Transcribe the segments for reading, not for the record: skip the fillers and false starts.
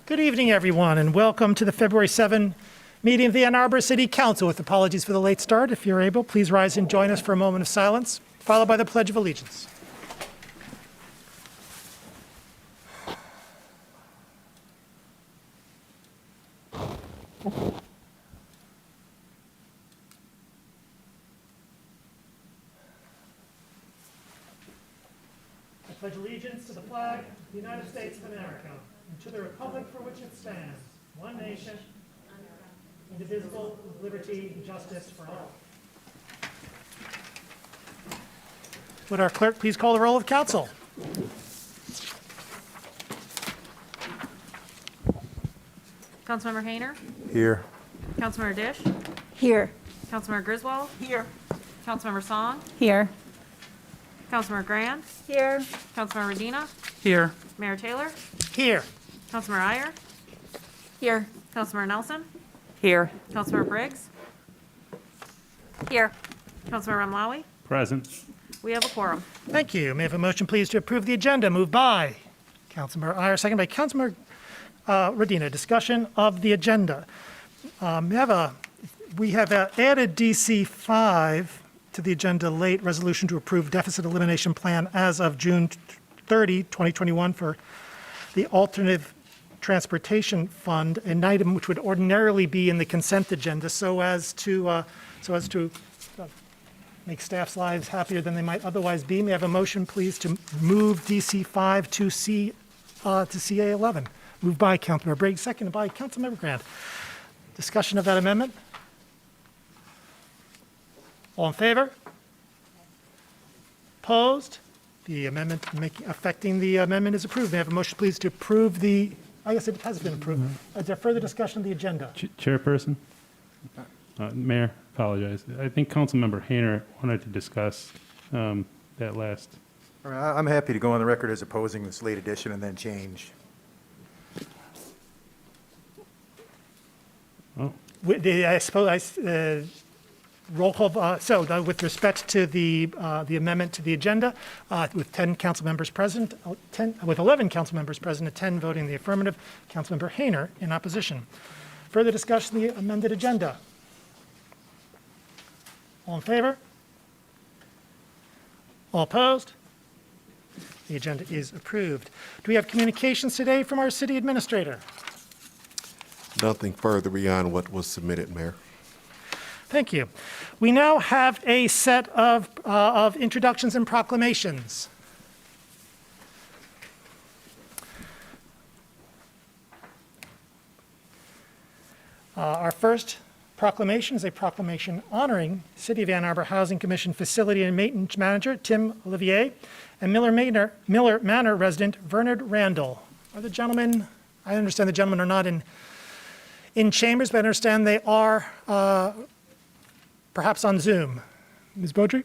Good evening, everyone, and welcome to the February 7 meeting of the Ann Arbor City Council. With apologies for the late start, if you're able, please rise and join us for a moment of silence, followed by the Pledge of Allegiance. I pledge allegiance to the flag of the United States of America and to the republic for which it stands, one nation, indivisible, with liberty and justice for all. Would our clerk please call the roll of council? Councilmember Hayner? Here. Councilmember Dish? Here. Councilmember Griswold? Here. Councilmember Song? Here. Councilmember Grand? Here. Councilmember Medina? Here. Mayor Taylor? Here. Councilmember Iyer? Here. Councilmember Nelson? Here. Councilmember Briggs? Here. Councilmember Remlawi? Present. We have a quorum. Thank you. May I have a motion, please, to approve the agenda? Moved by Councilmember Iyer, second by Councilmember Radina. Discussion of the agenda. We have added DC 5 to the agenda late, resolution to approve deficit elimination plan as of June 30, 2021 for the alternative transportation fund, an item which would ordinarily be in the consent agenda so as to make staff's lives happier than they might otherwise be. May I have a motion, please, to move DC 5 to CA 11? Moved by Councilmember Briggs, seconded by Councilmember Grant. Discussion of that amendment? All in favor? Opposed? The amendment affecting the amendment is approved. May I have a motion, please, to approve the, I guess it has been approved. Is there further discussion of the agenda? Chairperson? Mayor, apologize. I think Councilmember Hayner wanted to discuss that last. I'm happy to go on the record as opposing this late addition and then change. Oh, I suppose, roll call, so with respect to the amendment to the agenda, with 10 council members present, with 11 council members present, 10 voting in the affirmative, Councilmember Hayner in opposition. Further discussion of the amended agenda? All in favor? All opposed? The agenda is approved. Do we have communications today from our city administrator? Nothing further beyond what was submitted, Mayor. Thank you. We now have a set of introductions and proclamations. Our first proclamation is a proclamation honoring City of Ann Arbor Housing Commission Facility and Maintenance Manager Tim Olivier and Miller Manor resident Vernard Randall. Are the gentlemen, I understand the gentlemen are not in chambers, but I understand they are perhaps on Zoom. Ms. Beaudry?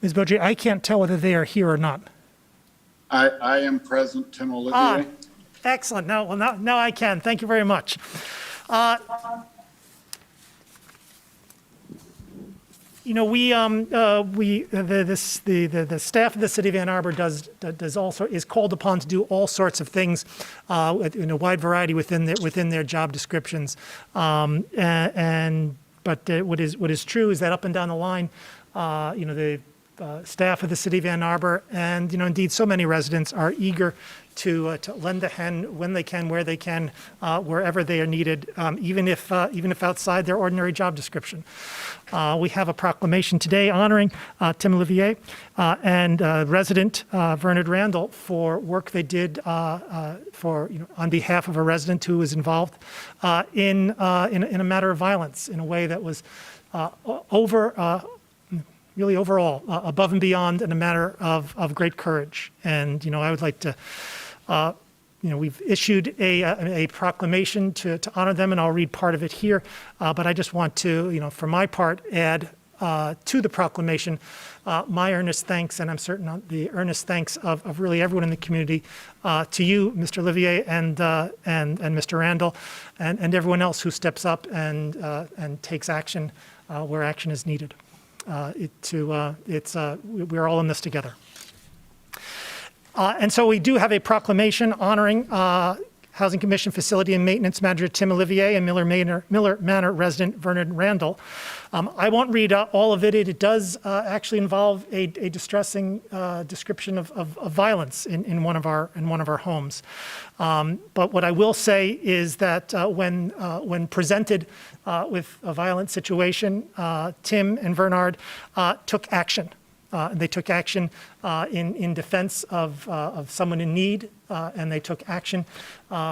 Ms. Beaudry, I can't tell whether they are here or not. I am present, Tim Olivier. Excellent. Now I can. Thank you very much. The staff of the City of Ann Arbor is called upon to do all sorts of things in a wide variety within their job descriptions. But what is true is that up and down the line, the staff of the city of Ann Arbor, and, indeed, so many residents are eager to lend a hand when they can, where they can, wherever they are needed, even if outside their ordinary job description. We have a proclamation today honoring Tim Olivier and resident Bernard Randall for work they did on behalf of a resident who was involved in a matter of violence in a way that was really overall above and beyond in a matter of great courage. And I would like to. We've issued a proclamation to honor them, and I'll read part of it here. But I just want to, for my part, add to the proclamation my earnest thanks, and I'm certain the earnest thanks of really everyone in the community to you, Mr. Olivier, and Mr. Randall, and everyone else who steps up and takes action where action is needed. We're all in this together. And so we do have a proclamation honoring Housing Commission Facility and Maintenance Manager Tim Olivier and Miller Manor resident Vernon Randall. I won't read all of it. It does actually involve a distressing description of violence in one of our homes. But what I will say is that when presented with a violent situation, Tim and Bernard took action. They took action in defense of someone in need, and they took action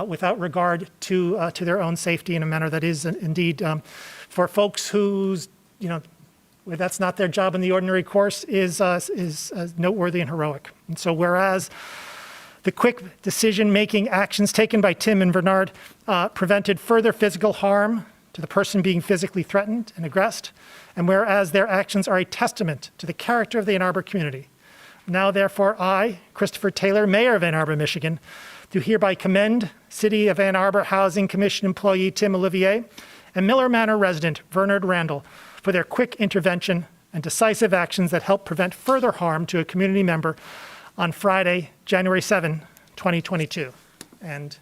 without regard to their own safety in a manner that is indeed for folks whose that's not their job in the ordinary course is noteworthy and heroic. And so, whereas the quick decision-making actions taken by Tim and Bernard prevented further physical harm to the person being physically threatened and aggressed, and whereas their actions are a testament to the character of the Ann Arbor community, now therefore I, Christopher Taylor, Mayor of Ann Arbor, Michigan, do hereby commend City of Ann Arbor Housing Commission employee Tim Olivier and Miller Manor resident Bernard Randall for their quick intervention and decisive actions that helped prevent further harm to a community member on Friday, January 7, 2022. And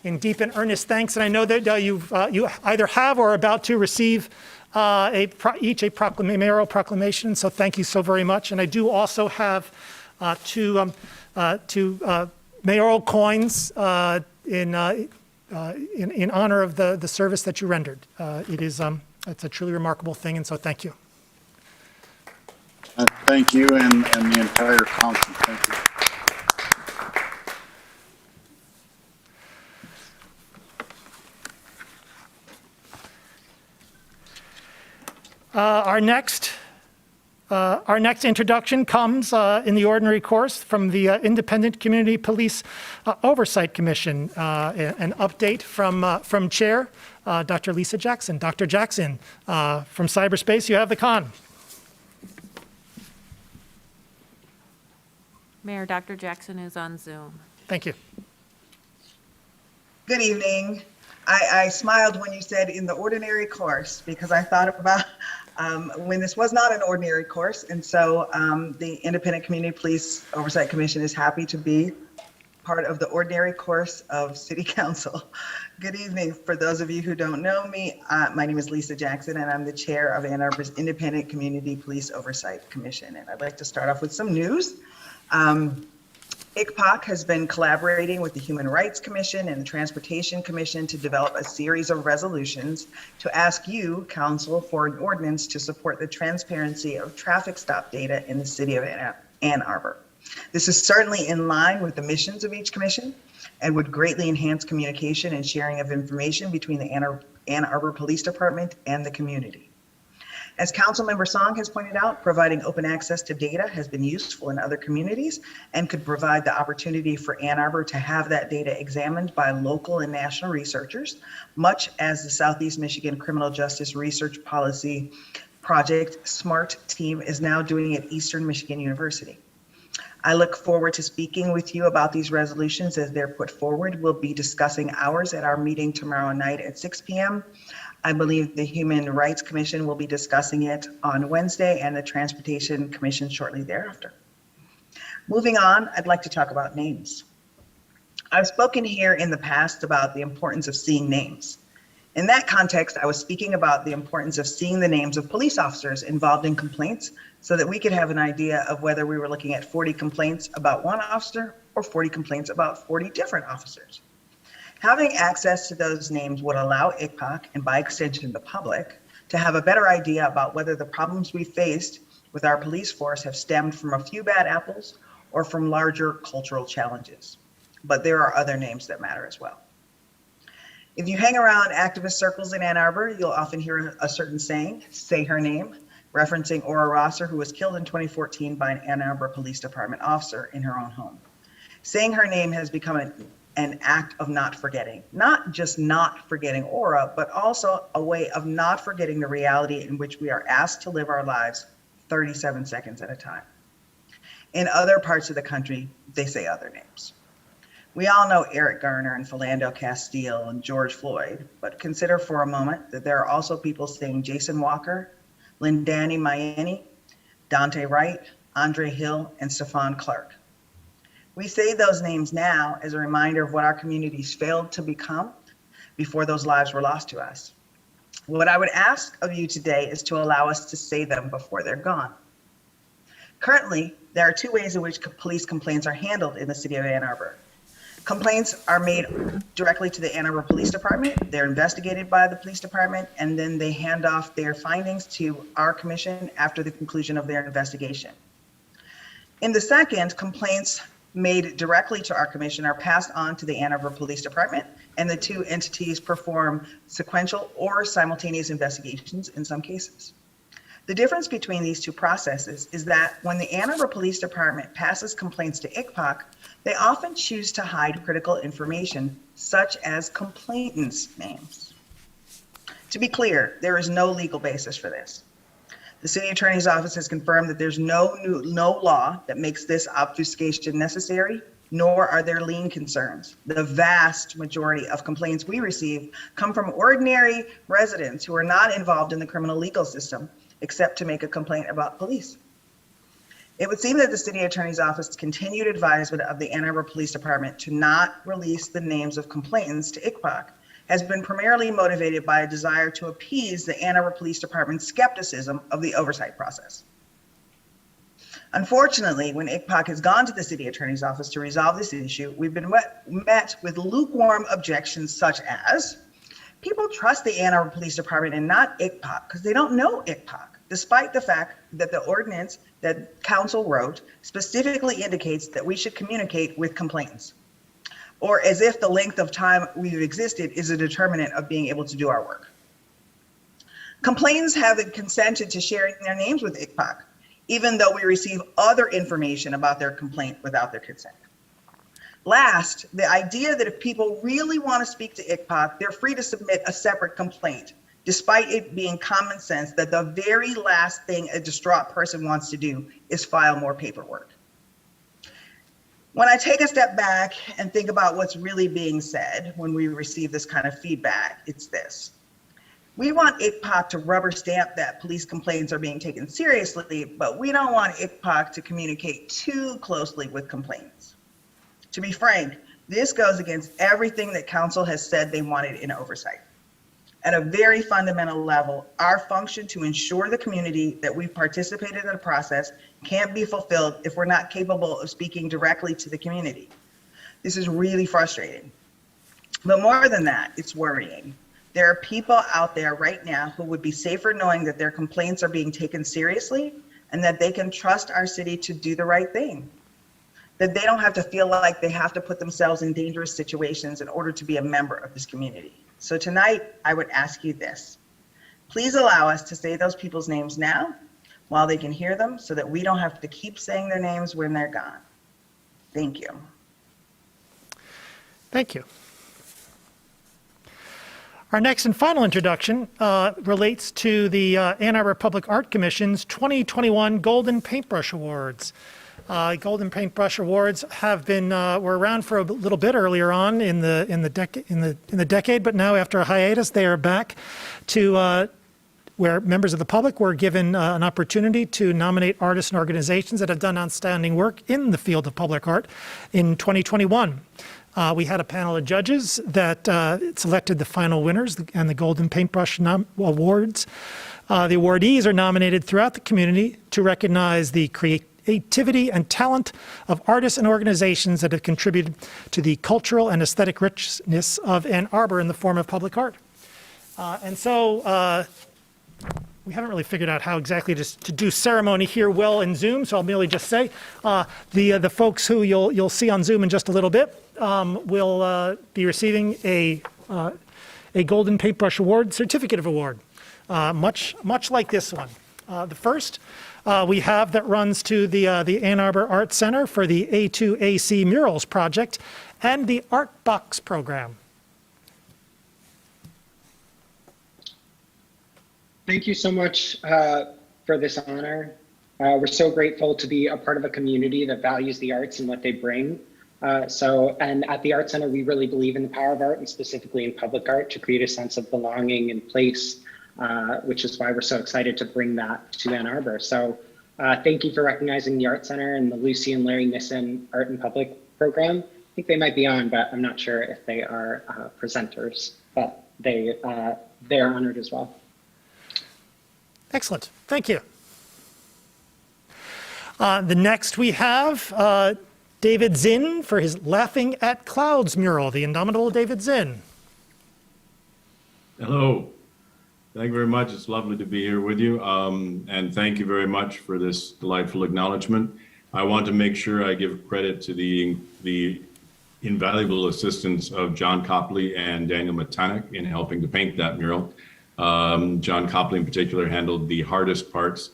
in deep and earnest thanks, and I know that you either have or are about to receive each a mayoral proclamation, so thank you so very much. And I do also have two mayoral coins in honor of the service that you rendered. It's a truly remarkable thing, and so thank you. Thank you and the entire council. Thank you. Our next introduction comes in the ordinary course from the Independent Community Police Oversight Commission. An update from Chair Dr. Lisa Jackson. Dr. Jackson, from cyberspace, you have the con. Mayor, Dr. Jackson is on Zoom. Thank you. Good evening. I smiled when you said in the ordinary course, because I thought about when this was not an ordinary course. And so the Independent Community Police Oversight Commission is happy to be part of the ordinary course of City Council. Good evening. For those of you who don't know me, my name is Lisa Jackson, and I'm the chair of Ann Arbor's Independent Community Police Oversight Commission. And I'd like to start off with some news. ICPOC has been collaborating with the Human Rights Commission and the Transportation Commission to develop a series of resolutions to ask you, Council, for an ordinance to support the transparency of traffic stop data in the city of Ann Arbor. This is certainly in line with the missions of each commission and would greatly enhance communication and sharing of information between the Ann Arbor Police Department and the community. As Councilmember Song has pointed out, providing open access to data has been useful in other communities and could provide the opportunity for Ann Arbor to have that data examined by local and national researchers, much as the Southeast Michigan Criminal Justice Research Policy Project SMART team is now doing at Eastern Michigan University. I look forward to speaking with you about these resolutions as they're put forward. We'll be discussing ours at our meeting tomorrow night at 6 p.m. I believe the Human Rights Commission will be discussing it on Wednesday and the Transportation Commission shortly thereafter. Moving on, I'd like to talk about names. I've spoken here in the past about the importance of seeing names. In that context, I was speaking about the importance of seeing the names of police officers involved in complaints so that we could have an idea of whether we were looking at 40 complaints about one officer or 40 complaints about 40 different officers. Having access to those names would allow ICPOC, and by extension the public, to have a better idea about whether the problems we faced with our police force have stemmed from a few bad apples or from larger cultural challenges. But there are other names that matter as well. If you hang around activist circles in Ann Arbor, you'll often hear a certain saying, "Say her name," referencing Ora Rosser, who was killed in 2014 by an Ann Arbor Police Department officer in her own home. Saying her name has become an act of not forgetting, not just not forgetting Ora, but also a way of not forgetting the reality in which we are asked to live our lives 37 seconds at a time. In other parts of the country, they say other names. We all know Eric Garner and Philando Castile and George Floyd, but consider for a moment that there are also people saying Jason Walker, Lindani Mayeni, Dante Wright, Andre Hill, and Stephon Clark. We say those names now as a reminder of what our communities failed to become before those lives were lost to us. What I would ask of you today is to allow us to say them before they're gone. Currently, there are two ways in which police complaints are handled in the city of Ann Arbor. Complaints are made directly to the Ann Arbor Police Department. They're investigated by the police department, and then they hand off their findings to our commission after the conclusion of their investigation. In the second, complaints made directly to our commission are passed on to the Ann Arbor Police Department, and the two entities perform sequential or simultaneous investigations in some cases. The difference between these two processes is that when the Ann Arbor Police Department passes complaints to ICPOC, they often choose to hide critical information, such as complainants' names. To be clear, there is no legal basis for this. The city attorney's office has confirmed that there's no law that makes this obfuscation necessary, nor are there lien concerns. The vast majority of complaints we receive come from ordinary residents who are not involved in the criminal legal system, except to make a complaint about police. It would seem that the city attorney's office's continued advisement of the Ann Arbor Police Department to not release the names of complainants to ICPOC has been primarily motivated by a desire to appease the Ann Arbor Police Department's skepticism of the oversight process. Unfortunately, when ICPOC has gone to the city attorney's office to resolve this issue, we've been met with lukewarm objections such as, people trust the Ann Arbor Police Department and not ICPOC because they don't know ICPOC, despite the fact that the ordinance that council wrote specifically indicates that we should communicate with complainants, or as if the length of time we've existed is a determinant of being able to do our work. Complainants have consented to sharing their names with ICPOC, even though we receive other information about their complaint without their consent. Last, the idea that if people really want to speak to ICPOC, they're free to submit a separate complaint, despite it being common sense that the very last thing a distraught person wants to do is file more paperwork. When I take a step back and think about what's really being said when we receive this kind of feedback, it's this. We want ICPOC to rubber stamp that police complaints are being taken seriously, but we don't want ICPOC to communicate too closely with complainants. To be frank, this goes against everything that council has said they wanted in oversight. At a very fundamental level, our function to ensure the community that we've participated in the process can't be fulfilled if we're not capable of speaking directly to the community. This is really frustrating. But more than that, it's worrying. There are people out there right now who would be safer knowing that their complaints are being taken seriously and that they can trust our city to do the right thing. That they don't have to feel like they have to put themselves in dangerous situations in order to be a member of this community. So tonight, I would ask you this. Please allow us to say those people's names now while they can hear them so that we don't have to keep saying their names when they're gone. Thank you. Thank you. Our next and final introduction relates to the Ann Arbor Public Art Commission's 2021 Golden Paintbrush Awards. Golden Paintbrush Awards have been were around for a little bit earlier on in the decade, but now after a hiatus, they are back to where members of the public were given an opportunity to nominate artists and organizations that have done outstanding work in the field of public art in 2021. We had a panel of judges that selected the final winners and the Golden Paintbrush Awards. The awardees are nominated throughout the community to recognize the creativity and talent of artists and organizations that have contributed to the cultural and aesthetic richness of Ann Arbor in the form of public art. We haven't really figured out how exactly to do ceremony here well in Zoom, so I'll merely just say the folks who you'll see on Zoom in just a little bit will be receiving a Golden Paintbrush Award, Certificate of Award, much like this one. The first we have that runs to the Ann Arbor Art Center for the A2AC Murals project and the Art Box program. Thank you so much for this honor. We're so grateful to be a part of a community that values the arts and what they bring. And at the Art Center, we really believe in the power of art, and specifically in public art, to create a sense of belonging and place, which is why we're so excited to bring that to Ann Arbor. So thank you for recognizing the Art Center and the Lucy and Larry Nissen Art in Public program. I think they might be on, but I'm not sure if they are presenters, but they're honored as well. Excellent, thank you. The next we have David Zinn for his Laughing at Clouds mural, the indomitable David Zinn. Hello, thank you very much. It's lovely to be here with you. And thank you very much for this delightful acknowledgement. I want to make sure I give credit to the invaluable assistance of John Copley and Daniel Matanik in helping to paint that mural. John Copley in particular handled the hardest parts,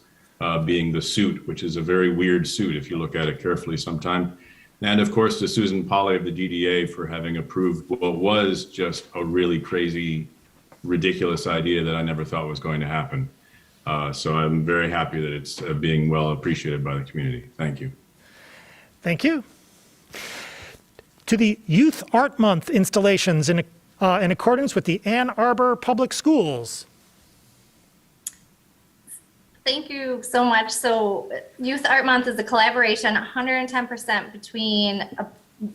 being the suit, which is a very weird suit if you look at it carefully sometime. And of course to Susan Polly of the DDA for having approved what was just a really crazy, ridiculous idea that I never thought was going to happen. So I'm very happy that it's being well appreciated by the community. Thank you. Thank you. To the Youth Art Month installations in accordance with the Ann Arbor Public Schools. Thank you so much. So Youth Art Month is a collaboration, 110% between a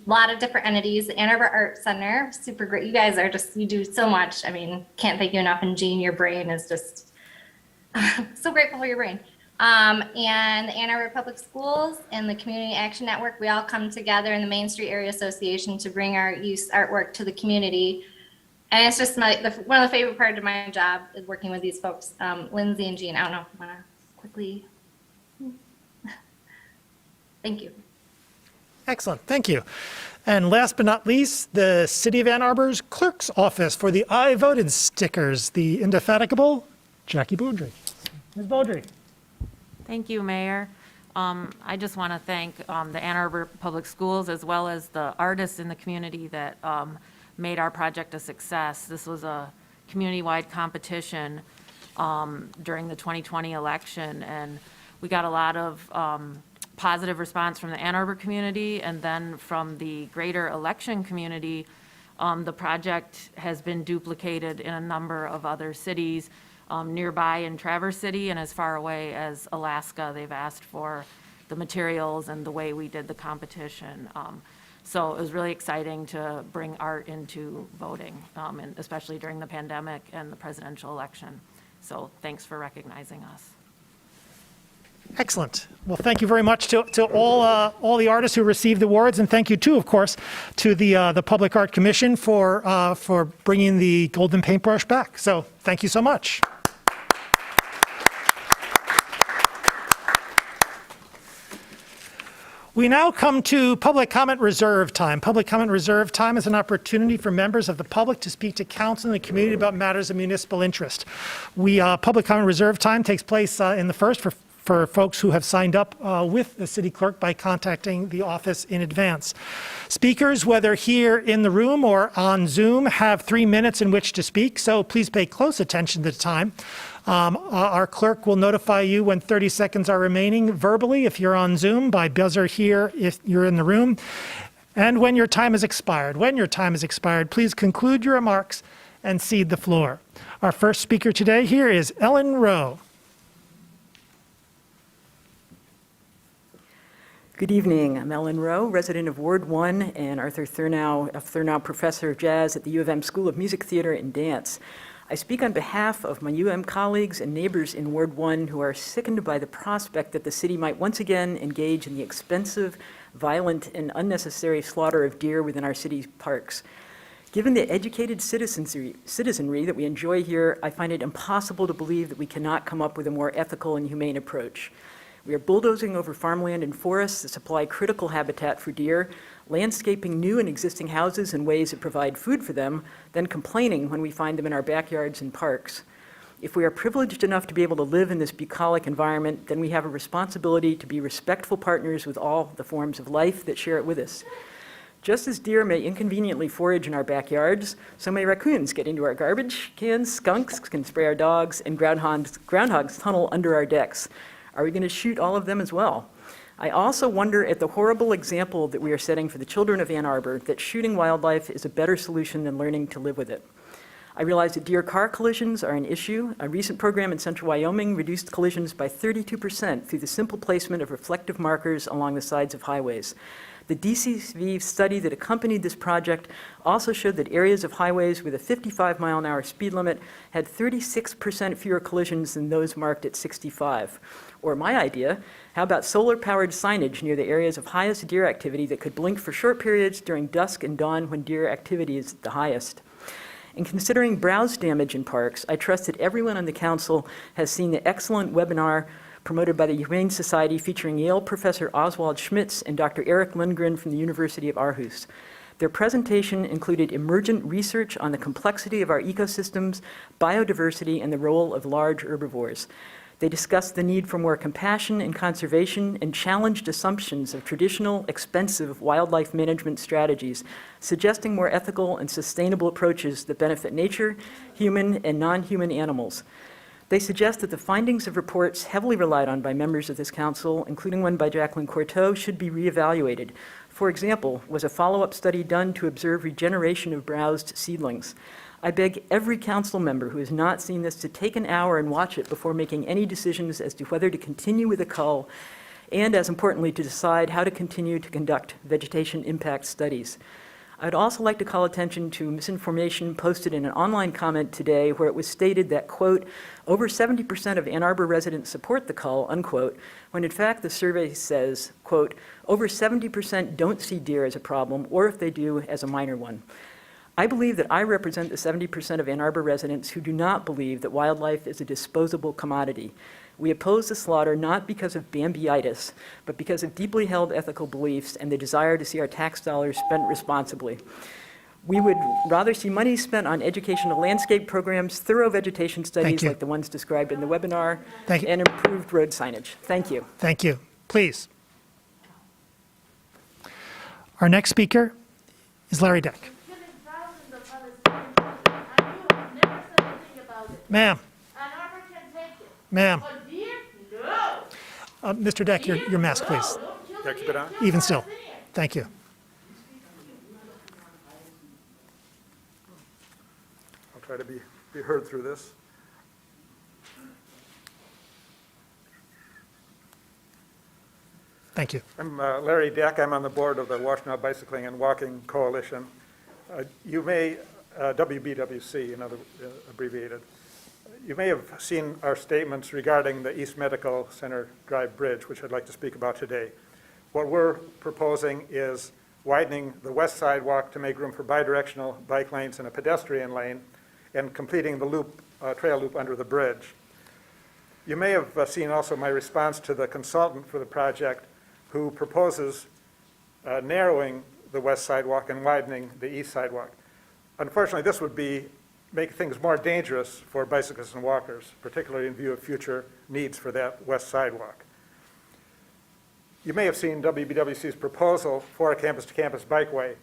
lot of different entities. The Ann Arbor Art Center, super great. You guys are just, you do so much. I mean, can't thank you enough. And Jean, your brain is just so grateful for your brain. And the Ann Arbor Public Schools and the Community Action Network, we all come together in the Main Street Area Association to bring our youth artwork to the community. And it's just one of the favorite parts of my job is working with these folks, Lindsay and Jean. I don't know if you want to quickly. Thank you. Excellent, thank you. And last but not least, the City of Ann Arbor's Clerk's Office for the I Voted stickers, the indefatigable Jackie Boudry. Ms. Boudry. Thank you, Mayor. I just want to thank the Ann Arbor Public Schools as well as the artists in the community that made our project a success. This was a community-wide competition during the 2020 election, and we got a lot of positive response from the Ann Arbor community, and then from the greater election community. The project has been duplicated in a number of other cities nearby in Traverse City and as far away as Alaska. They've asked for the materials and the way we did the competition. So it was really exciting to bring art into voting, and especially during the pandemic and the presidential election. So thanks for recognizing us. Excellent. Well, thank you very much to all the artists who received the awards, and thank you too, of course, to the Public Art Commission for bringing the Golden Paintbrush back. So thank you so much. We now come to public comment reserve time. Public comment reserve time is an opportunity for members of the public to speak to council and the community about matters of municipal interest. Public comment reserve time takes place in the first for folks who have signed up with the city clerk by contacting the office in advance. Speakers, whether here in the room or on Zoom, have 3 minutes in which to speak, so please pay close attention to the time. Our clerk will notify you when 30 seconds are remaining verbally if you're on Zoom, by buzzer here if you're in the room, and when your time has expired. When your time has expired, please conclude your remarks and cede the floor. Our first speaker today here is Ellen Rowe. Good evening. I'm Ellen Rowe, resident of Ward 1 and Arthur Thurnow, a Thurnow Professor of Jazz at the U of M School of Music, Theater, and Dance. I speak on behalf of my UM colleagues and neighbors in Ward 1 who are sickened by the prospect that the city might once again engage in the expensive, violent, and unnecessary slaughter of deer within our city's parks. Given the educated citizenry that we enjoy here, I find it impossible to believe that we cannot come up with a more ethical and humane approach. We are bulldozing over farmland and forests that supply critical habitat for deer, landscaping new and existing houses in ways that provide food for them, then complaining when we find them in our backyards and parks. If we are privileged enough to be able to live in this bucolic environment, then we have a responsibility to be respectful partners with all the forms of life that share it with us. Just as deer may inconveniently forage in our backyards, so may raccoons get into our garbage cans, skunks can spray our dogs, and groundhogs tunnel under our decks. Are we going to shoot all of them as well? I also wonder at the horrible example that we are setting for the children of Ann Arbor, that shooting wildlife is a better solution than learning to live with it. I realize that deer-car collisions are an issue. A recent program in central Wyoming reduced collisions by 32% through the simple placement of reflective markers along the sides of highways. The DCV study that accompanied this project also showed that areas of highways with a 55-mile-an-hour speed limit had 36% fewer collisions than those marked at 65. Or my idea, how about solar-powered signage near the areas of highest deer activity that could blink for short periods during dusk and dawn when deer activity is the highest? In considering browse damage in parks, I trust that everyone on the council has seen the excellent webinar promoted by the Humane Society featuring Yale professor Oswald Schmitz and Dr. Eric Lundgren from the University of Aarhus. Their presentation included emergent research on the complexity of our ecosystems, biodiversity, and the role of large herbivores. They discussed the need for more compassion and conservation and challenged assumptions of traditional, expensive wildlife management strategies, suggesting more ethical and sustainable approaches that benefit nature, human, and non-human animals. They suggest that the findings of reports heavily relied on by members of this council, including one by Jacqueline Courteau, should be reevaluated. For example, was a follow-up study done to observe regeneration of browsed seedlings? I beg every council member who has not seen this to take an hour and watch it before making any decisions as to whether to continue with the cull, and as importantly, to decide how to continue to conduct vegetation impact studies. I'd also like to call attention to misinformation posted in an online comment today where it was stated that, quote, over 70% of Ann Arbor residents support the cull, unquote, when in fact the survey says, quote, over 70% don't see deer as a problem, or if they do, as a minor one. I believe that I represent the 70% of Ann Arbor residents who do not believe that wildlife is a disposable commodity. We oppose the slaughter not because of Bambiitis, but because of deeply held ethical beliefs and the desire to see our tax dollars spent responsibly. We would rather see money spent on educational landscape programs, thorough vegetation studies like the ones described in the webinar, and improved road signage. Thank you. Thank you. Please. Our next speaker is Larry Deck. Ma'am. Ma'am. Mr. Deck, your mask, please. Even still. Thank you. I'll try to be heard through this. Thank you. I'm Larry Deck. I'm on the board of the Washtenaw Bicycling and Walking Coalition. You may, WBWC, another abbreviated. You may have seen our statements regarding the East Medical Center Drive Bridge, which I'd like to speak about today. What we're proposing is widening the west sidewalk to make room for bidirectional bike lanes and a pedestrian lane, and completing the loop, trail loop under the bridge. You may have seen also my response to the consultant for the project, who proposes narrowing the west sidewalk and widening the east sidewalk. Unfortunately, this would make things more dangerous for bicyclists and walkers, particularly in view of future needs for that west sidewalk. You may have seen WBWC's proposal for a campus-to-campus bikeway.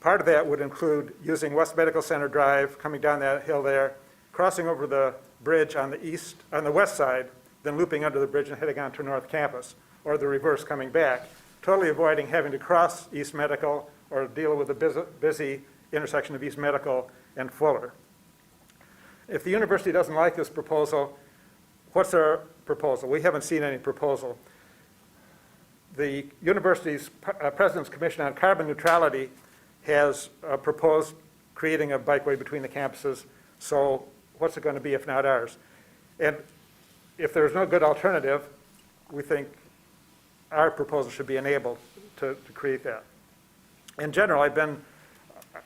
Part of that would include using West Medical Center Drive, coming down that hill there, crossing over the bridge on the west side, then looping under the bridge and heading on to North Campus, or the reverse coming back, totally avoiding having to cross East Medical or deal with the busy intersection of East Medical and Fuller. If the university doesn't like this proposal, what's their proposal? We haven't seen any proposal. The university's President's Commission on Carbon Neutrality has proposed creating a bikeway between the campuses. So what's it going to be if not ours? And if there's no good alternative, we think our proposal should be enabled to create that. In general, I've been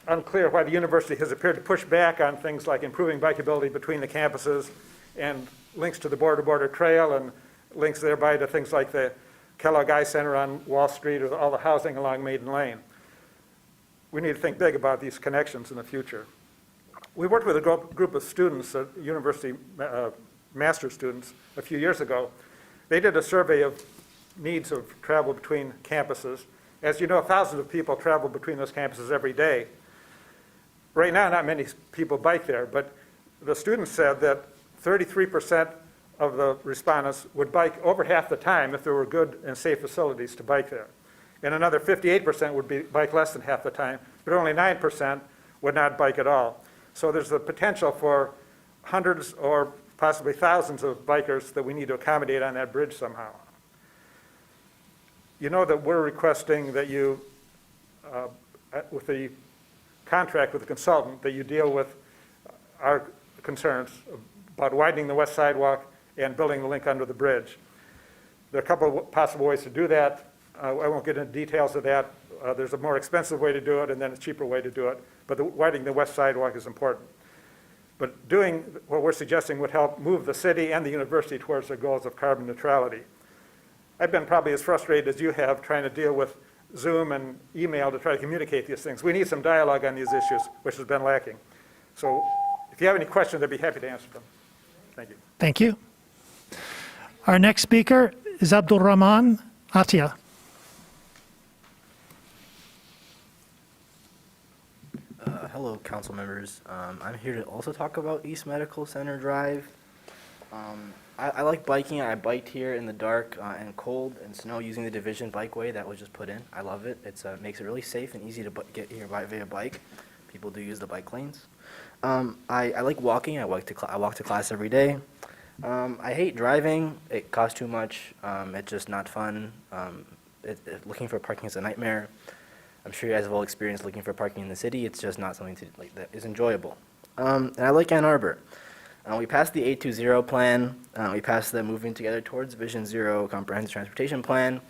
unclear why the university has appeared to push back on things like improving bikeability between the campuses and links to the border-to-border trail and links thereby to things like the Kellogg Eye Center on Wall Street or all the housing along Maiden Lane. We need to think big about these connections in the future. We worked with a group of students, university master's students, a few years ago. They did a survey of needs of travel between campuses. As you know, thousands of people travel between those campuses every day. Right now, not many people bike there, but the students said that 33% of the respondents would bike over half the time if there were good and safe facilities to bike there. And another 58% would bike less than half the time, but only 9% would not bike at all. So there's the potential for hundreds or possibly thousands of bikers that we need to accommodate on that bridge somehow. You know that we're requesting that you, with the contract with the consultant, that you deal with our concerns about widening the west sidewalk and building the link under the bridge. There are a couple of possible ways to do that. I won't get into details of that. There's a more expensive way to do it and then a cheaper way to do it. But widening the west sidewalk is important. But doing what we're suggesting would help move the city and the university towards their goals of carbon neutrality. I've been probably as frustrated as you have trying to deal with Zoom and email to try to communicate these things. We need some dialogue on these issues, which has been lacking. So if you have any questions, I'd be happy to answer them. Thank you. Thank you. Our next speaker is Abdulrahman Atiyah. Hello, council members. I'm here to also talk about East Medical Center Drive. I like biking. I biked here in the dark and cold and snow using the Division Bikeway that was just put in. I love it. It makes it really safe and easy to get here via bike. People do use the bike lanes. I like walking. I walk to class every day. I hate driving. It costs too much. It's just not fun. Looking for parking is a nightmare. I'm sure you guys have all experienced looking for parking in the city. It's just not something that is enjoyable. And I like Ann Arbor. We passed the 820 plan. We passed the Moving Together Towards Vision Zero Comprehensive Transportation Plan.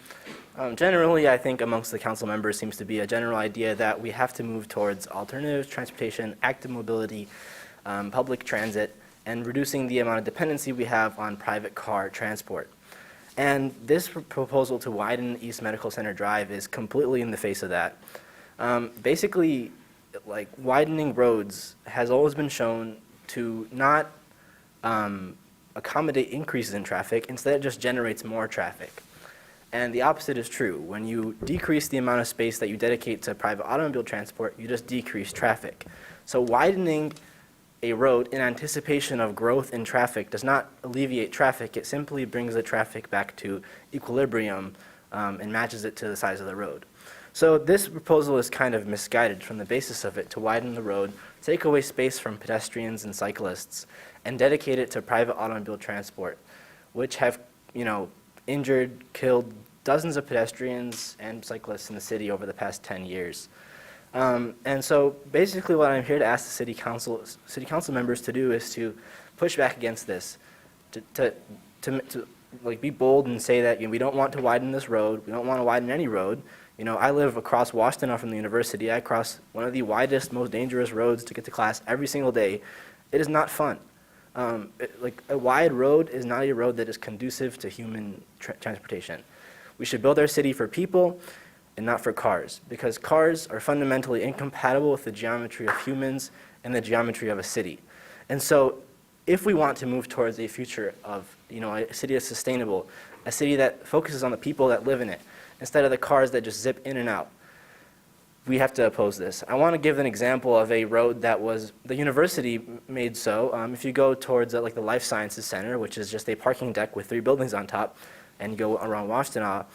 Generally, I think amongst the council members seems to be a general idea that we have to move towards alternative transportation, active mobility, public transit, and reducing the amount of dependency we have on private car transport. And this proposal to widen East Medical Center Drive is completely in the face of that. Basically, like widening roads has always been shown to not accommodate increases in traffic. Instead, it just generates more traffic. And the opposite is true. When you decrease the amount of space that you dedicate to private automobile transport, you just decrease traffic. So widening a road in anticipation of growth in traffic does not alleviate traffic. It simply brings the traffic back to equilibrium and matches it to the size of the road. So this proposal is kind of misguided from the basis of it to widen the road, take away space from pedestrians and cyclists, and dedicate it to private automobile transport, which have, injured, killed dozens of pedestrians and cyclists in the city over the past 10 years. And so basically what I'm here to ask the city council members to do is to push back against this, to be bold and say that we don't want to widen this road, we don't want to widen any road. I live across Washtenaw from the university. I cross one of the widest, most dangerous roads to get to class every single day. It is not fun. A wide road is not a road that is conducive to human transportation. We should build our city for people and not for cars, because cars are fundamentally incompatible with the geometry of humans and the geometry of a city. And so if we want to move towards a future of a city that's sustainable, a city that focuses on the people that live in it, instead of the cars that just zip in and out, we have to oppose this. I want to give an example of a road that was, the university made so. If you go towards the Life Sciences Center, which is just a parking deck with 3 buildings on top, and you go around Washtenaw,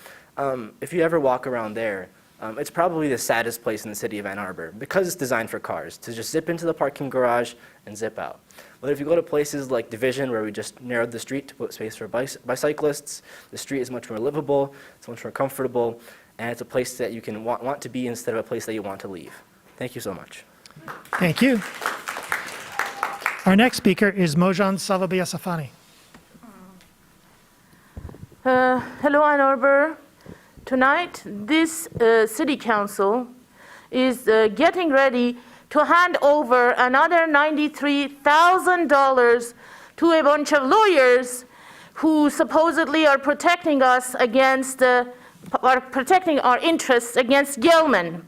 if you ever walk around there, It's probably the saddest place in the city of Ann Arbor because it's designed for cars to just zip into the parking garage and zip out. But if you go to places like Division, where we just narrowed the street to put space for bicyclists, the street is much more livable, it's much more comfortable, and it's a place that you can want to be instead of a place that you want to leave. Thank you so much. Thank you. Our next speaker is Mojeon Savaya Safani. Hello, Ann Arbor. Tonight, this city council is getting ready to hand over another $93,000 to a bunch of lawyers who supposedly are protecting us against, are protecting our interests against Goodman.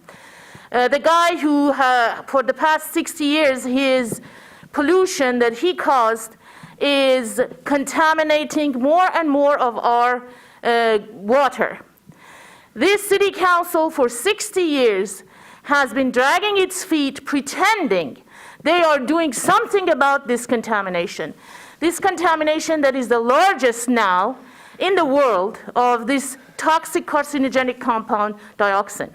The guy who, for the past 60 years, his pollution that he caused is contaminating more and more of our water. This city council for 60 years has been dragging its feet, pretending they are doing something about this contamination. This contamination that is the largest now in the world of this toxic carcinogenic compound, dioxin.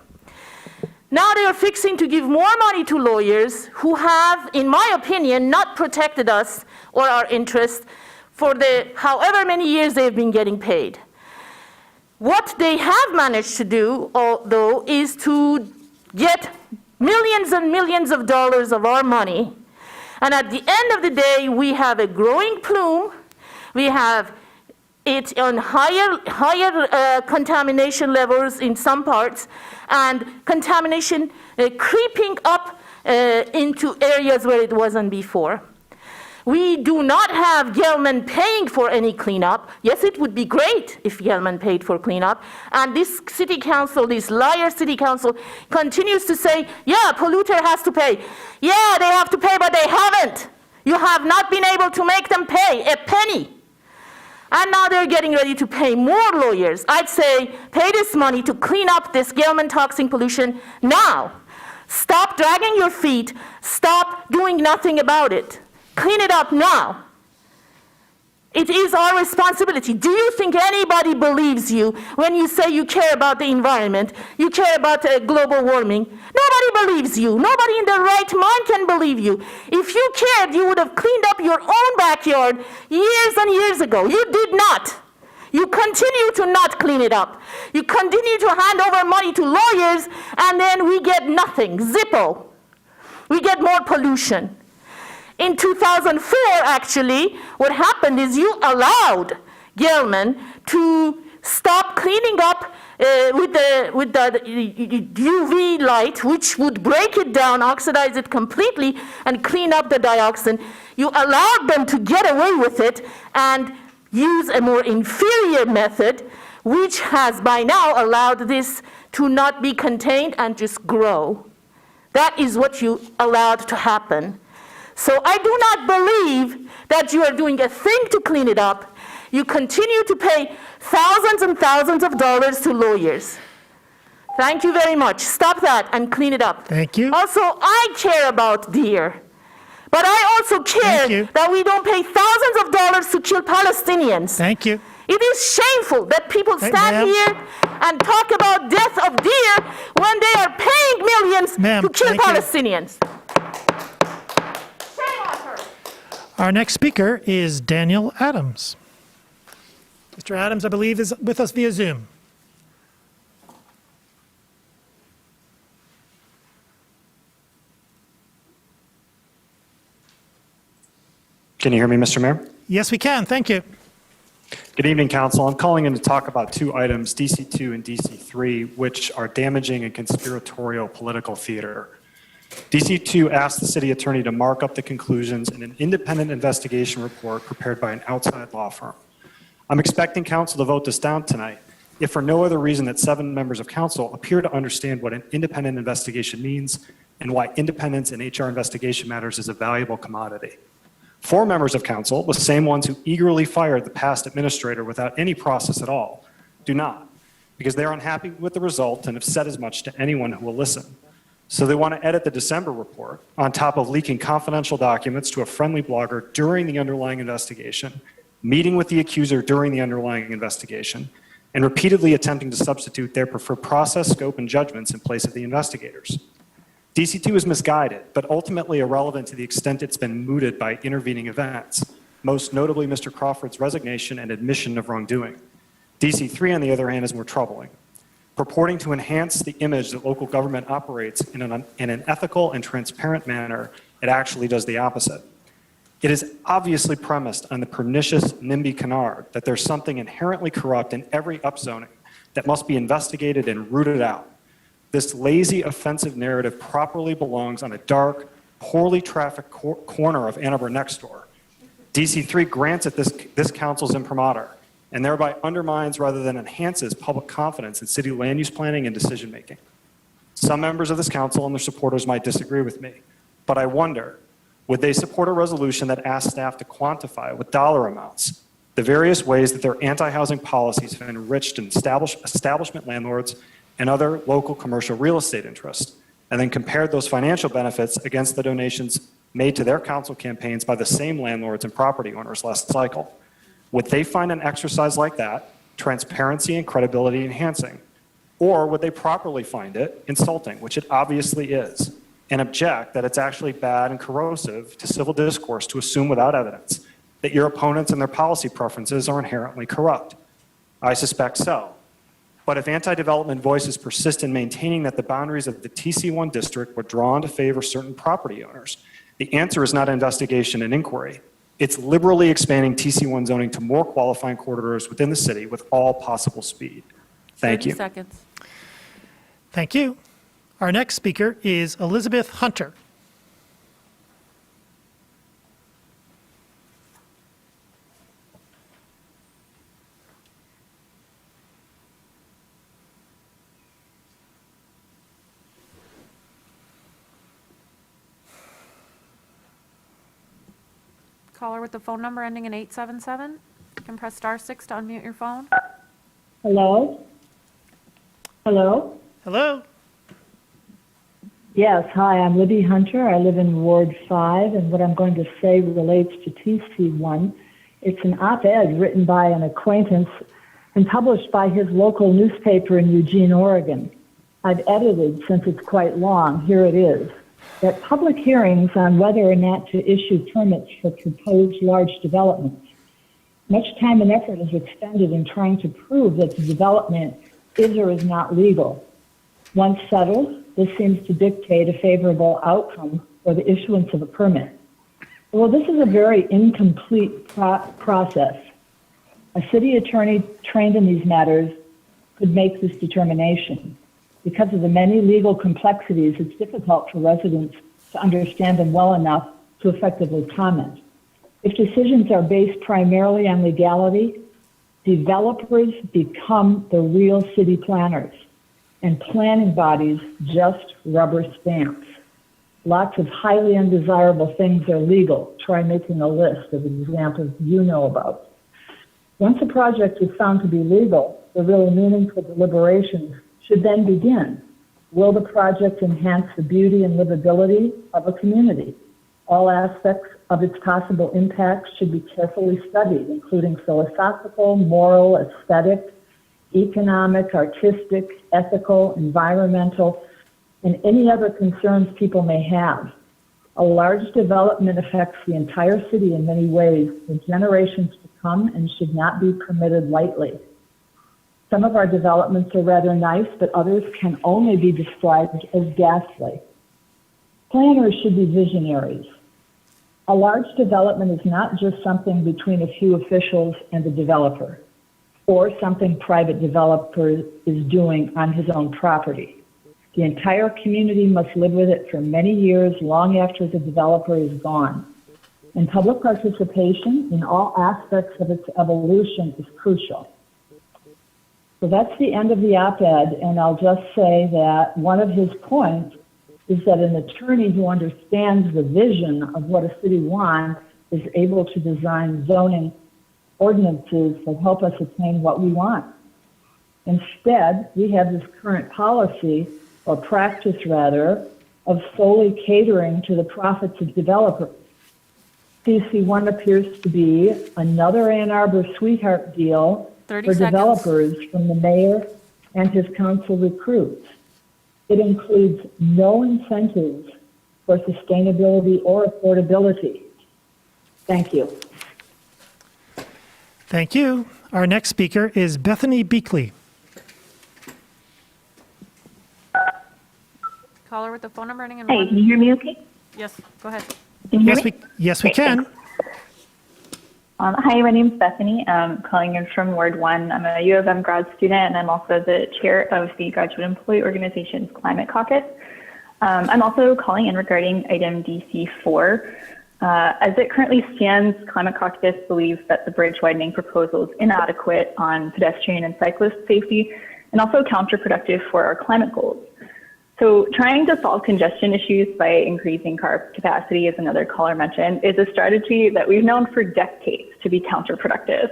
Now they are fixing to give more money to lawyers who have, in my opinion, not protected us or our interests for the however many years they've been getting paid. What they have managed to do, though, is to get millions and millions of dollars of our money. And at the end of the day, we have a growing plume. We have it on higher contamination levels in some parts, and contamination creeping up into areas where it wasn't before. We do not have Goodman paying for any cleanup. Yes, it would be great if Goodman paid for cleanup. And this city council, this liar city council, continues to say, yeah, polluter has to pay. Yeah, they have to pay, but they haven't. You have not been able to make them pay a penny. And now they're getting ready to pay more lawyers. I'd say pay this money to clean up this Goodman toxic pollution now. Stop dragging your feet. Stop doing nothing about it. Clean it up now. It is our responsibility. Do you think anybody believes you when you say you care about the environment, you care about global warming? Nobody believes you. Nobody in their right mind can believe you. If you cared, you would have cleaned up your own backyard years and years ago. You did not. You continue to not clean it up. You continue to hand over money to lawyers, and then we get nothing, zippo. We get more pollution. In 2004, actually, what happened is you allowed Goodman to stop cleaning up with the UV light, which would break it down, oxidize it completely, and clean up the dioxin. You allowed them to get away with it and use a more inferior method, which has by now allowed this to not be contained and just grow. That is what you allowed to happen. So I do not believe that you are doing a thing to clean it up. You continue to pay thousands and thousands of dollars to lawyers. Thank you very much. Stop that and clean it up. Thank you. Also, I care about deer. But I also care that we don't pay thousands of dollars to kill Palestinians. Thank you. It is shameful that people stand here and talk about death of deer when they are paying millions to kill Palestinians. Our next speaker is Daniel Adams. Mr. Adams, I believe, is with us via Zoom. Can you hear me, Mr. Mayor? Yes, we can. Thank you. Good evening, Council. I'm calling in to talk about two items, DC2 and DC3, which are damaging and conspiratorial political theater. DC2 asked the city attorney to mark up the conclusions in an independent investigation report prepared by an outside law firm. I'm expecting council to vote this down tonight, if for no other reason that 7 members of council appear to understand what an independent investigation means and why independence in HR investigation matters is a valuable commodity. 4 members of council, the same ones who eagerly fired the past administrator without any process at all, do not, because they're unhappy with the result and have said as much to anyone who will listen. So they want to edit the December report on top of leaking confidential documents to a friendly blogger during the underlying investigation, meeting with the accuser during the underlying investigation, and repeatedly attempting to substitute their preferred process, scope, and judgments in place of the investigators. DC2 is misguided, but ultimately irrelevant to the extent it's been mooted by intervening events, most notably Mr. Crawford's resignation and admission of wrongdoing. DC3, on the other hand, is more troubling, purporting to enhance the image that local government operates in an ethical and transparent manner. It actually does the opposite. It is obviously premised on the pernicious NIMBY canard that there's something inherently corrupt in every upzoning that must be investigated and rooted out. This lazy, offensive narrative properly belongs on a dark, poorly trafficked corner of Ann Arbor next door. DC3 grants it this council's imprimatur and thereby undermines rather than enhances public confidence in city land use planning and decision making. Some members of this council and their supporters might disagree with me, but I wonder, would they support a resolution that asks staff to quantify with dollar amounts the various ways that their anti-housing policies have enriched and establishment landlords and other local commercial real estate interests, and then compared those financial benefits against the donations made to their council campaigns by the same landlords and property owners last cycle? Would they find an exercise like that transparency and credibility enhancing? Or would they properly find it insulting, which it obviously is, and object that it's actually bad and corrosive to civil discourse to assume without evidence that your opponents and their policy preferences are inherently corrupt? I suspect so. But if anti-development voices persist in maintaining that the boundaries of the TC1 district were drawn to favor certain property owners, the answer is not investigation and inquiry. It's liberally expanding TC1 zoning to more qualifying corridors within the city with all possible speed. Thank you. 30 seconds. Thank you. Our next speaker is Elizabeth Hunter. Caller with the phone number ending in 877. You can press *6 to unmute your phone. Hello? Hello? Hello? Yes, hi, I'm Libby Hunter. I live in Ward 5, and what I'm going to say relates to TC1. It's an op-ed written by an acquaintance and published by his local newspaper in Eugene, Oregon. I've edited, since it's quite long, here it is, that public hearings on whether or not to issue permits for proposed large developments. Much time and effort is expended in trying to prove that the development is or is not legal. Once settled, this seems to dictate a favorable outcome for the issuance of a permit. Well, this is a very incomplete process. A city attorney trained in these matters could make this determination. Because of the many legal complexities, it's difficult for residents to understand them well enough to effectively comment. If decisions are based primarily on legality, developers become the real city planners, and planning bodies just rubber stamps. Lots of highly undesirable things are legal. Try making a list of examples you know about. Once a project is found to be legal, the really meaningful deliberations should then begin. Will the project enhance the beauty and livability of a community? All aspects of its possible impacts should be carefully studied, including philosophical, moral, aesthetic, economic, artistic, ethical, environmental, and any other concerns people may have. A large development affects the entire city in many ways for generations to come and should not be permitted lightly. Some of our developments are rather nice, but others can only be described as ghastly. Planners should be visionaries. A large development is not just something between a few officials and a developer, or something private developer is doing on his own property. The entire community must live with it for many years, long after the developer is gone. And public participation in all aspects of its evolution is crucial. So that's the end of the op-ed, and I'll just say that one of his points is that an attorney who understands the vision of what a city wants is able to design zoning ordinances that help us attain what we want. Instead, we have this current policy, or practice rather, of solely catering to the profits of developers. DC1 appears to be another Ann Arbor sweetheart deal 30 for seconds. developers from the mayor and his council recruits. It includes no incentives for sustainability or affordability. Thank you. Thank you. Our next speaker is Bethany Beasley. Caller with the phone number ending in Hey, one. can you hear me okay? Yes, go ahead. Can you hear Yes, me? yes, we Great, can. thanks. Hi, my name's Bethany. I'm calling in from Ward 1. I'm a U of M grad student, and I'm also the chair of the Graduate Employee Organization's Climate Caucus. I'm also calling in regarding item DC4. As it currently stands, Climate Caucus believes that the bridge widening proposal is inadequate on pedestrian and cyclist safety and also counterproductive for our climate goals. So trying to solve congestion issues by increasing car capacity, as another caller mentioned, is a strategy that we've known for decades to be counterproductive.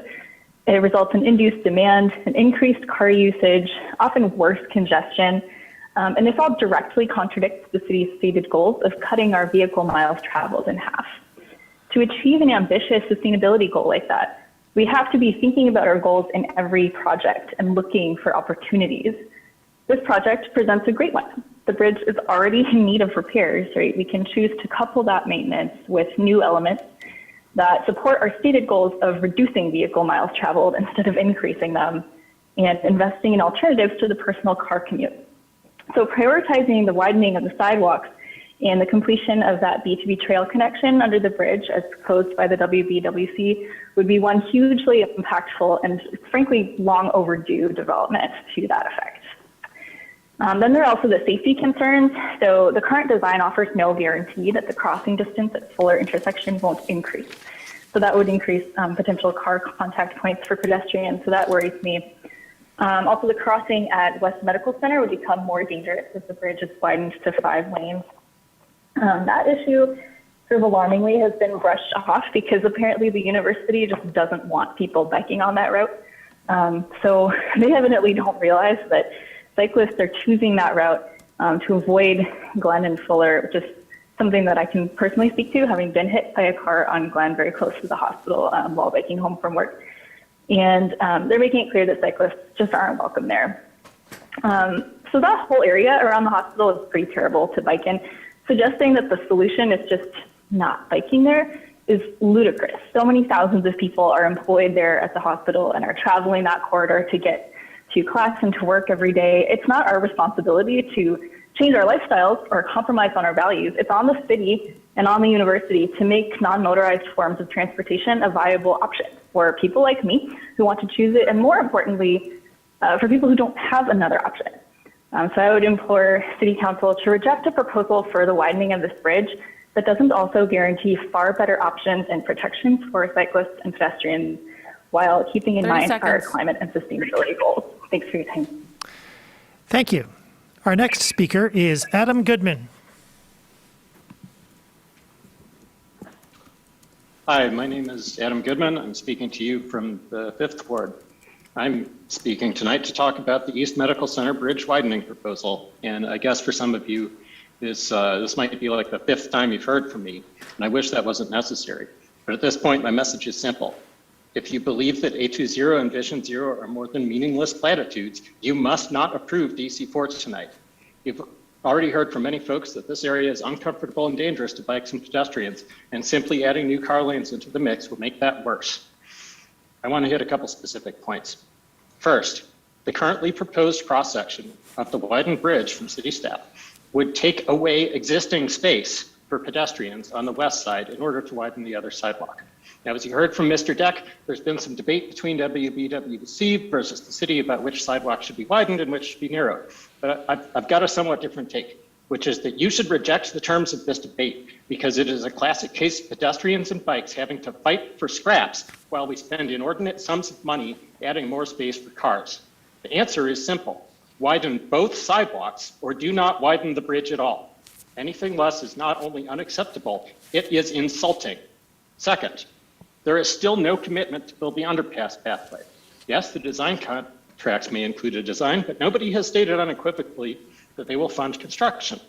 It results in induced demand, an increased car usage, often worse congestion, and this all directly contradicts the city's stated goals of cutting our vehicle miles traveled in half. To achieve an ambitious sustainability goal like that, we have to be thinking about our goals in every project and looking for opportunities. This project presents a great one. The bridge is already in need of repairs, right? We can choose to couple that maintenance with new elements that support our stated goals of reducing vehicle miles traveled instead of increasing them, and investing in alternatives to the personal car commute. So prioritizing the widening of the sidewalks and the completion of that B2B trail connection under the bridge as proposed by the WBWC would be one hugely impactful and frankly long overdue development to that effect. Then there are also the safety concerns. So the current design offers no guarantee that the crossing distance at Fuller intersection won't increase. So that would increase potential car contact points for pedestrians, so that worries me. Also, the crossing at West Medical Center would become more dangerous as the bridge is widened to 5 lanes. That issue, sort of alarmingly, has been brushed off because apparently the university just doesn't want people biking on that route. So they evidently don't realize that cyclists are choosing that route to avoid Glen and Fuller, which is something that I can personally speak to, having been hit by a car on Glen very close to the hospital while biking home from work. And they're making it clear that cyclists just aren't welcome there. So that whole area around the hospital is pretty terrible to bike in. Suggesting that the solution is just not biking there is ludicrous. So many thousands of people are employed there at the hospital and are traveling that corridor to get to class and to work every day. It's not our responsibility to change our lifestyles or compromise on our values. It's on the city and on the university to make non-motorized forms of transportation a viable option for people like me who want to choose it, and more importantly, for people who don't have another option. So I would implore City Council to reject a proposal for the widening of this bridge that doesn't also guarantee far better options and protections for cyclists and pedestrians while keeping in 30 mind our seconds. climate and sustainability goals. Thanks for your time. Thank you. Our next speaker is Adam Goodman. Hi, my name is Adam Goodman. I'm speaking to you from the 5th Ward. I'm speaking tonight to talk about the East Medical Center bridge widening proposal. And I guess for some of you, this might be like the 5th time you've heard from me, and I wish that wasn't necessary. But at this point, my message is simple. If you believe that A20 and Vision Zero are more than meaningless platitudes, you must not approve DC4 tonight. You've already heard from many folks that this area is uncomfortable and dangerous to bikes and pedestrians, and simply adding new car lanes into the mix will make that worse. I want to hit a couple specific points. First, the currently proposed cross-section of the widened bridge from city staff would take away existing space for pedestrians on the west side in order to widen the other sidewalk. Now, as you heard from Mr. Deck, there's been some debate between WBWC versus the city about which sidewalk should be widened and which should be narrowed. But I've got a somewhat different take, which is that you should reject the terms of this debate because it is a classic case of pedestrians and bikes having to fight for scraps while we spend inordinate sums of money adding more space for cars. The answer is simple. Widen both sidewalks or do not widen the bridge at all. Anything less is not only unacceptable, it is insulting. Second, there is still no commitment to build the underpass pathway. Yes, the design contracts may include a design, but nobody has stated unequivocally that they will fund construction.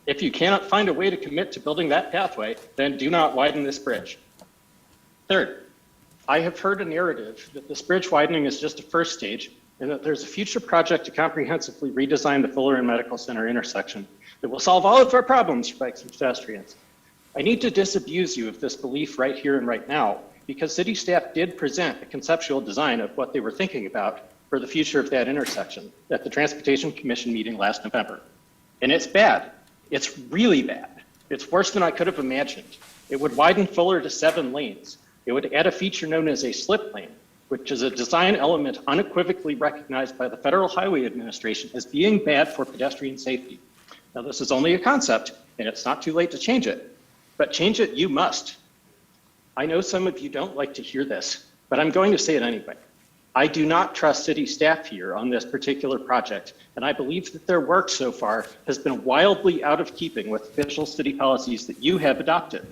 If you cannot find a way to commit to building that pathway, then do not widen this bridge. Third, I have heard a narrative that this bridge widening is just a first stage and that there's a future project to comprehensively redesign the Fuller and Medical Center intersection that will solve all of our problems for bikes and pedestrians. I need to disabuse you of this belief right here and right now, because city staff did present a conceptual design of what they were thinking about for the future of that intersection at the Transportation Commission meeting last November. And it's bad. It's really bad. It's worse than I could have imagined. It would widen Fuller to 7 lanes. It would add a feature known as a slip lane, which is a design element unequivocally recognized by the Federal Highway Administration as being bad for pedestrian safety. Now, this is only a concept, and it's not too late to change it, but change it you must. I know some of you don't like to hear this, but I'm going to say it anyway. I do not trust city staff here on this particular project, and I believe that their work so far has been wildly out of keeping with official city policies that you have adopted.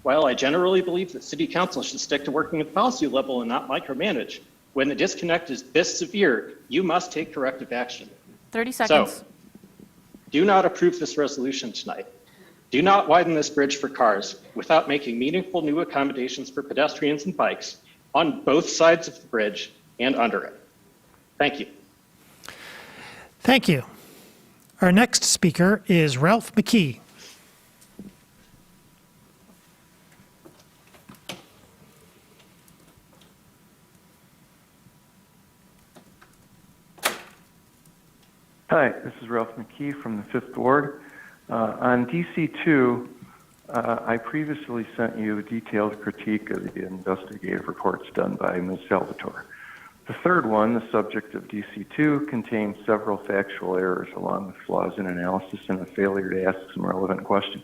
While I generally believe that city council should stick to working at the policy level and not micromanage, when the disconnect is this severe, you must take corrective action. 30 seconds. So, do not approve this resolution tonight. Do not widen this bridge for cars without making meaningful new accommodations for pedestrians and bikes on both sides of the bridge and under it. Thank you. Thank you. Our next speaker is Ralph McKee. Hi, this is Ralph McKee from the 5th Ward. On DC2, I previously sent you a detailed critique of the investigative reports done by Ms. Salvatore. The third one, the subject of DC2, contains several factual errors along with flaws in analysis and a failure to ask some relevant questions.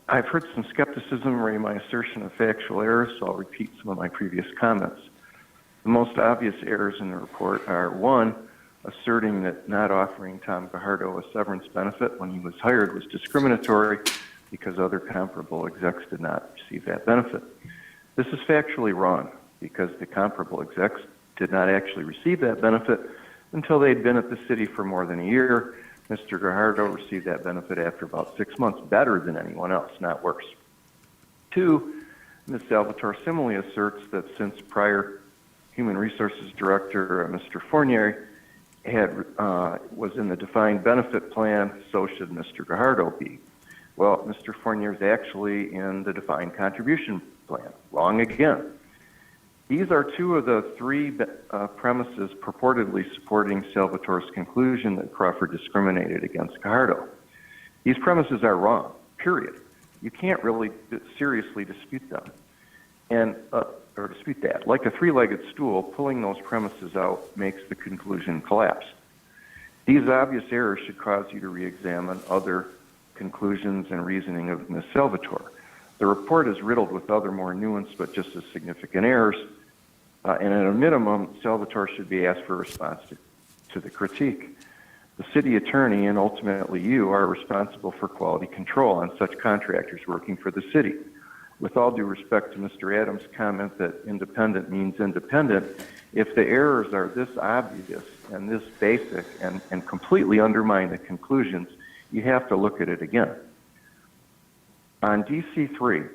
I've heard some skepticism regarding my assertion of factual errors, so I'll repeat some of my previous comments. The most obvious errors in the report are, 1, asserting that not offering Tom Gajardo a severance benefit when he was hired was discriminatory because other comparable execs did not receive that benefit. This is factually wrong because the comparable execs did not actually receive that benefit until they'd been at the city for more than a year. Mr. Gajardo received that benefit after about 6 months, better than anyone else, not worse. 2, Ms. Salvatore similarly asserts that since prior Human Resources Director, Mr. Fournier, was in the defined benefit plan, so should Mr. Gajardo be. Well, Mr. Fournier is actually in the defined contribution plan. Wrong again. These are 2 of the 3 premises purportedly supporting Salvatore's conclusion that Crawford discriminated against Gajardo. These premises are wrong, period. You can't really seriously dispute them. Or dispute that. Like a 3-legged stool, pulling those premises out makes the conclusion collapse. These obvious errors should cause you to re-examine other conclusions and reasoning of Ms. Salvatore. The report is riddled with other more nuanced but just as significant errors, and at a minimum, Salvatore should be asked for a response to the critique. The city attorney and ultimately you are responsible for quality control on such contractors working for the city. With all due respect to Mr. Adams' comment that independent means independent, if the errors are this obvious and this basic and completely undermine the conclusions, you have to look at it again. On DC3,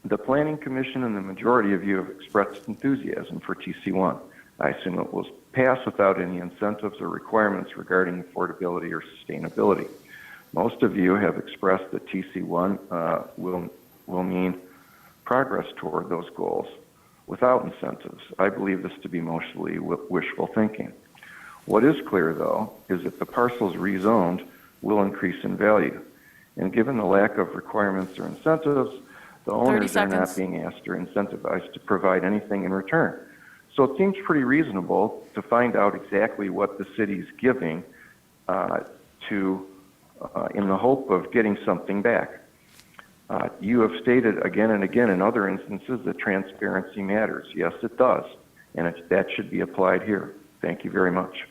the Planning Commission and the majority of you have expressed enthusiasm for TC1. I assume it will pass without any incentives or requirements regarding affordability or sustainability. Most of you have expressed that TC1 will mean progress toward those goals without incentives. I believe this to be mostly wishful thinking. What is clear, though, is that the parcels rezoned will increase in value. And given the lack of requirements or incentives, the owners are not being asked or incentivized to provide anything in return. So it seems pretty reasonable to find out exactly what the city's giving in the hope of getting something back. You have stated again and again in other instances that transparency matters. Yes, it does, and that should be applied here. Thank you very much.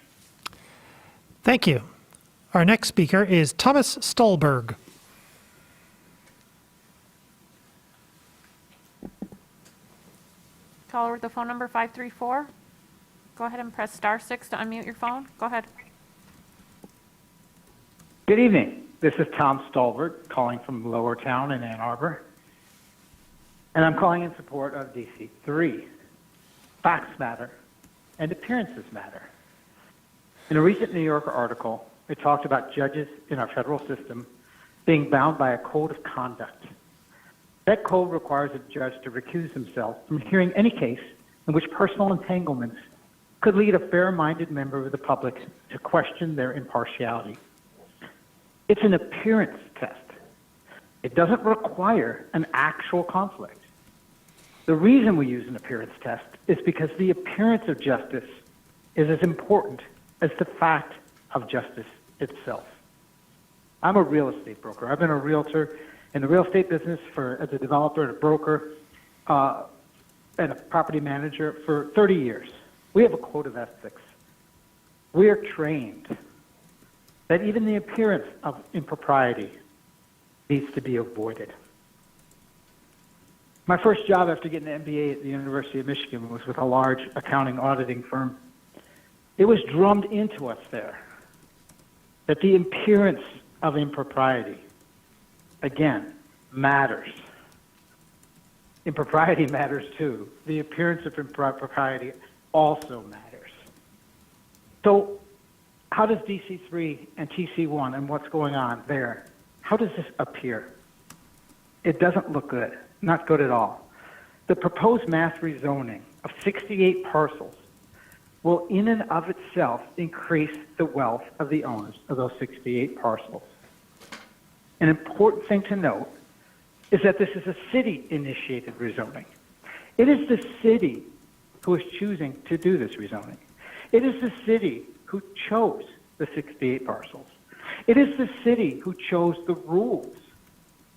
Thank you. Our next speaker is Thomas Stallberg. Caller with the phone number 534. Go ahead and press *6 to unmute your phone. Go ahead. Good evening. This is Tom Stallberg calling from Lower Town in Ann Arbor. and I'm calling in support of DC3. Facts matter, and appearances matter. In a recent New Yorker article, it talked about judges in our federal system being bound by a code of conduct. That code requires a judge to recuse himself from hearing any case in which personal entanglements could lead a fair-minded member of the public to question their impartiality. It's an appearance test. It doesn't require an actual conflict. The reason we use an appearance test is because the appearance of justice is as important as the fact of justice itself. I'm a real estate broker. I've been a realtor in the real estate business as a developer and a broker and a property manager for 30 years. We have a code of ethics. We are trained that even the appearance of impropriety needs to be avoided. My first job after getting an MBA at the University of Michigan was with a large accounting auditing firm. It was drummed into us there that the appearance of impropriety, again, matters. Impropriety matters too. The appearance of impropriety also matters. So how does DC3 and TC1 and what's going on there, how does this appear? It doesn't look good, not good at all. The proposed mass rezoning of 68 parcels will in and of itself increase the wealth of the owners of those 68 parcels. An important thing to note is that this is a city-initiated rezoning. It is the city who is choosing to do this rezoning. It is the city who chose the 68 parcels. It is the city who chose the rules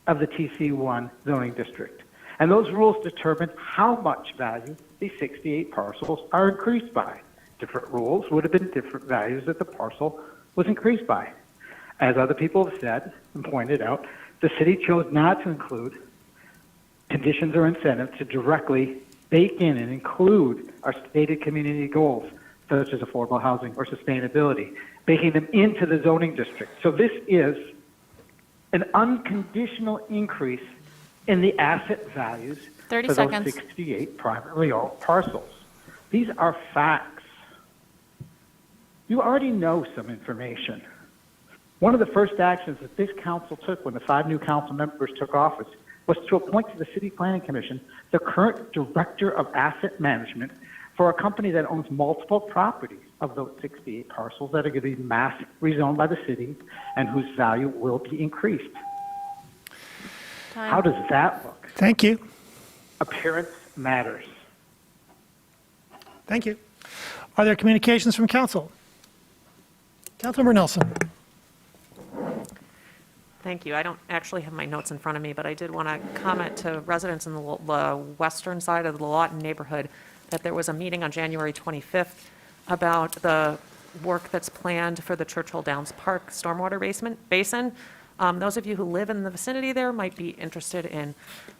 of the TC1 zoning district. And those rules determine how much value these 68 parcels are increased by. Different rules would have been different values that the parcel was increased by. As other people have said and pointed out, the city chose not to include conditions or incentives to directly bake in and include our stated community goals, such as affordable housing or sustainability, baking them into the zoning district. So this is an unconditional increase in the asset values 30 for seconds. those 68 privately owned parcels. These are facts. You already know some information. One of the first actions that this council took when the 5 new council members took office was to appoint to the City Planning Commission the current Director of Asset Management for a company that owns multiple properties of those 68 parcels that are going to be mass rezoned by the city and whose value will be increased. Time. How does that look? Thank you. Appearance matters. Thank you. Are there communications from council? Councilmember Nelson. Thank you. I don't actually have my notes in front of me, but I did want to comment to residents in the western side of the Lawton neighborhood that there was a meeting on January 25th about the work that's planned for the Churchill Downs Park stormwater basin. Those of you who live in the vicinity there might be interested in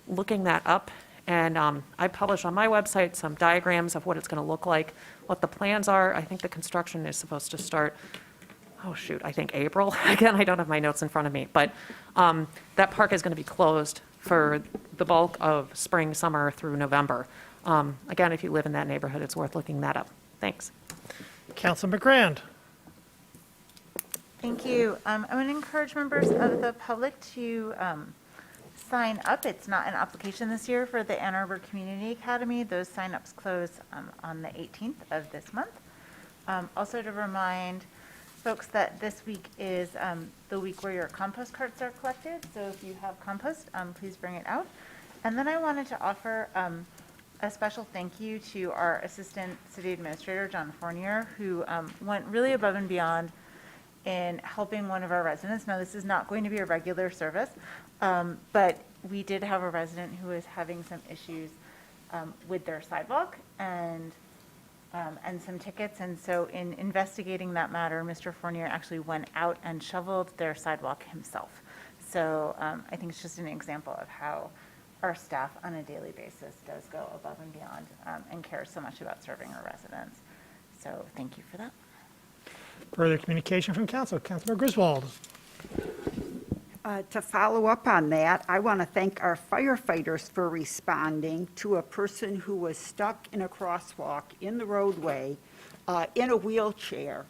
looking that up. And I published on my website some diagrams of what it's going to look like, what the plans are. I think the construction is supposed to start, I think April. Again, I don't have my notes in front of me. But that park is going to be closed for the bulk of spring, summer through November. Again, if you live in that neighborhood, it's worth looking that up. Thanks. Councilmember Grand. Thank you. I want to encourage members of the public to sign up. It's not an application this year for the Ann Arbor Community Academy. Those sign-ups close on the 18th of this month. Also to remind folks that this week is the week where your compost carts are collected. So if you have compost, please bring it out. And then I wanted to offer a special thank you to our Assistant City Administrator, John Fournier, who went really above and beyond in helping one of our residents. Now, this is not going to be a regular service, but we did have a resident who was having some issues with their sidewalk and some tickets. And so in investigating that matter, Mr. Fournier actually went out and shoveled their sidewalk himself. So I think it's just an example of how our staff on a daily basis does go above and beyond and cares so much about serving our residents. So thank you for that. Further communication from council. Councilmember Griswold. To follow up on that, I want to thank our firefighters for responding to a person who was stuck in a crosswalk in the roadway in a wheelchair.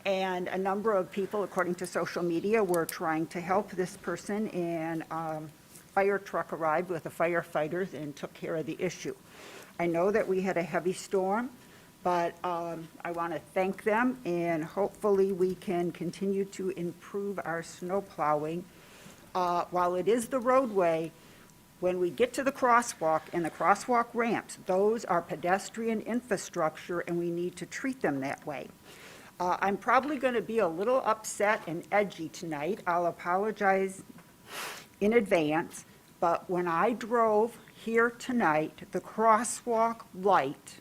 And a number of people, according to social media, were trying to help this person, and fire truck arrived with the firefighters and took care of the issue. I know that we had a heavy storm, but I want to thank them, and hopefully we can continue to improve our snow plowing. While it is the roadway, when we get to the crosswalk and the crosswalk ramps, those are pedestrian infrastructure, and we need to treat them that way. I'm probably going to be a little upset and edgy tonight. I'll apologize in advance, but when I drove here tonight, the crosswalk light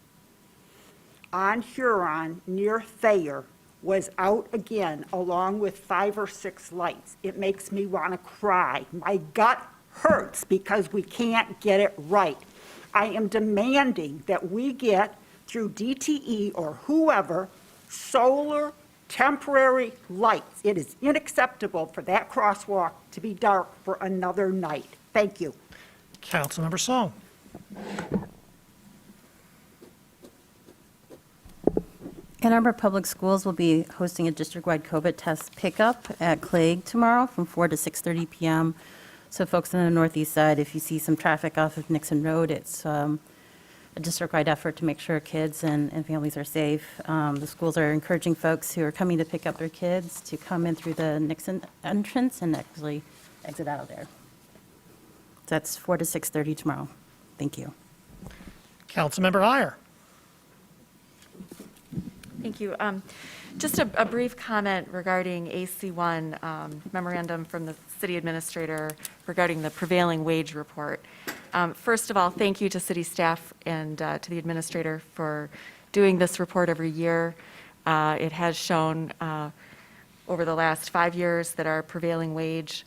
on Huron near Thayer was out again, along with 5 or 6 lights. It makes me want to cry. My gut hurts because we can't get it right. I am demanding that we get, through DTE or whoever, solar temporary lights. It is unacceptable for that crosswalk to be dark for another night. Thank you. Councilmember Song. Ann Arbor Public Schools will be hosting a district-wide COVID test pickup at Clague tomorrow from 4 to 6:30 p.m. So folks on the northeast side, if you see some traffic off of Nixon Road, it's a district-wide effort to make sure kids and families are safe. The schools are encouraging folks who are coming to pick up their kids to come in through the Nixon entrance and actually exit out of there. That's 4 to 6:30 tomorrow. Thank you. Councilmember Iyer. Thank you. Just a brief comment regarding AC1 memorandum from the city administrator regarding the prevailing wage report. First of all, thank you to city staff and to the administrator for doing this report every year. It has shown over the last 5 years that our prevailing wage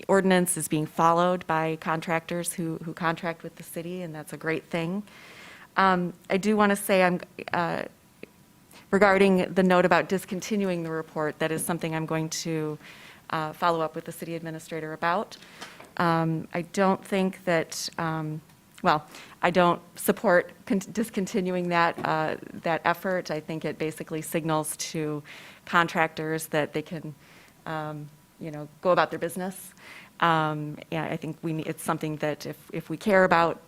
ordinance is being followed by contractors who contract with the city, and that's a great thing. I do want to say regarding the note about discontinuing the report, that is something I'm going to follow up with the city administrator about. I don't think that, I don't support discontinuing that effort. I think it basically signals to contractors that they can, go about their business. I think it's something that if we care about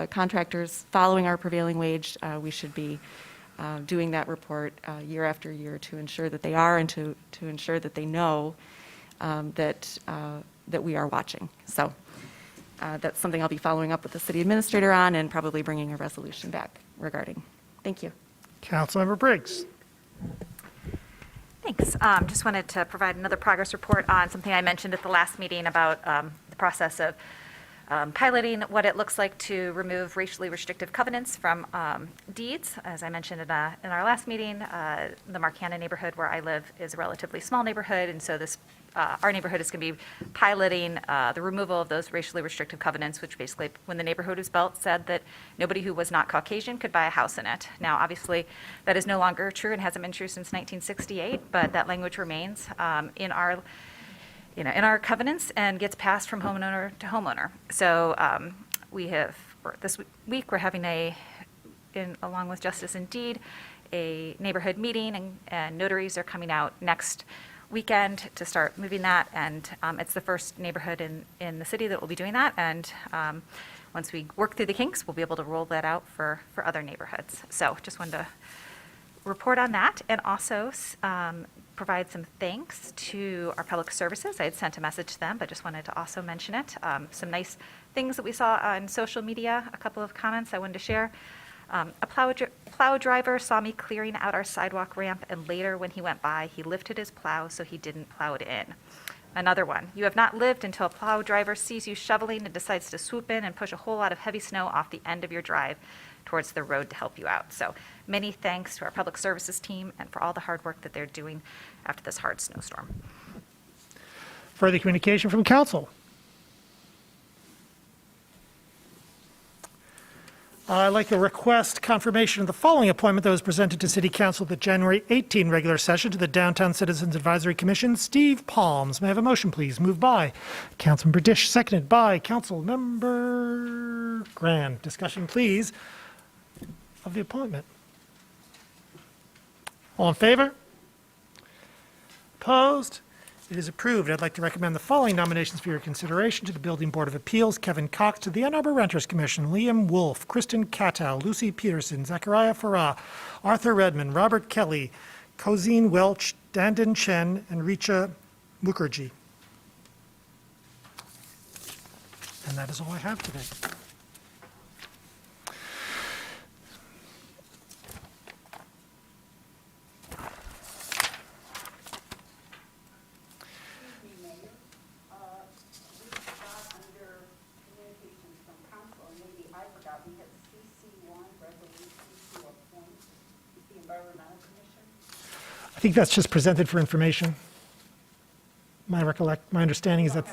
contractors following our prevailing wage, we should be doing that report year after year to ensure that they are, and to ensure that they know that we are watching. So that's something I'll be following up with the city administrator on, and probably bringing a resolution back regarding. Thank you. Councilmember Briggs. Thanks. Just wanted to provide another progress report on something I mentioned at the last meeting about the process of piloting what it looks like to remove racially restrictive covenants from deeds. As I mentioned in our last meeting, the Marcana neighborhood where I live is a relatively small neighborhood, and so this our neighborhood is going to be piloting the removal of those racially restrictive covenants, which basically, when the neighborhood was built, said that nobody who was not Caucasian could buy a house in it. Now, obviously, that is no longer true and hasn't been true since 1968, but that language remains in our covenants and gets passed from homeowner to homeowner. So this week we're having along with Justice and Deed, a neighborhood meeting, and notaries are coming out next weekend to start moving that, and it's the first neighborhood in the city that will be doing that, and once we work through the kinks, we'll be able to roll that out for other neighborhoods. So just wanted to report on that, and also provide some thanks to our public services. I had sent a message to them, but just wanted to also mention it. Some nice things that we saw on social media, a couple of comments I wanted to share. A plow driver saw me clearing out our sidewalk ramp, and later when he went by, he lifted his plow so he didn't plow it in. Another one, you have not lived until a plow driver sees you shoveling and decides to swoop in and push a whole lot of heavy snow off the end of your drive towards the road to help you out. So many thanks to our public services team and for all the hard work that they're doing after this hard snowstorm. Further communication from council. I'd like to request confirmation of the following appointment that was presented to City Council at the January 18 regular session to the Downtown Citizens Advisory Commission. Steve Palms. May I have a motion, please? Moved by Councilmember Dish, seconded by Councilmember Grand. Discussion, please, of the appointment. All in favor? Opposed? It is approved. I'd like to recommend the following nominations for your consideration to the Building Board of Appeals: Kevin Cox, to the Ann Arbor Renters Commission, Liam Wolf, Kristen Katow, Lucy Peterson, Zachariah Farah, Arthur Redmond, Robert Kelly, Cosine Welch, Dandan Chen, and Richa Mukherjee. And that is all I have today. I think that's just presented for information. My understanding is that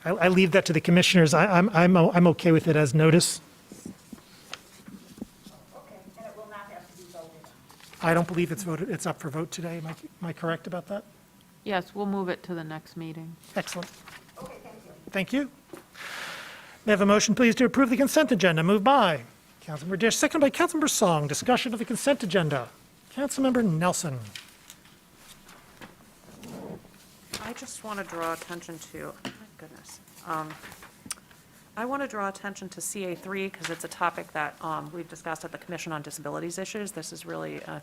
I leave that to the commissioners. I'm okay with it as notice. I don't believe it's voted. It's up for vote today. Am I correct about that? Yes, we'll move it to the next meeting. Excellent. Thank you. May I have a motion, please, to approve the consent agenda? Moved by Councilmember Dish, second by Councilmember Song. Discussion of the consent agenda. Councilmember Nelson. I just want to draw attention to, my goodness. I want to draw attention to CA3 because it's a topic that we've discussed at the Commission on Disabilities Issues. This is really a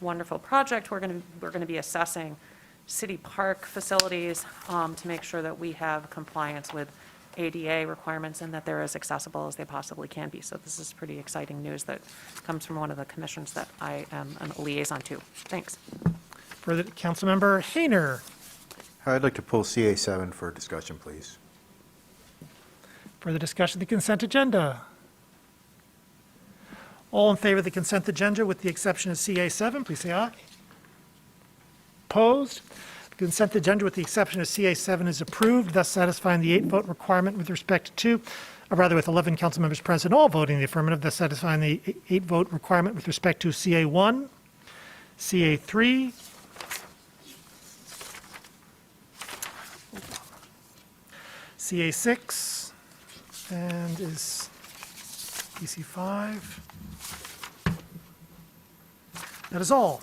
wonderful project. We're going to be assessing city park facilities to make sure that we have compliance with ADA requirements and that they're as accessible as they possibly can be. So this is pretty exciting news that comes from one of the commissions that I am a liaison to. Thanks. For the Councilmember Hayner. I'd like to pull CA7 for discussion, please. For the discussion of the consent agenda. All in favor of the consent agenda with the exception of CA7, please say aye. Opposed? The consent agenda with the exception of CA7 is approved, thus satisfying the 8-vote requirement with respect to, or rather with 11 council members present, all voting in the affirmative, thus satisfying the 8-vote requirement with respect to CA1, CA3, CA6, and is DC5. That is all.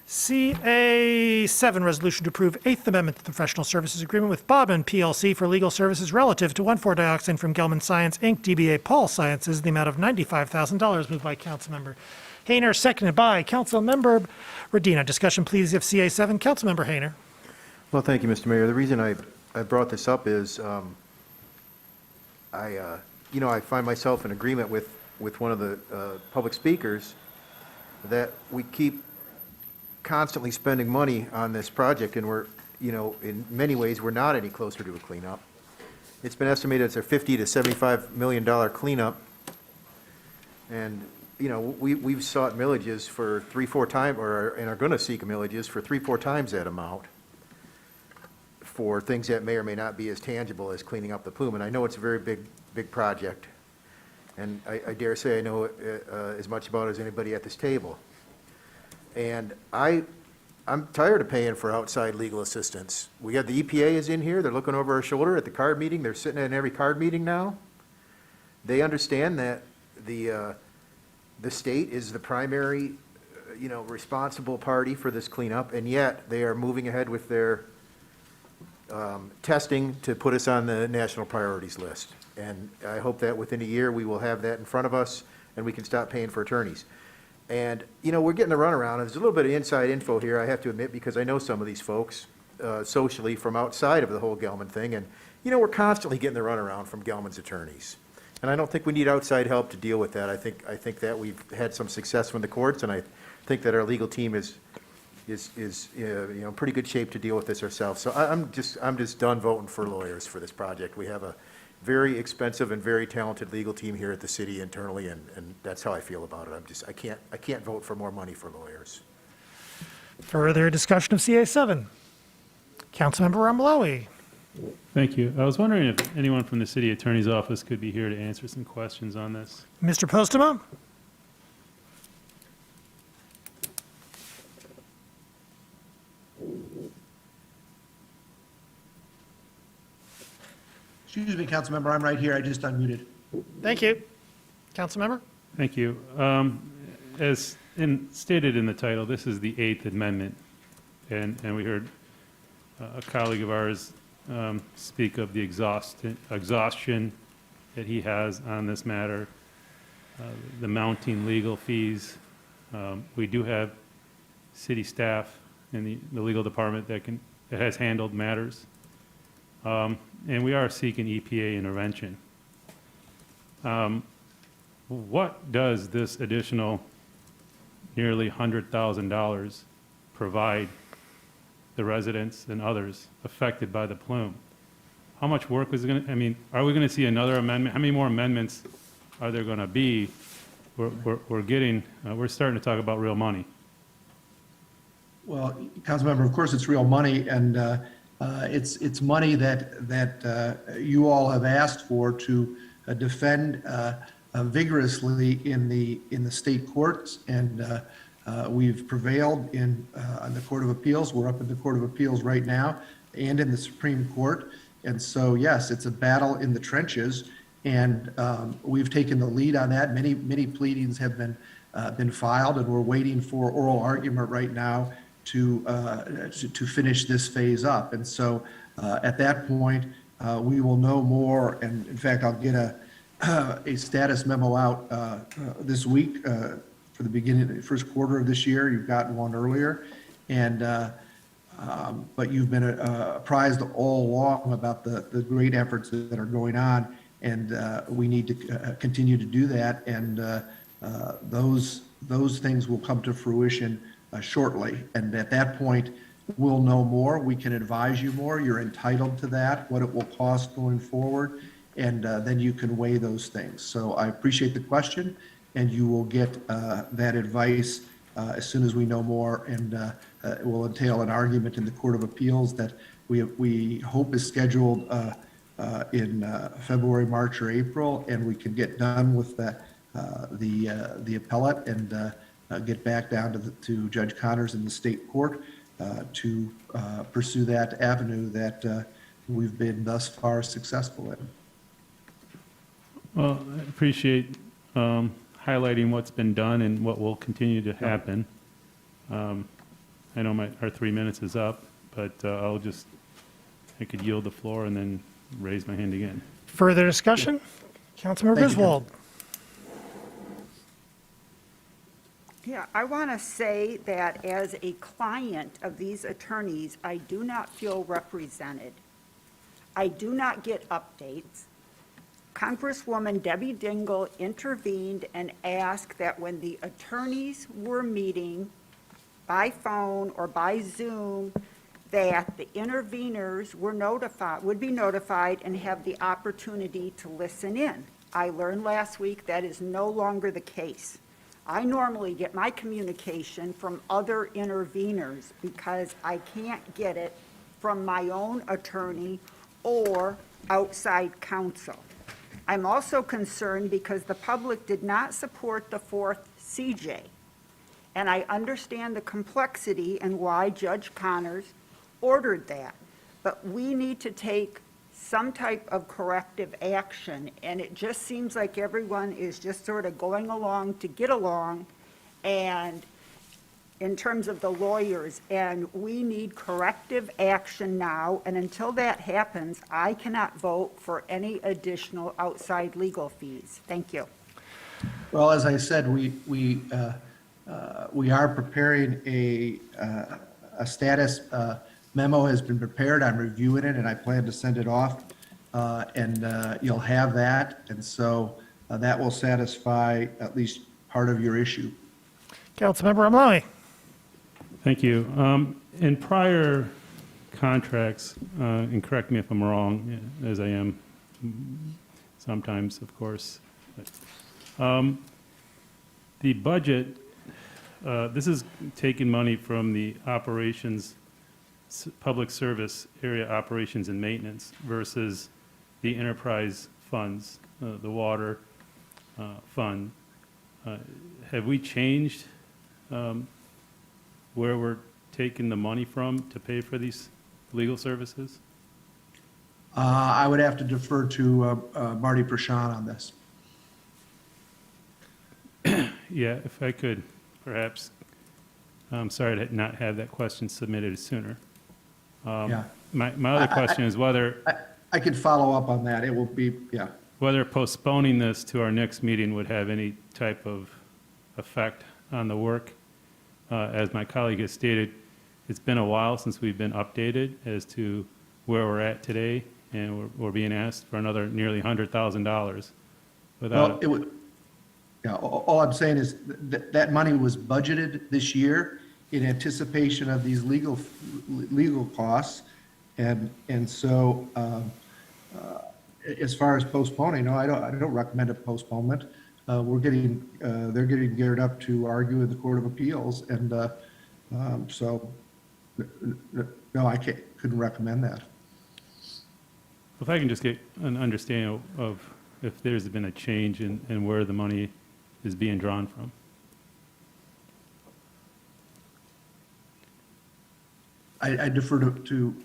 CA7, resolution to approve 8th Amendment to the Professional Services Agreement with Bodman PLC for legal services relative to 1,4-dioxane from Gelman Science, Inc., DBA Paul Sciences, the amount of $95,000, moved by Councilmember Hayner, seconded by Councilmember Radina. Discussion, please, of CA7. Councilmember Hayner. Well, thank you, Mr. Mayor. The reason I brought this up is I find myself in agreement with one of the public speakers that we keep constantly spending money on this project, and we're, in many ways, we're not any closer to a cleanup. It's been estimated it's a $50 to $75 million cleanup, and, we've sought millages for 3-4 times, and are going to seek millages for 3-4 times that amount for things that may or may not be as tangible as cleaning up the plume. And I know it's a very big project, and I dare say I know as much about it as anybody at this table. And I'm tired of paying for outside legal assistance. We have the EPA is in here. They're looking over our shoulder at the CARD meeting. They're sitting in every CARD meeting now. They understand that the state is the primary, responsible party for this cleanup, and yet they are moving ahead with their testing to put us on the national priorities list. And I hope that within a year we will have that in front of us and we can stop paying for attorneys. And, we're getting the runaround. There's a little bit of inside info here, I have to admit, because I know some of these folks socially from outside of the whole Gelman thing. And, we're constantly getting the runaround from Gelman's attorneys. And I don't think we need outside help to deal with that. I think that we've had some success from the courts, and I think that our legal team is in pretty good shape to deal with this ourselves. So I'm just done voting for lawyers for this project. We have a very expensive and very talented legal team here at the city internally, and that's how I feel about it. I can't vote for more money for lawyers. Further discussion of CA7. Councilmember Ramalowi. Thank you. I was wondering if anyone from the city attorney's office could be here to answer some questions on this. Mr. Postma? Excuse me, Councilmember, I'm right here. I just unmuted. Thank you. Councilmember? Thank you. As stated in the title, this is the Eighth Amendment, and we heard a colleague of ours speak of the exhaustion that he has on this matter, the mounting legal fees. We do have city staff in the legal department that has handled matters, and we are seeking EPA intervention. What does this additional nearly $100,000 provide the residents and others affected by the plume? How much work is going to, I mean, are we going to see another amendment? How many more amendments are there going to be? We're starting to talk about real money. Well, Councilmember, of course, it's real money, and it's money that you all have asked for to defend vigorously in the state courts, and we've prevailed on the Court of Appeals. We're up in the Court of Appeals right now, and in the Supreme Court. And so, yes, it's a battle in the trenches, and we've taken the lead on that. Many pleadings have been filed, and we're waiting for oral argument right now to finish this phase up. And so, at that point, we will know more. And in fact, I'll get a status memo out this week for the beginning, the first quarter of this year. You've gotten one earlier, and but you've been apprised all along about the great efforts that are going on, and we need to continue to do that. And those things will come to fruition shortly. And at that point, we'll know more. We can advise you more. You're entitled to that, what it will cost going forward, and then you can weigh those things. So I appreciate the question, and you will get that advice as soon as we know more, and it will entail an argument in the Court of Appeals that we hope is scheduled in February, March, or April, and we can get done with the appellate and get back down to Judge Connors in the state court to pursue that avenue that we've been thus far successful in. Well, I appreciate highlighting what's been done and what will continue to happen. I know our 3 minutes is up, but I could yield the floor and then raise my hand again. Further discussion? Councilmember Griswold. Yeah, I want to say that as a client of these attorneys, I do not feel represented. I do not get updates. Congresswoman Debbie Dingell intervened and asked that when the attorneys were meeting by phone or by Zoom, that the interveners would be notified and have the opportunity to listen in. I learned last week that is no longer the case. I normally get my communication from other interveners because I can't get it from my own attorney or outside counsel. I'm also concerned because the public did not support the fourth CJ. And I understand the complexity and why Judge Connors ordered that. But we need to take some type of corrective action, and it just seems like everyone is just sort of going along to get along, and in terms of the lawyers, and we need corrective action now, and until that happens, I cannot vote for any additional outside legal fees. Thank you. Well, as I said, we are preparing a status memo has been prepared. I'm reviewing it, and I plan to send it off, and you'll have that. And so that will satisfy at least part of your issue. Councilmember Amlawi. Thank you. In prior contracts, and correct me if I'm wrong, as I am sometimes, of course, but, the budget, this is taking money from the operations public service area operations and maintenance versus the enterprise funds, the water fund. Have we changed where we're taking the money from to pay for these legal services? I would have to defer to Marty Prashant on this. Yeah, if I could, perhaps. I'm sorry to not have that question submitted sooner. Yeah. My other question is whether, I could follow up on that. It will be, yeah. whether postponing this to our next meeting would have any type of effect on the work. As my colleague has stated, it's been a while since we've been updated as to where we're at today, and we're being asked for another nearly $100,000 without. Well, it would, yeah, all I'm saying is that money was budgeted this year in anticipation of these legal costs. And so as far as postponing, no, I don't recommend a postponement. They're getting geared up to argue in the Court of Appeals. And so, no, I couldn't recommend that. If I can just get an understanding of if there's been a change in where the money is being drawn from. I defer to.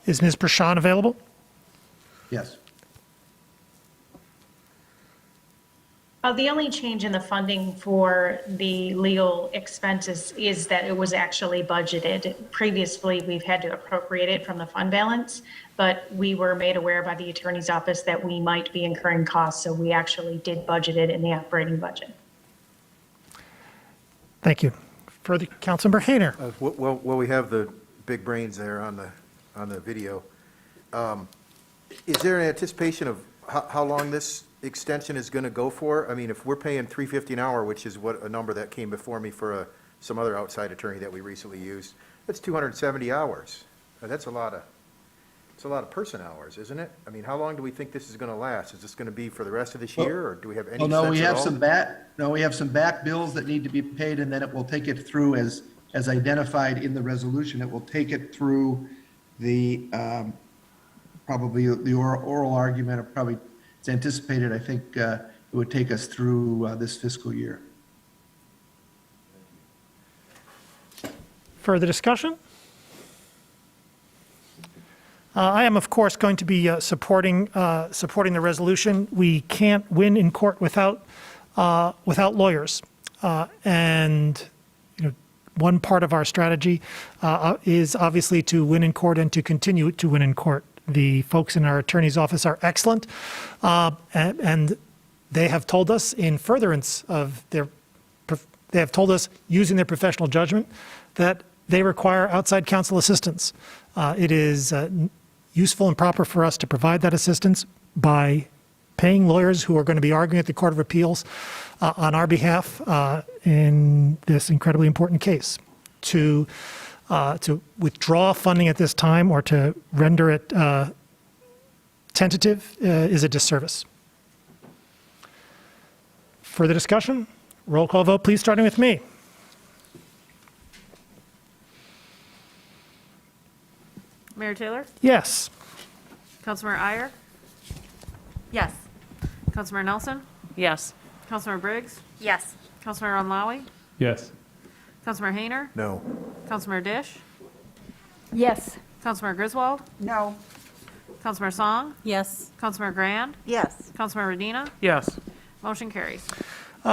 Is Ms. Prashant available? Yes. The only change in the funding for the legal expenses is that it was actually budgeted. Previously, we've had to appropriate it from the fund balance, but we were made aware by the attorney's office that we might be incurring costs, so we actually did budget it in the operating budget. Thank you. Further, Councilmember Hayner. Well, we have the big brains there on the video. Is there an anticipation of how long this extension is going to go for? I mean, if we're paying $350 an hour, which is what a number that came before me for some other outside attorney that we recently used, that's 270 hours. That's a lot of person hours, isn't it? I mean, how long do we think this is going to last? Is this going to be for the rest of this year, or do we have any sense at all? we have some back bills that need to be paid, and then it will take it through as identified in the resolution. It will take it through the probably the oral argument, or probably it's anticipated. I think it would take us through this fiscal year. Further discussion? I am, of course, going to be supporting the resolution. We can't win in court without lawyers, and one part of our strategy is obviously to win in court and to continue to win in court. The folks in our attorney's office are excellent, and they have told us in furtherance of they have told us using their professional judgment that they require outside counsel assistance. It is useful and proper for us to provide that assistance by paying lawyers who are going to be arguing at the Court of Appeals on our behalf in this incredibly important case. To withdraw funding at this time or to render it tentative is a disservice. Further discussion? Roll call vote, please, starting with me. Mayor Taylor? Yes. Councilmember Iyer? Yes. Councilmember Nelson? Yes. Councilmember Briggs? Yes. Councilmember Onlawi? Yes. Councilmember Hayner? No. Councilmember Dish? Yes. Councilmember Griswold? No. Councilmember Song? Yes. Councilmember Grand? Yes. Councilmember Medina? Yes. Motion carries.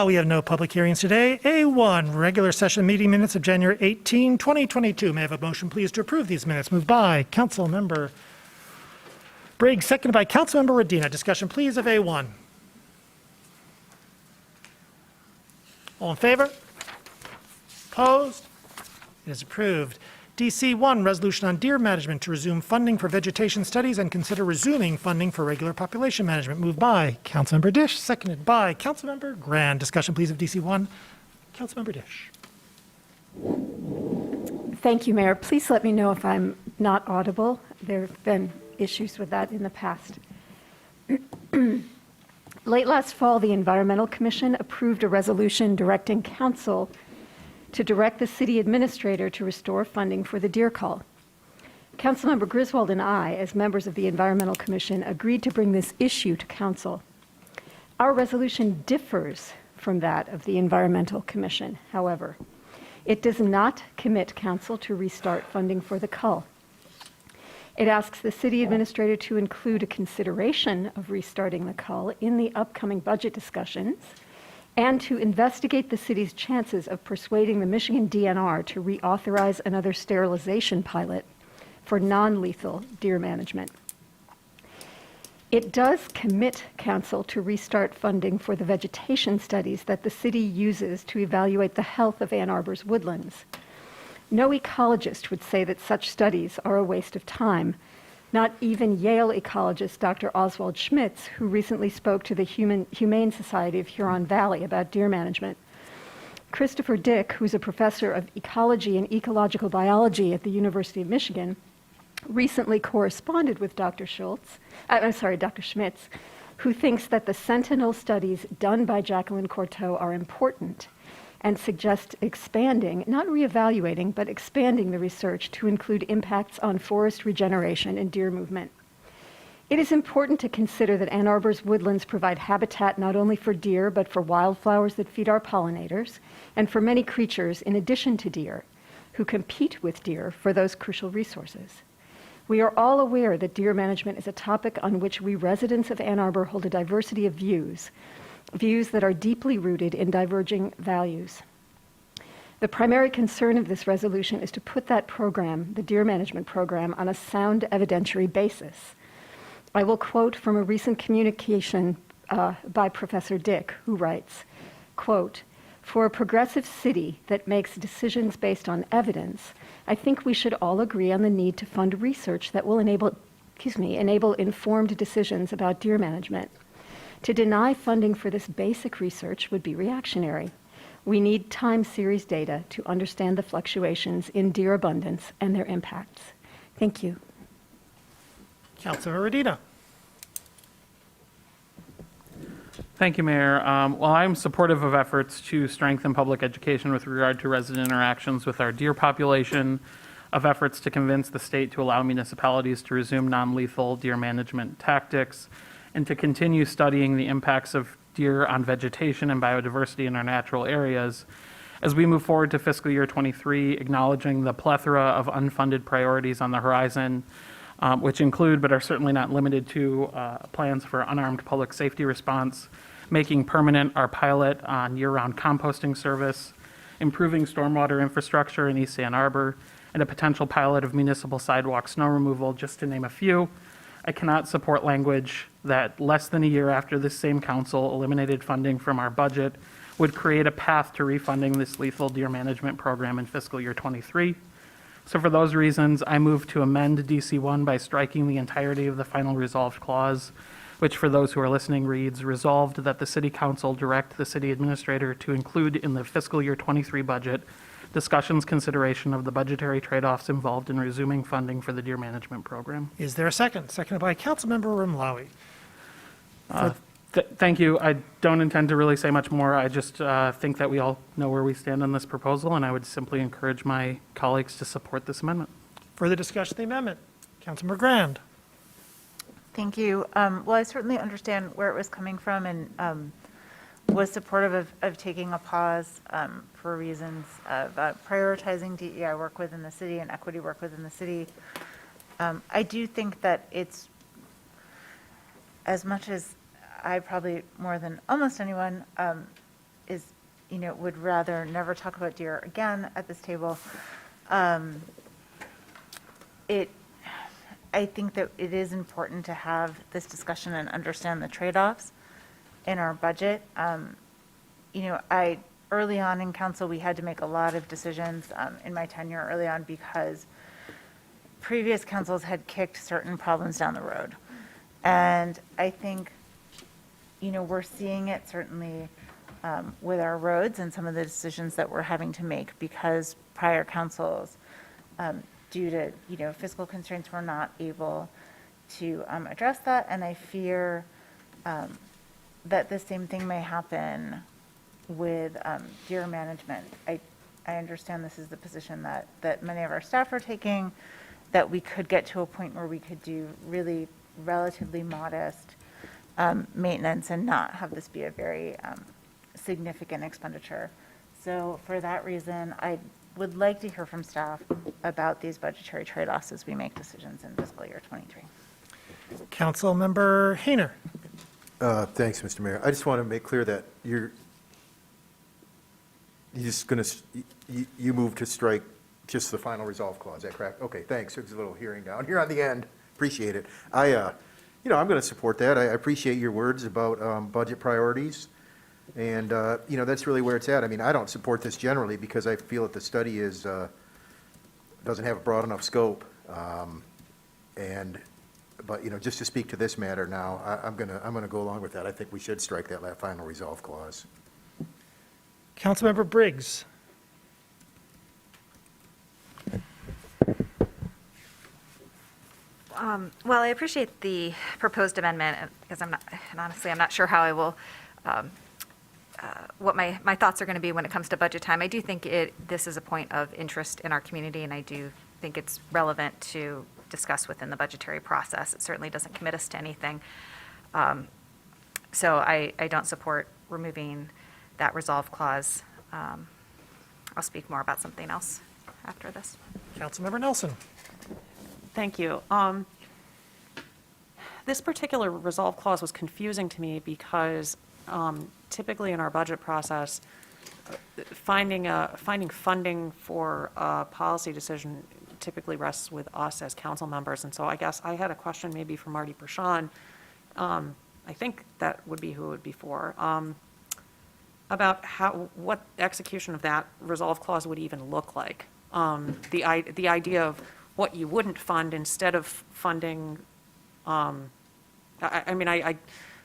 We have no public hearings today. A1, regular session meeting minutes of January 18, 2022. May I have a motion, please, to approve these minutes? Moved by Councilmember Briggs, seconded by Councilmember Medina. Discussion, please, of A1. All in favor? Opposed? It is approved. DC1, resolution on deer management to resume funding for vegetation studies and consider resuming funding for regular population management. Moved by Councilmember Dish, seconded by Councilmember Grand. Discussion, please, of DC1. Councilmember Dish. Thank you, Mayor. Please let me know if I'm not audible. There have been issues with that in the past. Late last fall, the Environmental Commission approved a resolution directing Council to direct the city administrator to restore funding for the deer call. Councilmember Griswold and I, as members of the Environmental Commission, agreed to bring this issue to council. Our resolution differs from that of the Environmental Commission, however. It does not commit council to restart funding for the cull. It asks the city administrator to include a consideration of restarting the cull in the upcoming budget discussions and to investigate the city's chances of persuading the Michigan DNR to reauthorize another sterilization pilot for non-lethal deer management. It does commit council to restart funding for the vegetation studies that the city uses to evaluate the health of Ann Arbor's woodlands. No ecologist would say that such studies are a waste of time. Not even Yale ecologist Dr. Oswald Schmitz, who recently spoke to the Humane Society of Huron Valley about deer management. Christopher Dick, who's a professor of ecology and ecological biology at the University of Michigan, recently corresponded with Dr. Schmitz, who thinks that the Sentinel studies done by Jacqueline Courteau are important and suggest expanding, not reevaluating, but expanding the research to include impacts on forest regeneration and deer movement. It is important to consider that Ann Arbor's woodlands provide habitat not only for deer, but for wildflowers that feed our pollinators, and for many creatures in addition to deer, who compete with deer for those crucial resources. We are all aware that deer management is a topic on which we residents of Ann Arbor hold a diversity of views that are deeply rooted in diverging values. The primary concern of this resolution is to put that program, the deer management program, on a sound evidentiary basis. I will quote from a recent communication by Professor Dick, who writes, quote, "For a progressive city that makes decisions based on evidence, I think we should all agree on the need to fund research that will enable informed decisions about deer management. To deny funding for this basic research would be reactionary. We need time series data to understand the fluctuations in deer abundance and their impacts." Thank you. Councilor Rodino. Thank you, Mayor. While I'm supportive of efforts to strengthen public education with regard to resident interactions with our deer population, of efforts to convince the state to allow municipalities to resume non-lethal deer management tactics, and to continue studying the impacts of deer on vegetation and biodiversity in our natural areas, as we move forward to fiscal year 23, acknowledging the plethora of unfunded priorities on the horizon, which include, but are certainly not limited to, plans for unarmed public safety response, making permanent our pilot on year-round composting service, improving stormwater infrastructure in East Ann Arbor, and a potential pilot of municipal sidewalk snow removal, just to name a few. I cannot support language that less than a year after this same council eliminated funding from our budget would create a path to refunding this lethal deer management program in fiscal year 23. So for those reasons, I move to amend DC1 by striking the entirety of the final resolved clause, which for those who are listening reads, "Resolved that the City Council direct the City Administrator to include in the fiscal year 23 budget discussions, consideration of the budgetary trade-offs involved in resuming funding for the deer management program." Is there a second? Seconded by Councilmember Rimlawi. Thank you. I don't intend to really say much more. I just think that we all know where we stand on this proposal, and I would simply encourage my colleagues to support this amendment. Further discussion of the amendment? Councilmember Grand. Thank you. Well, I certainly understand where it was coming from and was supportive of taking a pause for reasons of prioritizing DEI work within the city and equity work within the city. I do think that it's, as much as I probably more than almost anyone would rather never talk about deer again at this table. I think that it is important to have this discussion and understand the trade-offs in our budget. Early on in council, we had to make a lot of decisions in my tenure early on because previous councils had kicked certain problems down the road. And I think, we're seeing it certainly with our roads and some of the decisions that we're having to make because prior councils, due to fiscal constraints, were not able to address that. And I fear that the same thing may happen with deer management. I understand this is the position that many of our staff are taking, that we could get to a point where we could do really relatively modest maintenance and not have this be a very significant expenditure. So for that reason, I would like to hear from staff about these budgetary trade-offs as we make decisions in fiscal year '23. Councilmember Hayner. Thanks, Mr. Mayor. I just want to make clear that you're just going to, you move to strike just the final resolve clause, is that correct? Okay, thanks. There's a little hearing down here on the end. Appreciate it. I'm going to support that. I appreciate your words about budget priorities. And, that's really where it's at. I mean, I don't support this generally because I feel that the study doesn't have a broad enough scope. But just to speak to this matter now, I'm going to go along with that. I think we should strike that final resolve clause. Councilmember Briggs. Well, I appreciate the proposed amendment because I'm not sure how I will, what my thoughts are going to be when it comes to budget time. I do think this is a point of interest in our community, and I do think it's relevant to discuss within the budgetary process. It certainly doesn't commit us to anything. So I don't support removing that resolve clause. I'll speak more about something else after this. Councilmember Nelson. Thank you. This particular resolve clause was confusing to me because typically in our budget process, finding funding for a policy decision typically rests with us as council members. And so I guess I had a question maybe for Marty Prashant. I think that would be who it would be for, about what execution of that resolve clause would even look like. The idea of what you wouldn't fund instead of funding,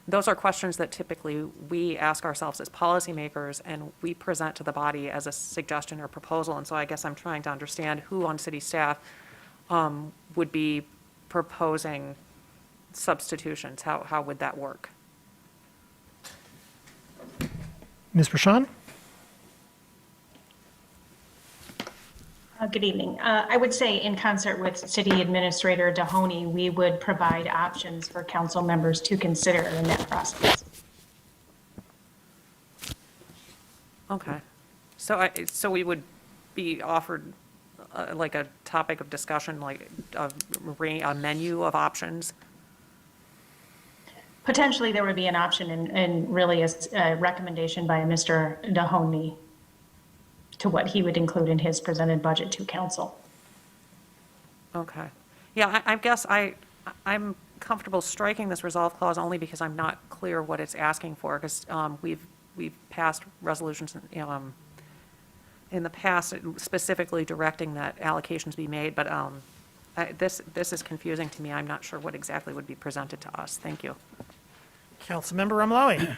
those are questions that typically we ask ourselves as policymakers, and we present to the body as a suggestion or proposal. And so I guess I'm trying to understand who on city staff would be proposing substitutions. How would that work? Ms. Prashant. Good evening. I would say in concert with City Administrator Dahoney, we would provide options for council members to consider in that process. Okay. So we would be offered like a topic of discussion, like a menu of options? Potentially, there would be an option and really a recommendation by Mr. Dahoney to what he would include in his presented budget to council. Okay. Yeah, I guess I'm comfortable striking this resolve clause only because I'm not clear what it's asking for, because we've passed resolutions in the past specifically directing that allocations be made, but this is confusing to me. I'm not sure what exactly would be presented to us. Thank you. Councilmember Ramlawi.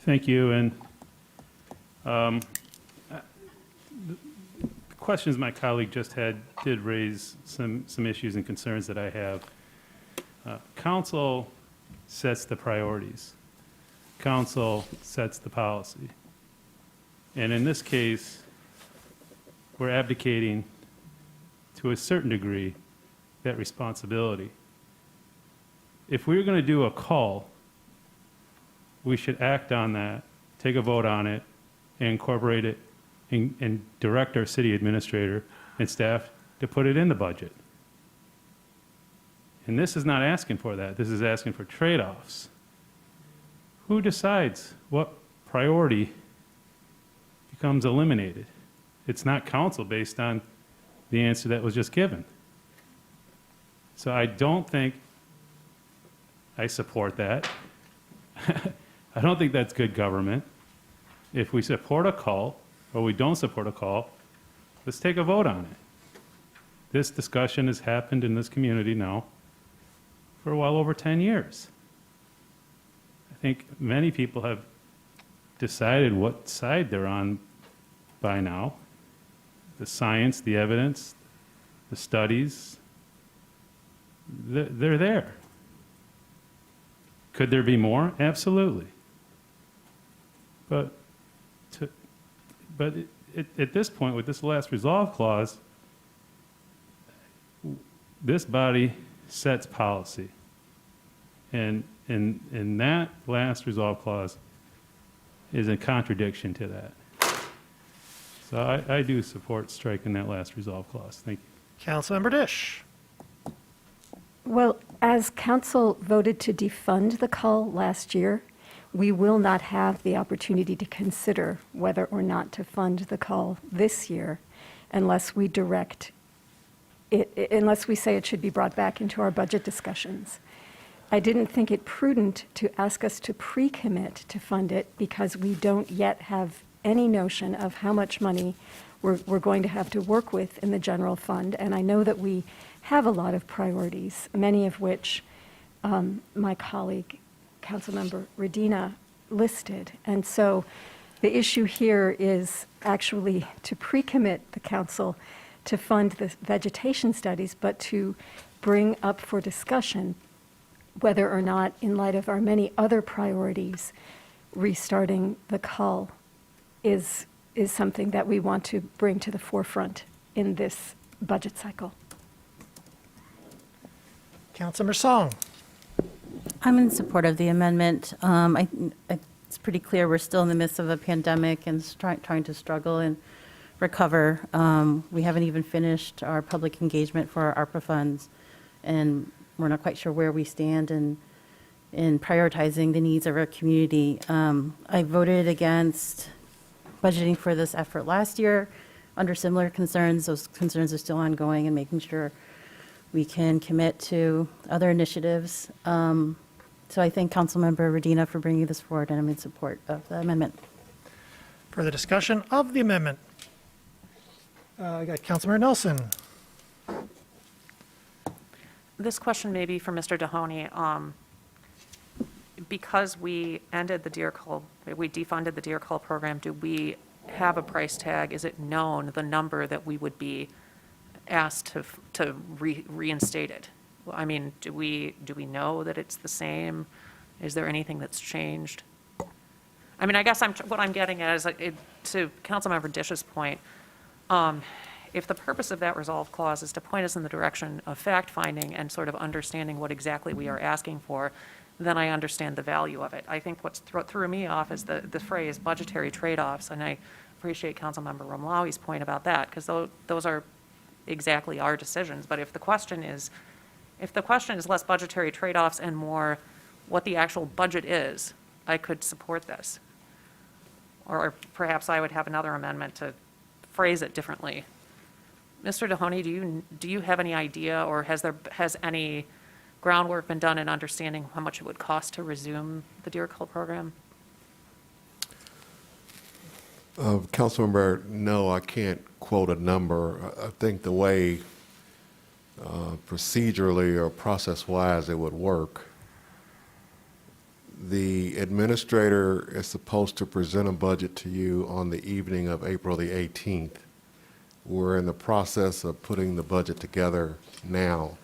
Thank you. And the questions my colleague just had did raise some issues and concerns that I have. Council sets the priorities. Council sets the policy. And in this case, we're abdicating to a certain degree that responsibility. If we were going to do a call, we should act on that, take a vote on it, and incorporate it, and direct our city administrator and staff to put it in the budget. And this is not asking for that. This is asking for trade-offs. Who decides what priority becomes eliminated? It's not council based on the answer that was just given. So I don't think I support that. I don't think that's good government. If we support a call or we don't support a call, let's take a vote on it. This discussion has happened in this community now for well over 10 years. I think many people have decided what side they're on by now. The science, the evidence, the studies, they're there. Could there be more? Absolutely. But at this point, with this last resolve clause, this body sets policy. And that last resolve clause is a contradiction to that. So I do support striking that last resolve clause. Thank you. Councilmember Dish. Well, as council voted to defund the cull last year, we will not have the opportunity to consider whether or not to fund the cull this year unless we direct it, unless we say it should be brought back into our budget discussions. I didn't think it prudent to ask us to pre-commit to fund it because we don't yet have any notion of how much money we're going to have to work with in the general fund. And I know that we have a lot of priorities, many of which my colleague, Councilmember Radina, listed. And so the issue here is actually to pre-commit the council to fund the vegetation studies, but to bring up for discussion whether or not, in light of our many other priorities, restarting the cull is something that we want to bring to the forefront in this budget cycle. Councilmember Song. I'm in support of the amendment. It's pretty clear we're still in the midst of a pandemic and trying to struggle and recover. We haven't even finished our public engagement for our ARPA funds, and we're not quite sure where we stand in prioritizing the needs of our community. I voted against budgeting for this effort last year under similar concerns. Those concerns are still ongoing and making sure we can commit to other initiatives. So I thank Councilmember Radina for bringing this forward, and I'm in support of the amendment. Further discussion of the amendment. I got Councilmember Nelson. This question may be for Mr. Dohoney. Because we ended the deer cull, we defunded the deer cull program, do we have a price tag? Is it known, the number that we would be asked to reinstate it? I mean, do we know that it's the same? Is there anything that's changed? I mean, I guess what I'm getting at is, to Councilmember Dish's point, if the purpose of that resolve clause is to point us in the direction of fact-finding and sort of understanding what exactly we are asking for, then I understand the value of it. I think what's threw me off is the phrase budgetary trade-offs, and I appreciate Councilmember Romlawi's point about that, because those are exactly our decisions. But if the question is less budgetary trade-offs and more what the actual budget is, I could support this. Or perhaps I would have another amendment to phrase it differently. Mr. Dohoney, do you have any idea, or has any groundwork been done in understanding how much it would cost to resume the deer cull program? Councilmember, no, I can't quote a number. I think the way procedurally or process-wise it would work, the administrator is supposed to present a budget to you on the evening of April the 18th. We're in the process of putting the budget together now.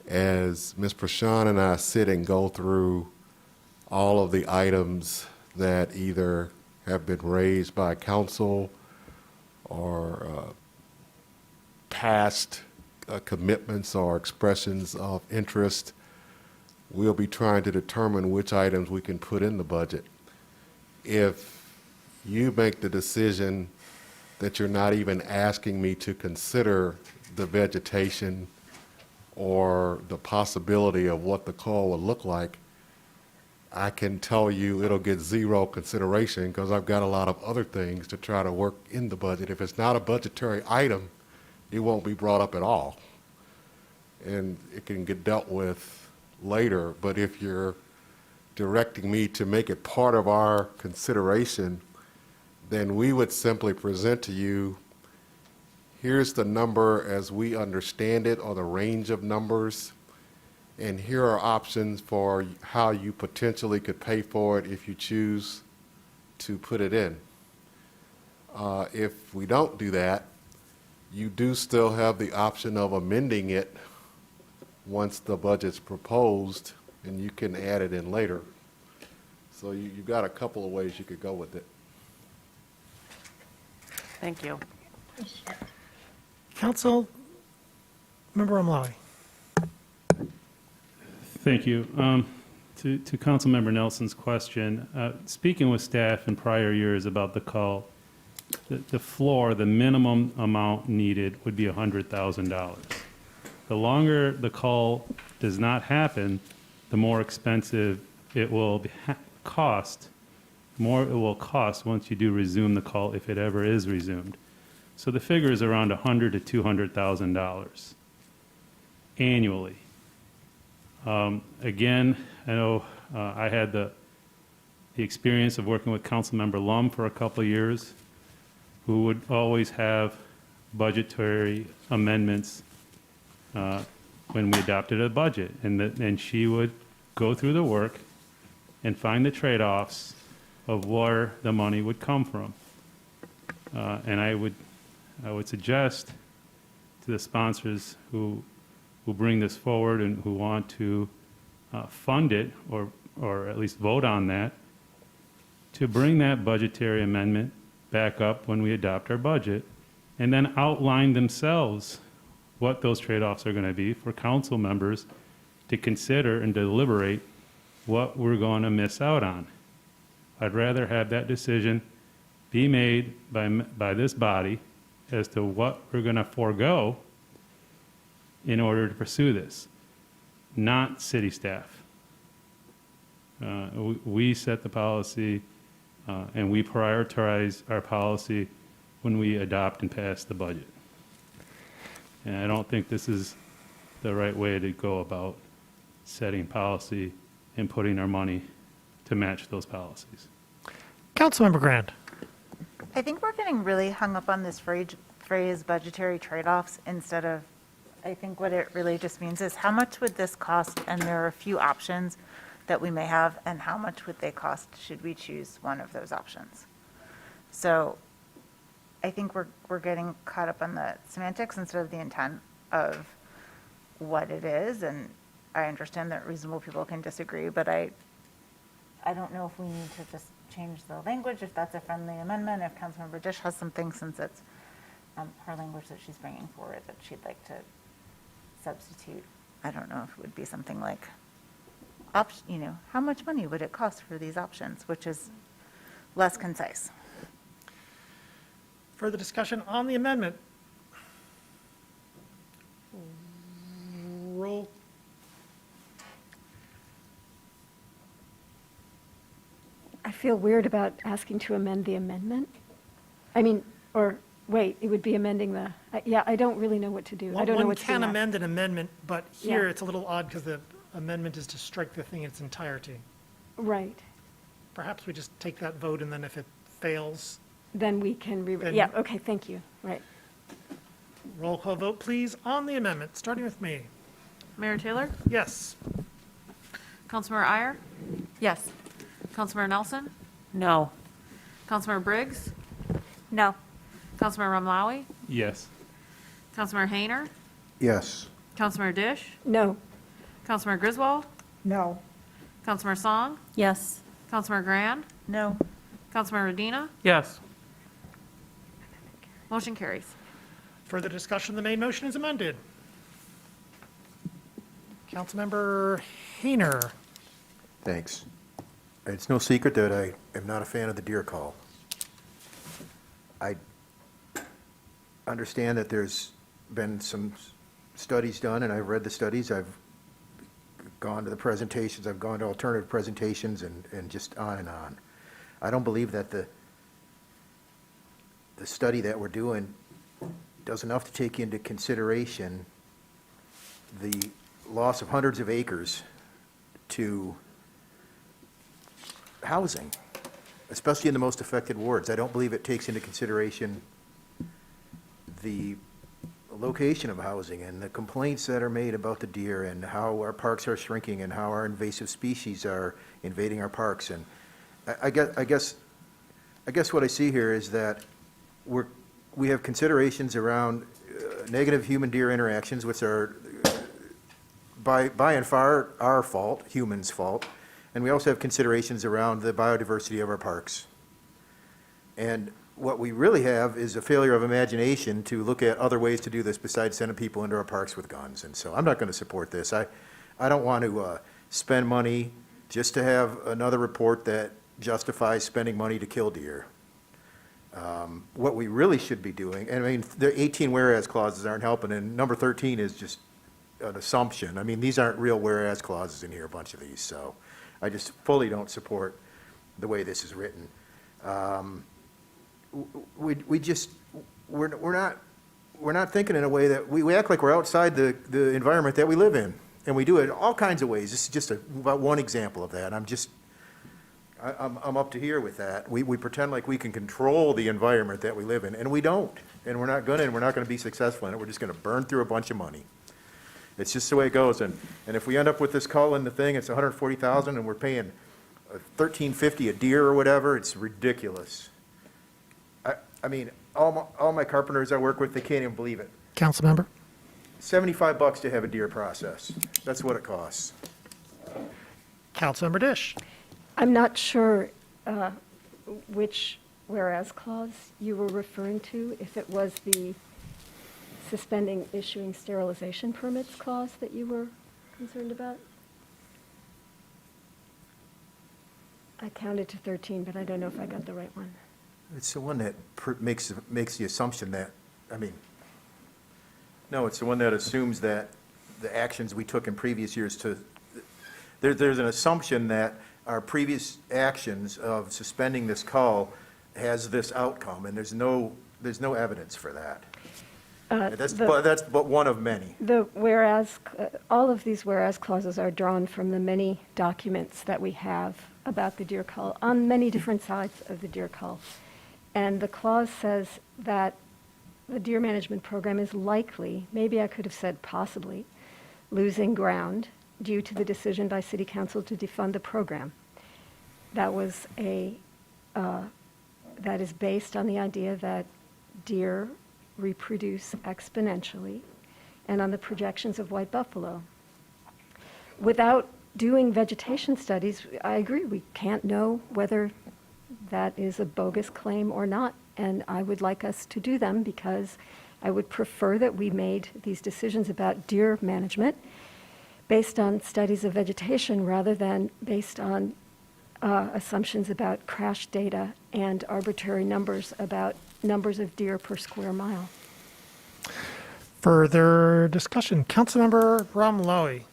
As Ms. Prashant and I sit and go through all of the items that either have been raised by council or past commitments or expressions of interest, we'll be trying to determine which items we can put in the budget. If you make the decision that you're not even asking me to consider the vegetation or the possibility of what the call would look like, I can tell you it'll get zero consideration because I've got a lot of other things to try to work in the budget. If it's not a budgetary item, it won't be brought up at all. And it can get dealt with later. But if you're directing me to make it part of our consideration, then we would simply present to you, here's the number as we understand it, or the range of numbers, and here are options for how you potentially could pay for it if you choose to put it in. If we don't do that, you do still have the option of amending it once the budget's proposed, and you can add it in later. So you've got a couple of ways you could go with it. Thank you. Council Member Amlawi. Thank you. To Councilmember Nelson's question, speaking with staff in prior years about the call, the floor, the minimum amount needed would be $100,000. The longer the call does not happen, the more expensive it will cost, more it will cost once you do resume the call, if it ever is resumed. So the figure is around $100,000 to $200,000 annually. Again, I know I had the experience of working with Councilmember Lum for a couple of years, who would always have budgetary amendments when we adopted a budget, and she would go through the work and find the trade-offs of where the money would come from. And I would suggest to the sponsors who bring this forward and who want to fund it or at least vote on that, to bring that budgetary amendment back up when we adopt our budget, and then outline themselves what those trade-offs are going to be for council members to consider and deliberate what we're going to miss out on. I'd rather have that decision be made by this body as to what we're going to forego in order to pursue this, not city staff. We set the policy and we prioritize our policy when we adopt and pass the budget. And I don't think this is the right way to go about setting policy and putting our money to match those policies. Councilmember Grand. I think we're getting really hung up on this phrase budgetary trade-offs instead of, I think what it really just means is how much would this cost, and there are a few options that we may have, and how much would they cost should we choose one of those options. So I think we're getting caught up on the semantics instead of the intent of what it is, and I understand that reasonable people can disagree, but I don't know if we need to just change the language, if that's a friendly amendment, if Councilmember Dish has something, since it's her language that she's bringing forward that she'd like to substitute. I don't know if it would be something like, how much money would it cost for these options, which is less concise. Further discussion on the amendment? Roll. I feel weird about asking to amend the amendment. I mean, or wait, it would be amending the, yeah, I don't really know what to do. I don't know One what's being can asked. amend an amendment, but here Yeah. it's a little odd because the amendment is to strike the thing in its entirety. Right. Perhaps we just take that vote, and then if it fails, Then we can Then- yeah, okay, thank you, right. roll call vote, please, on the amendment, starting with me. Mayor Taylor? Yes. Councilmember Iyer? Yes. Councilmember Nelson? No. Councilmember Briggs? No. Councilmember Ramlawi? Yes. Councilmember Hayner? Yes. Councilmember Dish? No. Councilmember Griswold? No. Councilmember Song? Yes. Councilmember Grand? No. Councilmember Medina? Yes. Motion carries. Further discussion, the main motion is amended. Councilmember Hayner. Thanks. It's no secret that I am not a fan of the deer call. I understand that there's been some studies done, and I've read the studies. I've gone to the presentations, I've gone to alternative presentations, and just on and on. I don't believe that the study that we're doing does enough to take into consideration the loss of hundreds of acres to housing, especially in the most affected wards. I don't believe it takes into consideration the location of housing and the complaints that are made about the deer and how our parks are shrinking and how our invasive species are invading our parks. And I guess what I see here is that we have considerations around negative human-deer interactions, which are by and far our fault, humans' fault, and we also have considerations around the biodiversity of our parks. And what we really have is a failure of imagination to look at other ways to do this besides sending people into our parks with guns. And so I'm not going to support this. I don't want to spend money just to have another report that justifies spending money to kill deer. What we really should be doing, and I mean, the 18 whereas clauses aren't helping, and number 13 is just an assumption. I mean, these aren't real whereas clauses in here, a bunch of these, so I just fully don't support the way this is written. We're not thinking in a way that, we act like we're outside the environment that we live in, and we do it in all kinds of ways. This is just about one example of that. I'm up to here with that. We pretend like we can control the environment that we live in, and we don't. And we're not gonna be successful in it. We're just gonna burn through a bunch of money. It's just the way it goes. And if we end up with this call in the thing, it's $140,000, and we're paying $13.50 a deer or whatever, it's ridiculous. I mean, all my carpenters I work with, they can't even believe it. Councilmember? $75 to have a deer process. That's what it costs. Councilmember Dish? I'm not sure which whereas clause you were referring to, if it was the suspending issuing sterilization permits clause that you were concerned about. I counted to 13, but I don't know if I got the right one. It's the one that makes the assumption that, no, it's the one that assumes that the actions we took in previous years there's an assumption that our previous actions of suspending this call has this outcome, and there's no evidence for that. That's but one of many. All of these whereas clauses are drawn from the many documents that we have about the deer cull on many different sides of the deer cull. And the clause says that the deer management program is likely, maybe I could have said possibly, losing ground due to the decision by City Council to defund the program. That is based on the idea that deer reproduce exponentially and on the projections of white buffalo. Without doing vegetation studies, I agree, we can't know whether that is a bogus claim or not, and I would like us to do them because I would prefer that we made these decisions about deer management based on studies of vegetation rather than based on assumptions about crash data and arbitrary numbers about numbers of deer per square mile. Further discussion. Councilmember Ramlowy.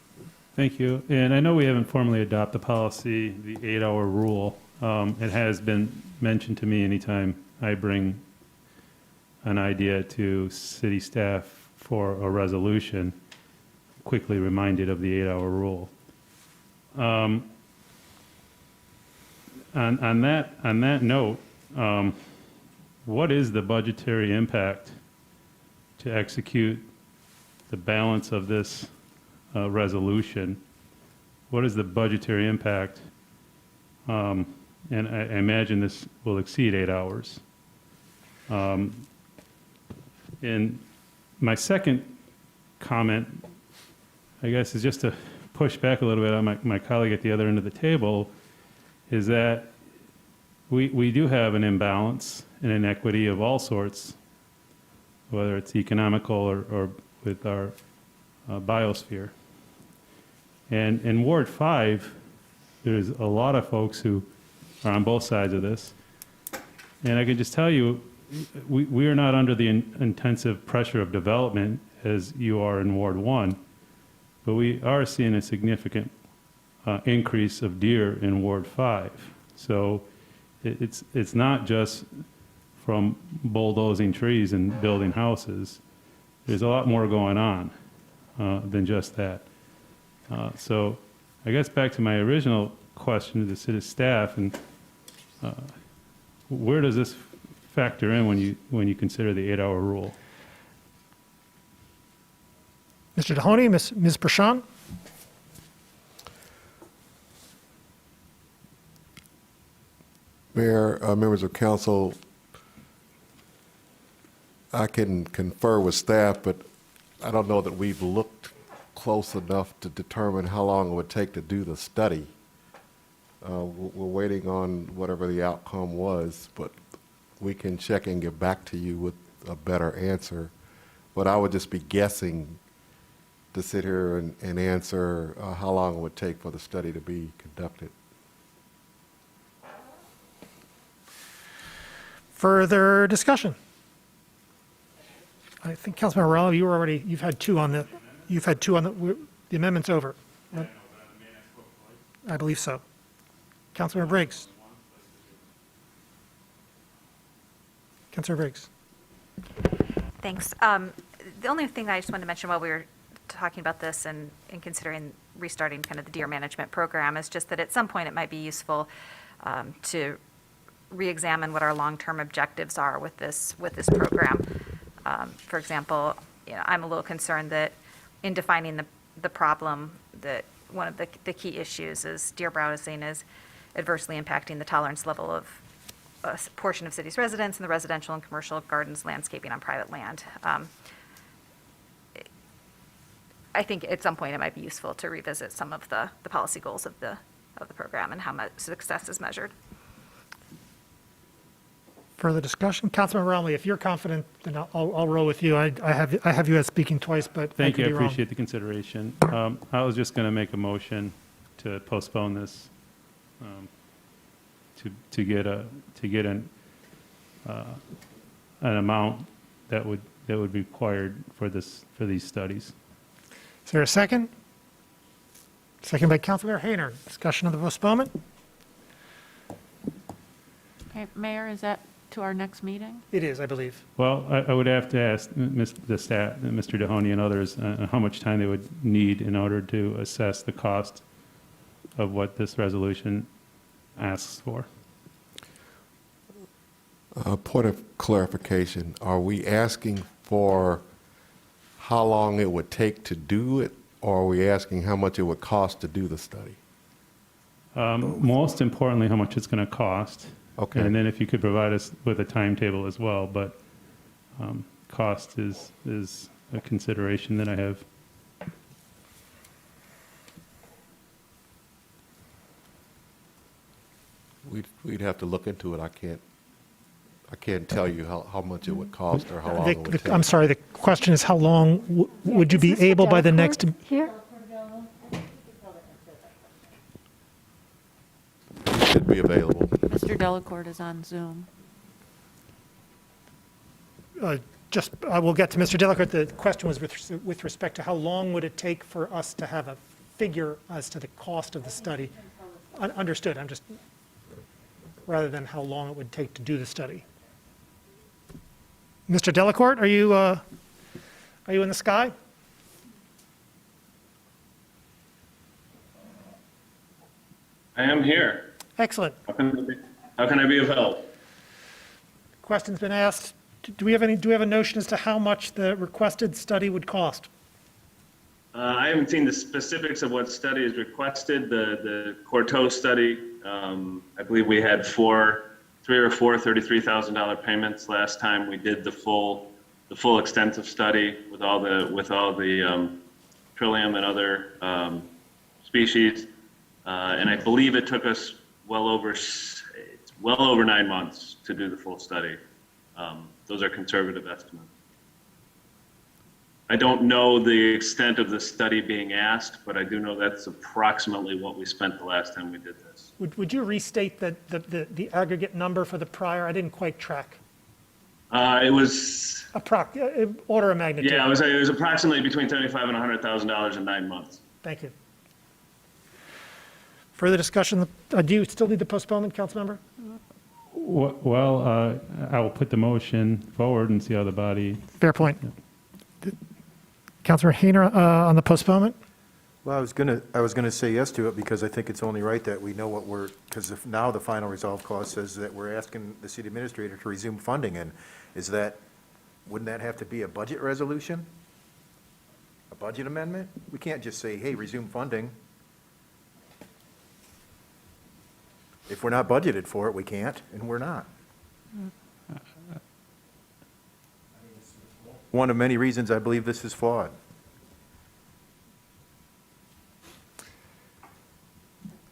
Thank you. And I know we haven't formally adopted the policy, the 8-hour rule. It has been mentioned to me anytime I bring an idea to city staff for a resolution, quickly reminded of the 8-hour rule. On that note, what is the budgetary impact to execute the balance of this resolution? What is the budgetary impact? And I imagine this will exceed 8 hours. And my second comment, I guess, is just to push back a little bit on my colleague at the other end of the table, is that we do have an imbalance and inequity of all sorts, whether it's economical or with our biosphere. And in Ward 5, there's a lot of folks who are on both sides of this. And I can just tell you, we are not under the intensive pressure of development as you are in Ward 1, but we are seeing a significant increase of deer in Ward 5. So it's not just from bulldozing trees and building houses. There's a lot more going on than just that. So I guess back to my original question to the city staff, and where does this factor in when you consider the 8-hour rule? Mr. Mahoney, Ms. Prashant? Mayor, members of council, I can confer with staff, but I don't know that we've looked close enough to determine how long it would take to do the study. We're waiting on whatever the outcome was, but we can check and get back to you with a better answer. But I would just be guessing to sit here and answer how long it would take for the study to be conducted. Further discussion? I think Councilmember Morello, you've had two on the amendment's over. I believe so. Councilmember Briggs. Councilor Briggs. Thanks. The only thing I just wanted to mention while we were talking about this and considering restarting kind of the deer management program is just that at some point it might be useful to re-examine what our long-term objectives are with this program. For example, I'm a little concerned that in defining the problem, that one of the key issues is deer browsing is adversely impacting the tolerance level of a portion of city's residents and the residential and commercial gardens landscaping on private land. I think at some point it might be useful to revisit some of the policy goals of the program and how much success is measured. Further discussion? Councilmember Romley, if you're confident, then I'll roll with you. I have you as speaking twice, but Thank you, I could be wrong. appreciate the consideration. I was just going to make a motion to postpone this to get an amount that would be required for these studies. Is there a second? Second by Councilmember Hayner. Discussion of the postponement? Okay, Mayor, is that to our next meeting? It is, I believe. Well, I would have to ask the staff, Mr. Mahoney and others, how much time they would need in order to assess the cost of what this resolution asks for. Point of clarification, are we asking for how long it would take to do it, or are we asking how much it would cost to do the study? Most importantly, how much it's going to cost. Okay. And then if you could provide us with a timetable as well, but cost is a consideration that I have. We'd have to look into it. I can't tell you how much it would cost or how long it would take. I'm sorry, the question is how long would you be able by the next? Here? Should be available. Mr. Delacorte is on Zoom. I will get to Mr. Delacorte. The question was with respect to how long would it take for us to have a figure as to the cost of the study. Understood. I'm just, rather than how long it would take to do the study. Mr. Delacorte, are you in the sky? I am here. Excellent. How can I be of help? Question's been asked. Do we have a notion as to how much the requested study would cost? I haven't seen the specifics of what study is requested. The Courteau study, I believe we had three or four $33,000 payments last time we did the full extensive study with all the trillium and other species, and I believe it took us well over 9 months to do the full study. Those are conservative estimates. I don't know the extent of the study being asked, but I do know that's approximately what we spent the last time we did this. Would you restate the aggregate number for the prior? I didn't quite track. It was Order of magnitude. Yeah, it was approximately between $75,000 and $100,000 in 9 months. Thank you. Further discussion? Do you still need the postponement, Councilmember? Well, I will put the motion forward and see how the body. Fair point. Councilor Hayner on the postponement? Well, I was gonna say yes to it because I think it's only right that we know what because now the final resolve clause says that we're asking the city administrator to resume funding, and wouldn't that have to be a budget resolution? A budget amendment? We can't just say, hey, resume funding. If we're not budgeted for it, we can't, and we're not. One of many reasons I believe this is flawed.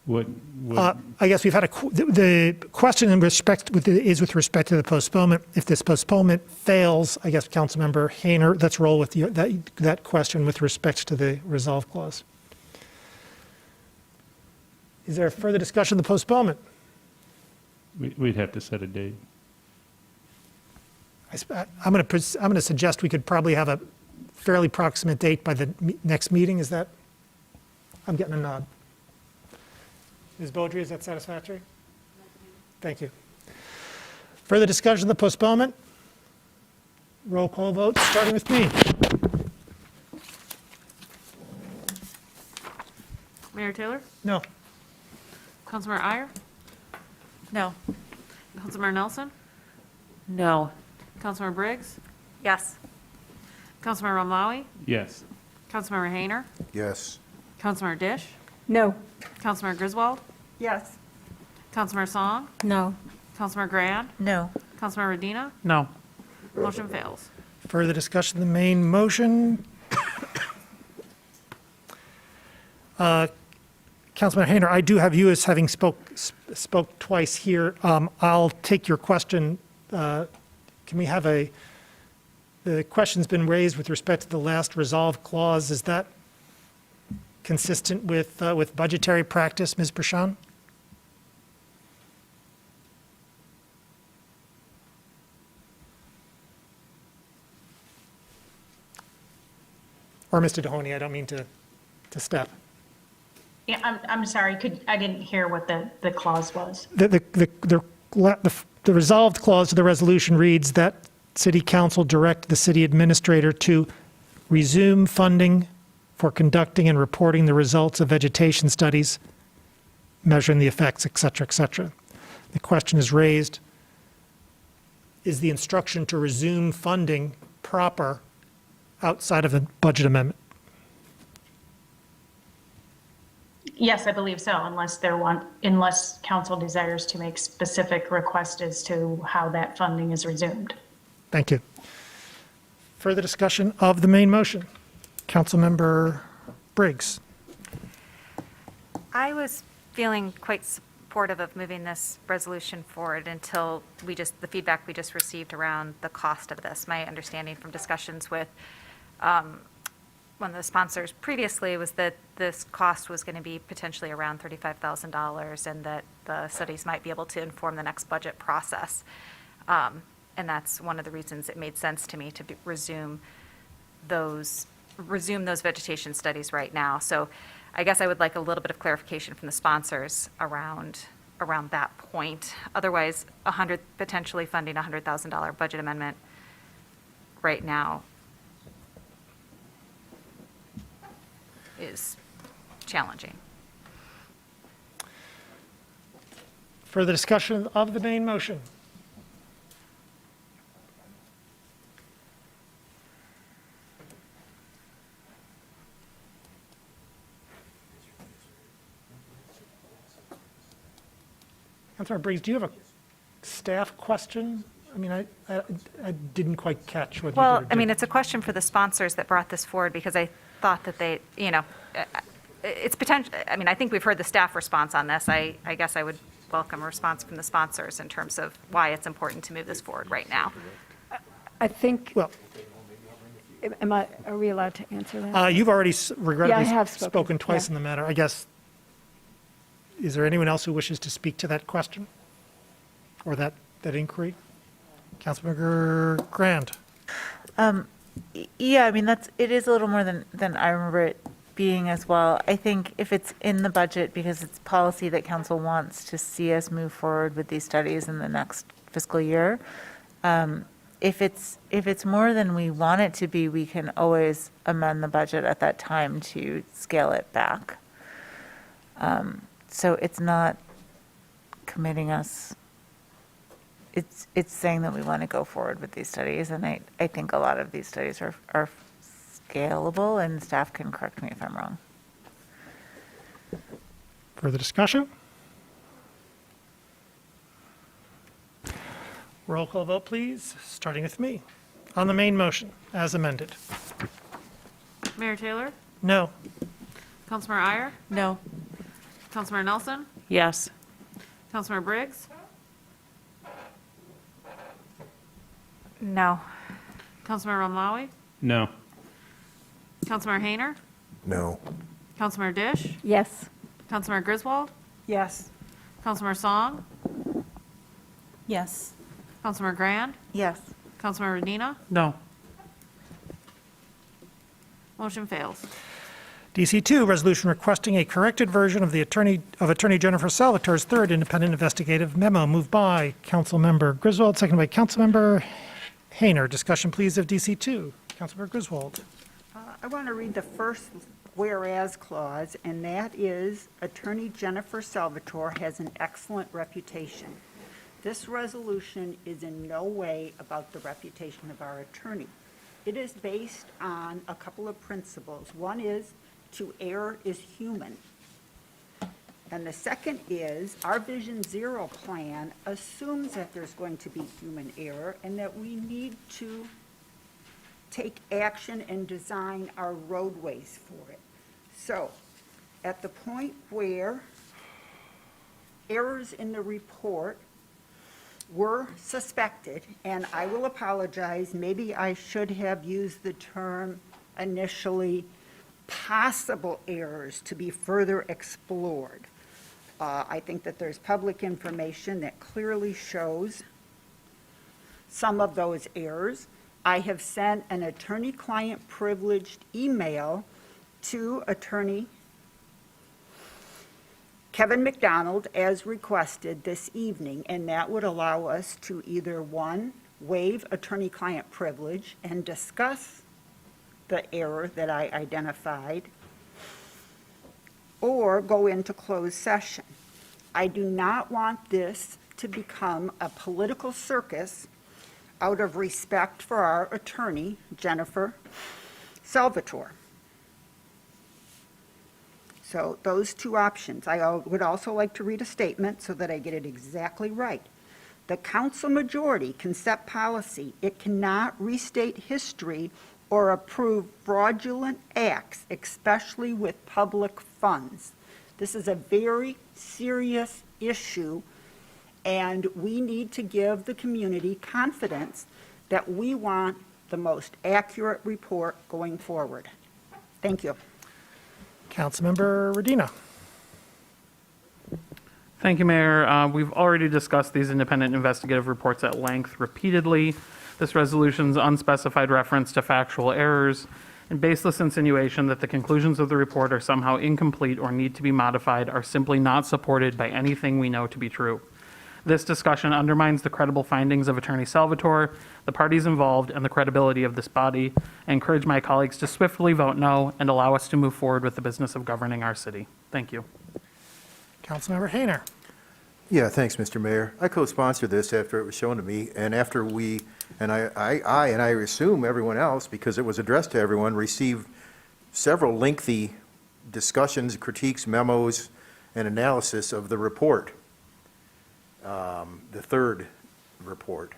I guess we've had the question in respect is with respect to the postponement. If this postponement fails, I guess Councilmember Hayner, let's roll with that question with respect to the resolve clause. Is there further discussion of the postponement? We'd have to set a date. I'm going to suggest we could probably have a fairly proximate date by the next meeting. Is that? I'm getting a nod. Ms. Beaudry, is that satisfactory? Thank you. Further discussion of the postponement? Roll call vote, starting with me. Mayor Taylor? No. Councilmember Iyer? No. Councilmember Nelson? No. Councilmember Briggs? Yes. Councilmember Romlawi? Yes. Councilmember Hayner? Yes. Councilmember Dish? No. Councilmember Griswold? Yes. Councilmember Song? No. Councilmember Grand? No. Councilmember Medina? No. Motion fails. Further discussion of the main motion? Councilman Hayner, I do have you as having spoke twice here. I'll take your question. Can we have the question's been raised with respect to the last resolve clause. Is that consistent with budgetary practice, Ms. Prashant? Or Mr. Mahoney, I don't mean to step. Yeah, I'm sorry, I didn't hear what the clause was. The resolved clause of the resolution reads that City Council direct the city administrator to resume funding for conducting and reporting the results of vegetation studies, measuring the effects, et cetera, et cetera. The question is raised, is the instruction to resume funding proper outside of the budget amendment? Yes, I believe so, unless council desires to make specific requests as to how that funding is resumed. Thank you. Further discussion of the main motion? Councilmember Briggs. I was feeling quite supportive of moving this resolution forward until the feedback we just received around the cost of this. My understanding from discussions with one of the sponsors previously was that this cost was going to be potentially around $35,000 and that the studies might be able to inform the next budget process. And that's one of the reasons it made sense to me to resume those vegetation studies right now. So I guess I would like a little bit of clarification from the sponsors around that point. Otherwise, potentially funding a $100,000 budget amendment right now is challenging. Further discussion of the main motion? Councilmember Briggs, do you have a staff question? I mean, I didn't quite catch what you were Well, doing. I mean, it's a question for the sponsors that brought this forward because I thought that they, it's potential. I mean, I think we've heard the staff response on this. I guess I would welcome a response from the sponsors in terms of why it's important to move this forward right now. I think, Well, are we allowed to answer that? you've already regrettably have spoken twice yeah. in the matter. I guess, is there anyone else who wishes to speak to that question or that inquiry? Councilmember Grand. Yeah, I mean, it is a little more than I remember it being as well. I think if it's in the budget because it's policy that council wants to see us move forward with these studies in the next fiscal year, if it's more than we want it to be, we can always amend the budget at that time to scale it back. So it's not committing us. It's saying that we want to go forward with these studies, and I think a lot of these studies are scalable, and staff can correct me if I'm wrong. Further discussion? Roll call vote, please, starting with me. On the main motion, as amended. Mayor Taylor? No. Councilmember Iyer? No. Councilmember Nelson? Yes. Councilmember Briggs? No. Councilmember Ramlawi? No. Councilmember Hayner? No. Councilmember Dish? Yes. Councilmember Griswold? Yes. Councilmember Song? Yes. Councilmember Grand? Yes. Councilmember Medina? No. Motion fails. DC2, resolution requesting a corrected version of Attorney Jennifer Salvatore's third independent investigative memo, moved by Councilmember Griswold, seconded by Councilmember Hayner. Discussion, please, of DC2. Councilmember Griswold. I want to read the first whereas clause, and that is Attorney Jennifer Salvatore has an excellent reputation. This resolution is in no way about the reputation of our attorney. It is based on a couple of principles. One is to err is human. And the second is our Vision Zero plan assumes that there's going to be human error and that we need to take action and design our roadways for it. So at the point where errors in the report were suspected, and I will apologize, maybe I should have used the term initially, possible errors to be further explored. I think that there's public information that clearly shows some of those errors. I have sent an attorney-client privileged email to Attorney Kevin McDonald as requested this evening, and that would allow us to either, one, waive attorney-client privilege and discuss the error that I identified, or go into closed session. I do not want this to become a political circus out of respect for our attorney, Jennifer Salvatore. So those two options. I would also like to read a statement so that I get it exactly right. The council majority can set policy. It cannot restate history or approve fraudulent acts, especially with public funds. This is a very serious issue, and we need to give the community confidence that we want the most accurate report going forward. Thank you. Councilmember Redina. Thank you, Mayor. We've already discussed these independent investigative reports at length repeatedly. This resolution's unspecified reference to factual errors and baseless insinuation that the conclusions of the report are somehow incomplete or need to be modified are simply not supported by anything we know to be true. This discussion undermines the credible findings of Attorney Salvatore, the parties involved, and the credibility of this body. I encourage my colleagues to swiftly vote no and allow us to move forward with the business of governing our city. Thank you. Councilmember Hayner. Yeah, thanks, Mr. Mayor. I co-sponsored this after it was shown to me, and after we, and I assume everyone else, because it was addressed to everyone, received several lengthy discussions, critiques, memos, and analysis of the report, the third report.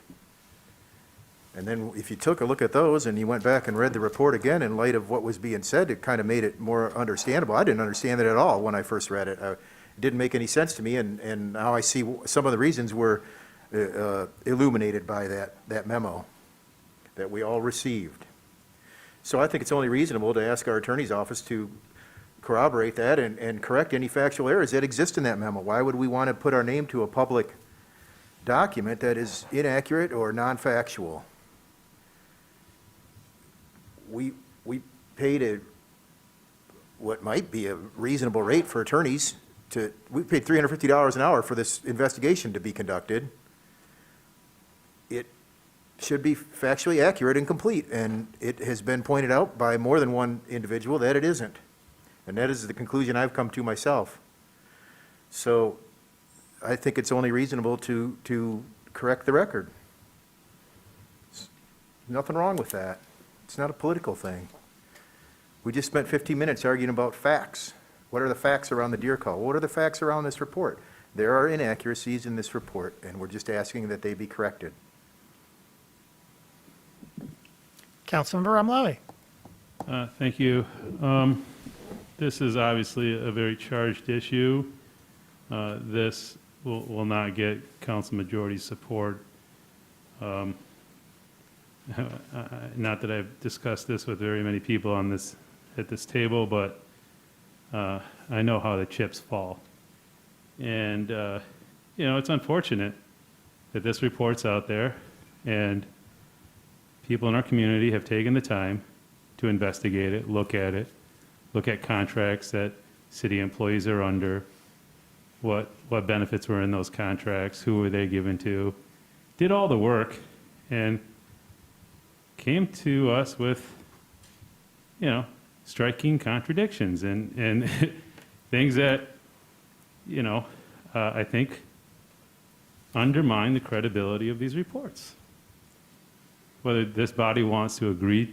And then if you took a look at those and you went back and read the report again in light of what was being said, it kind of made it more understandable. I didn't understand it at all when I first read it. It didn't make any sense to me, and now I see some of the reasons were illuminated by that memo that we all received. So I think it's only reasonable to ask our attorney's office to corroborate that and correct any factual errors that exist in that memo. Why would we want to put our name to a public document that is inaccurate or non-factual? We paid what might be a reasonable rate for attorneys. We paid $350 an hour for this investigation to be conducted. It should be factually accurate and complete, and it has been pointed out by more than one individual that it isn't. And that is the conclusion I've come to myself. So I think it's only reasonable to correct the record. There's nothing wrong with that. It's not a political thing. We just spent 15 minutes arguing about facts. What are the facts around the deer call? What are the facts around this report? There are inaccuracies in this report, and we're just asking that they be corrected. Councilmember Ramlawi. Thank you. This is obviously a very charged issue. this will not get council majority support. Not that I've discussed this with very many people at this table, but I know how the chips fall. And, it's unfortunate that this report's out there and people in our community have taken the time to investigate it, look at contracts that city employees are under, what benefits were in those contracts, who were they given to, did all the work, and came to us with, striking contradictions and things that, I think undermine the credibility of these reports. Whether this body wants to agree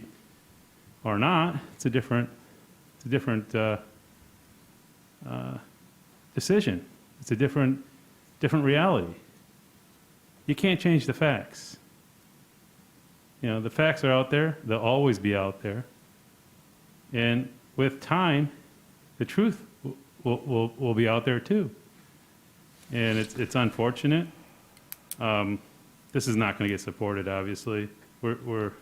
or not, it's a different decision. It's a different reality. You can't change the facts. The facts are out there. They'll always be out there. And with time, the truth will be out there too. And it's unfortunate. This is not going to get supported, obviously. We're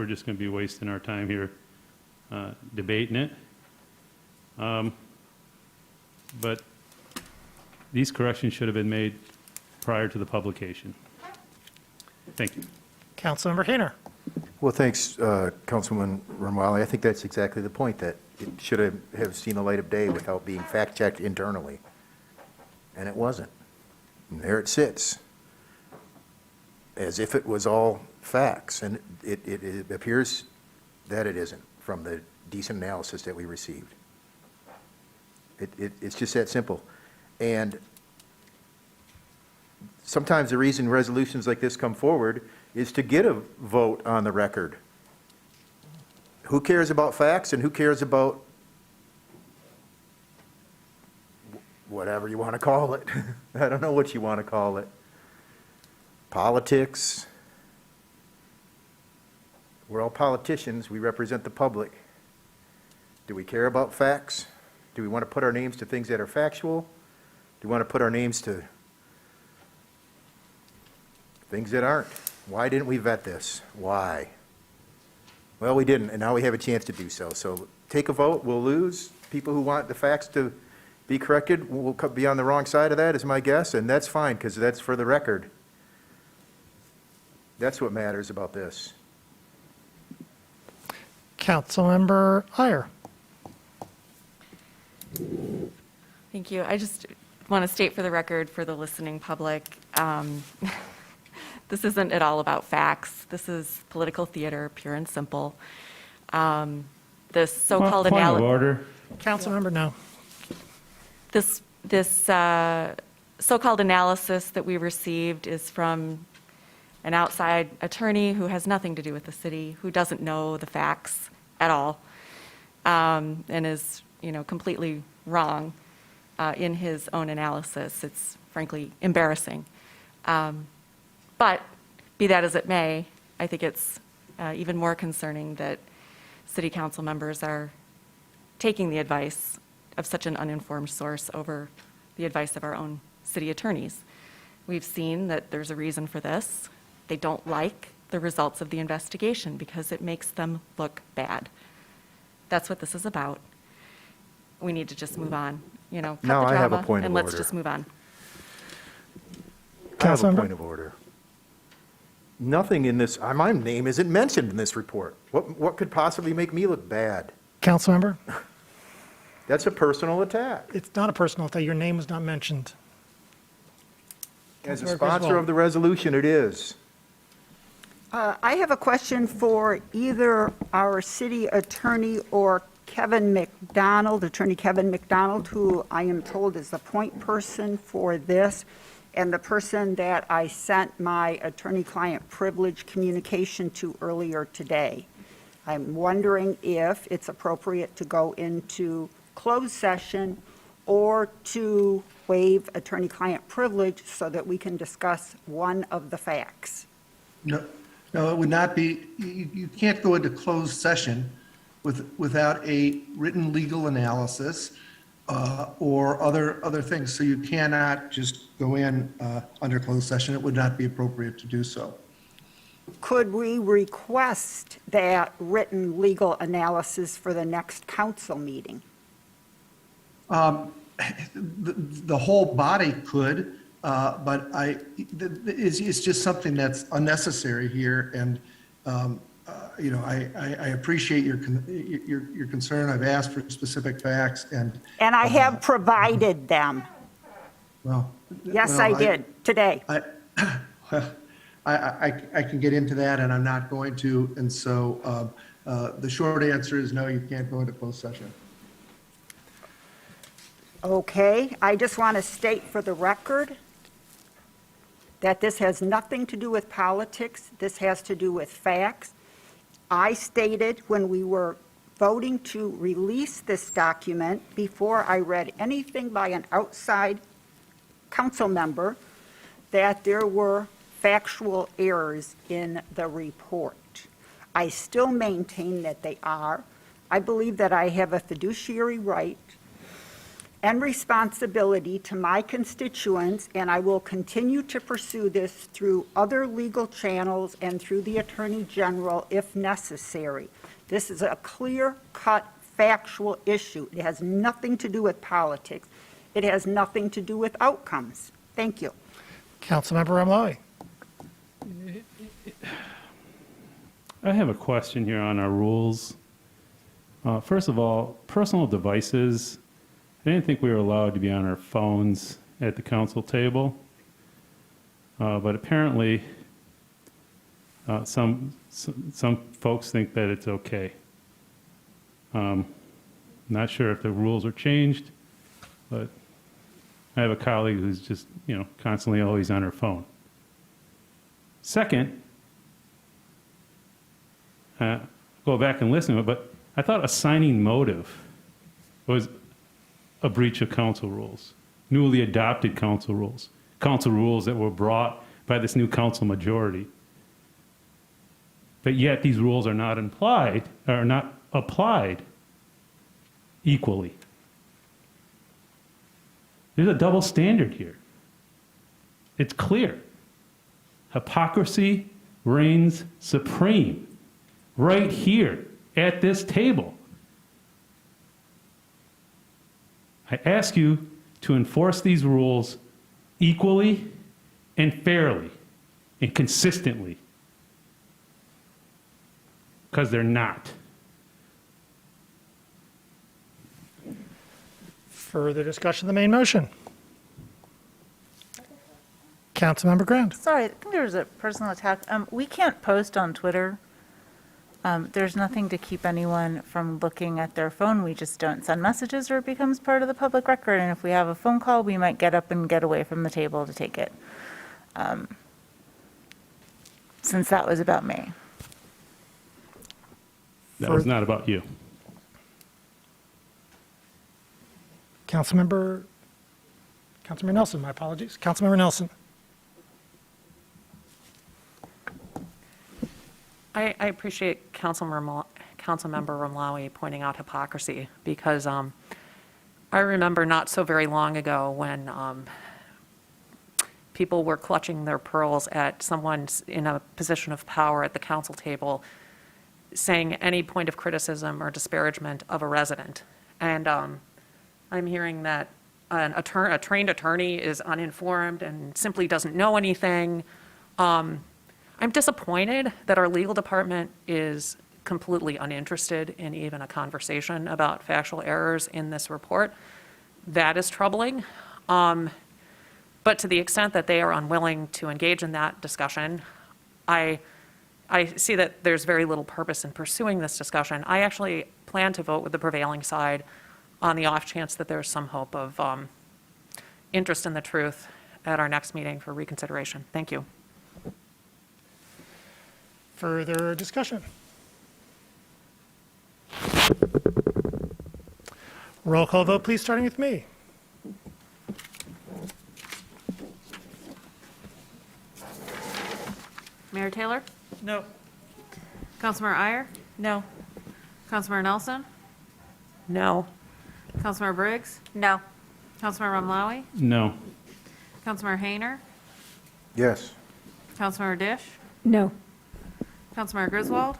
just going to be wasting our time here debating it. But these corrections should have been made prior to the publication. Thank you. Councilmember Hayner. Well, thanks, Councilman Ramali. I think that's exactly the point, that it should have seen the light of day without being fact-checked internally. And it wasn't. And there it sits, as if it was all facts. And it appears that it isn't, from the decent analysis that we received. It's just that simple. And sometimes the reason resolutions like this come forward is to get a vote on the record. Who cares about facts and who cares about whatever you want to call it? I don't know what you want to call it. Politics. We're all politicians. We represent the public. Do we care about facts? Do we want to put our names to things that are factual? Do we want to put our names to things that aren't? Why didn't we vet this? Why? Well, we didn't, and now we have a chance to do so. So take a vote. We'll lose. People who want the facts to be corrected will be on the wrong side of that, is my guess, and that's fine, because that's for the record. That's what matters about this. Councilmember Iyer. Thank you. I just want to state for the record, for the listening public, this isn't at all about facts. This is political theater, pure and simple. This so-called Point of order. Councilmember, no. This so-called analysis that we received is from an outside attorney who has nothing to do with the city, who doesn't know the facts at all, and is, completely wrong in his own analysis. It's frankly embarrassing. But be that as it may, I think it's even more concerning that city council members are taking the advice of such an uninformed source over the advice of our own city attorneys. We've seen that there's a reason for this. They don't like the results of the investigation because it makes them look bad. That's what this is about. We need to just move on, cut the drama, I have a point of and let's order. just move on. I have a Councilmember? point of order. Nothing in this, my name isn't mentioned in this report. What could possibly make me look bad? Councilmember? That's a personal attack. It's not a personal attack. Your name was not mentioned. As a Councilmember sponsor Griswold. of the resolution, it is. I have a question for either our city attorney or Kevin McDonald, Attorney Kevin McDonald, who I am told is the point person for this, and the person that I sent my attorney-client privilege communication to earlier today. I'm wondering if it's appropriate to go into closed session or to waive attorney-client privilege so that we can discuss one of the facts. No, it would not be, you can't go into closed session without a written legal analysis or other things. So you cannot just go in under closed session. It would not be appropriate to do so. Could we request that written legal analysis for the next council meeting? The whole body could, but it's just something that's unnecessary here. And, I appreciate your concern. I've asked for specific facts and. And I have provided them. Well. Yes, I did, today. I can get into that, and I'm not going to. And so the short answer is no, you can't go into closed session. Okay, I just want to state for the record that this has nothing to do with politics. This has to do with facts. I stated when we were voting to release this document, before I read anything by an outside council member, that there were factual errors in the report. I still maintain that they are. I believe that I have a fiduciary right and responsibility to my constituents, and I will continue to pursue this through other legal channels and through the Attorney General if necessary. This is a clear-cut factual issue. It has nothing to do with politics. It has nothing to do with outcomes. Thank you. Councilmember Ramlawi. I have a question here on our rules. First of all, personal devices. I didn't think we were allowed to be on our phones at the council table, but apparently some folks think that it's okay. Not sure if the rules are changed, but I have a colleague who's just, constantly always on her phone. Second, go back and listen to it, but I thought assigning motive was a breach of council rules, newly adopted council rules that were brought by this new council majority. But yet these rules are not applied equally. There's a double standard here. It's clear. Hypocrisy reigns supreme right here at this table. I ask you to enforce these rules equally and fairly and consistently, because they're not. Further discussion of the main motion. Councilmember Grant. Sorry, I think there was a personal attack. We can't post on Twitter. There's nothing to keep anyone from looking at their phone. We just don't send messages or it becomes part of the public record. And if we have a phone call, we might get up and get away from the table to take it. Since that was about me. That was not about you. Councilmember Nelson, my apologies. Councilmember Nelson. I appreciate Councilmember Ramlawi pointing out hypocrisy, because I remember not so very long ago when people were clutching their pearls at someone in a position of power at the council table saying any point of criticism or disparagement of a resident. And I'm hearing that a trained attorney is uninformed and simply doesn't know anything. I'm disappointed that our legal department is completely uninterested in even a conversation about factual errors in this report. That is troubling. But to the extent that they are unwilling to engage in that discussion, I see that there's very little purpose in pursuing this discussion. I actually plan to vote with the prevailing side on the off chance that there's some hope of interest in the truth at our next meeting for reconsideration. Thank you. Further discussion. Roll call vote, please, starting with me. Mayor Taylor? No. Councilmember Iyer? No. Councilmember Nelson? No. Councilmember Briggs? No. Councilmember Ramlawi? No. Councilmember Hayner? Yes. Councilmember Dish? No. Councilmember Griswold?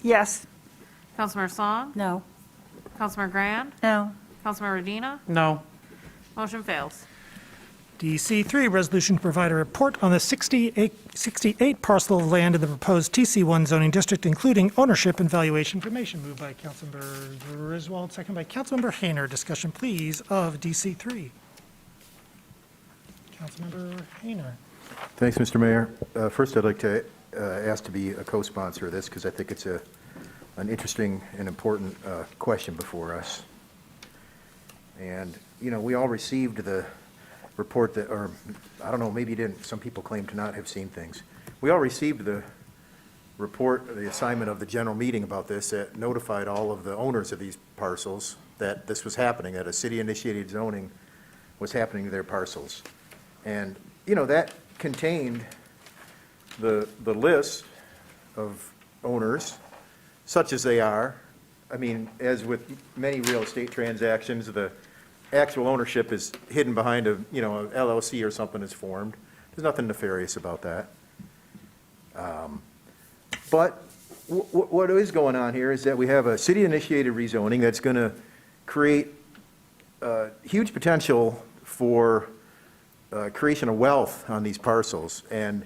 Yes. Councilmember Song? No. Councilmember Grand? No. Councilmember Medina? No. Motion fails. DC3, resolution to provide a report on the 68 parcel of land in the proposed TC1 zoning district, including ownership and valuation information. Moved by Councilmember Griswold, second by Councilmember Hayner. Discussion, please, of DC3. Councilmember Hayner. Thanks, Mr. Mayor. First, I'd like to ask to be a co-sponsor of this because I think it's an interesting and important question before us. And, you know, we all received the report that, or I don't know, maybe you didn't. Some people claim to not have seen things. We all received the report, the assignment of the general meeting about this that notified all of the owners of these parcels that this was happening, that a city-initiated zoning was happening to their parcels. And, you know, that contained the list of owners, such as they are. I mean, as with many real estate transactions, the actual ownership is hidden behind a LLC or something is formed. There's nothing nefarious about that. But what is going on here is that we have a city-initiated rezoning that's going to create huge potential for creation of wealth on these parcels. And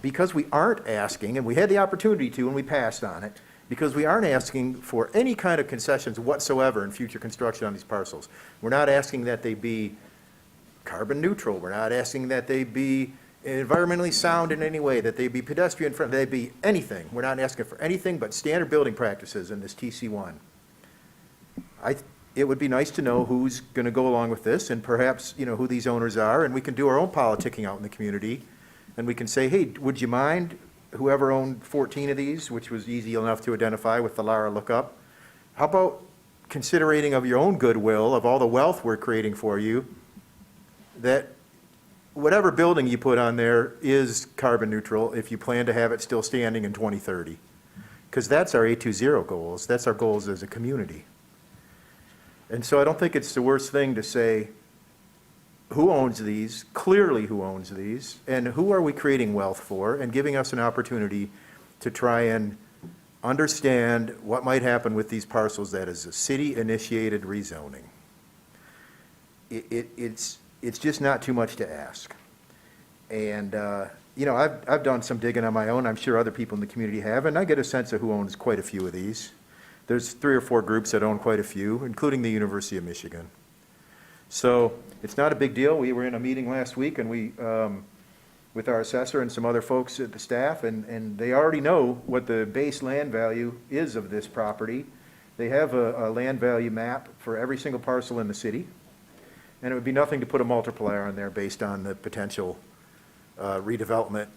because we aren't asking, and we had the opportunity to, and we passed on it, because we aren't asking for any kind of concessions whatsoever in future construction on these parcels. We're not asking that they be carbon neutral. We're not asking that they be environmentally sound in any way, that they be pedestrian friendly, they be anything. We're not asking for anything but standard building practices in this TC1. It would be nice to know who's going to go along with this, and perhaps, you know, who these owners are, and we can do our own politicking out in the community, and we can say, hey, would you mind, whoever owned 14 of these, which was easy enough to identify with the Lara lookup, how about considering of your own goodwill, of all the wealth we're creating for you, that whatever building you put on there is carbon neutral if you plan to have it still standing in 2030. Because that's our 820 goals. That's our goals as a community. And so I don't think it's the worst thing to say who owns these, clearly who owns these, and who are we creating wealth for, and giving us an opportunity to try and understand what might happen with these parcels that is a city-initiated rezoning. It's just not too much to ask. And, you know, I've done some digging on my own. I'm sure other people in the community have, and I get a sense of who owns quite a few of these. There's 3 or 4 groups that own quite a few, including the University of Michigan. So it's not a big deal. We were in a meeting last week, and we, with our assessor and some other folks at the staff, and they already know what the base land value is of this property. They have a land value map for every single parcel in the city, and it would be nothing to put a multiplier on there based on the potential redevelopment,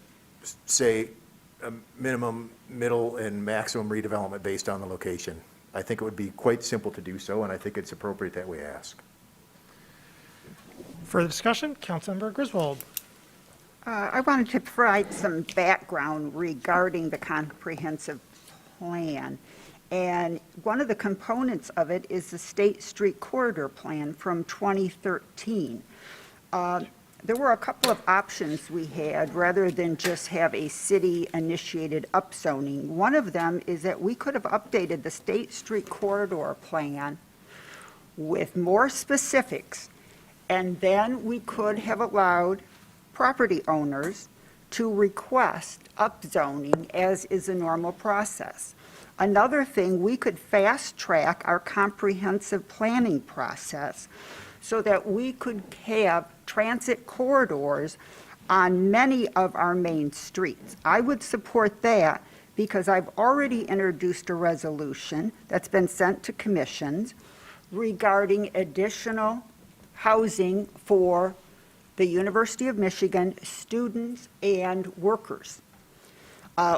say, a minimum, middle, and maximum redevelopment based on the location. I think it would be quite simple to do so, and I think it's appropriate that we ask. Further discussion? Councilmember Griswold. I wanted to provide some background regarding the comprehensive plan. And one of the components of it is the State Street Corridor Plan from 2013. There were a couple of options we had rather than just have a city-initiated upzoning. One of them is that we could have updated the State Street Corridor Plan with more specifics, and then we could have allowed property owners to request upzoning, as is a normal process. Another thing, we could fast-track our comprehensive planning process so that we could have transit corridors on many of our main streets. I would support that because I've already introduced a resolution that's been sent to commissions regarding additional housing for the University of Michigan students and workers.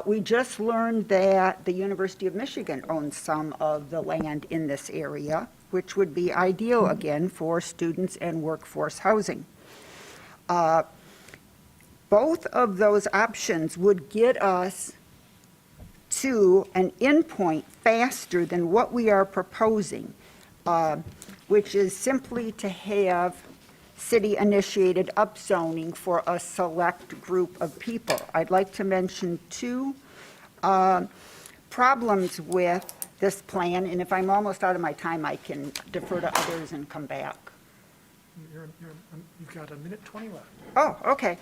We just learned that the University of Michigan owns some of the land in this area, which would be ideal again for students and workforce housing. Both of those options would get us to an endpoint faster than what we are proposing. which is simply to have city-initiated upzoning for a select group of people. I'd like to mention two problems with this plan, and if I'm almost out of my time, I can defer to others and come back. You've got a minute 20 left. Oh, okay.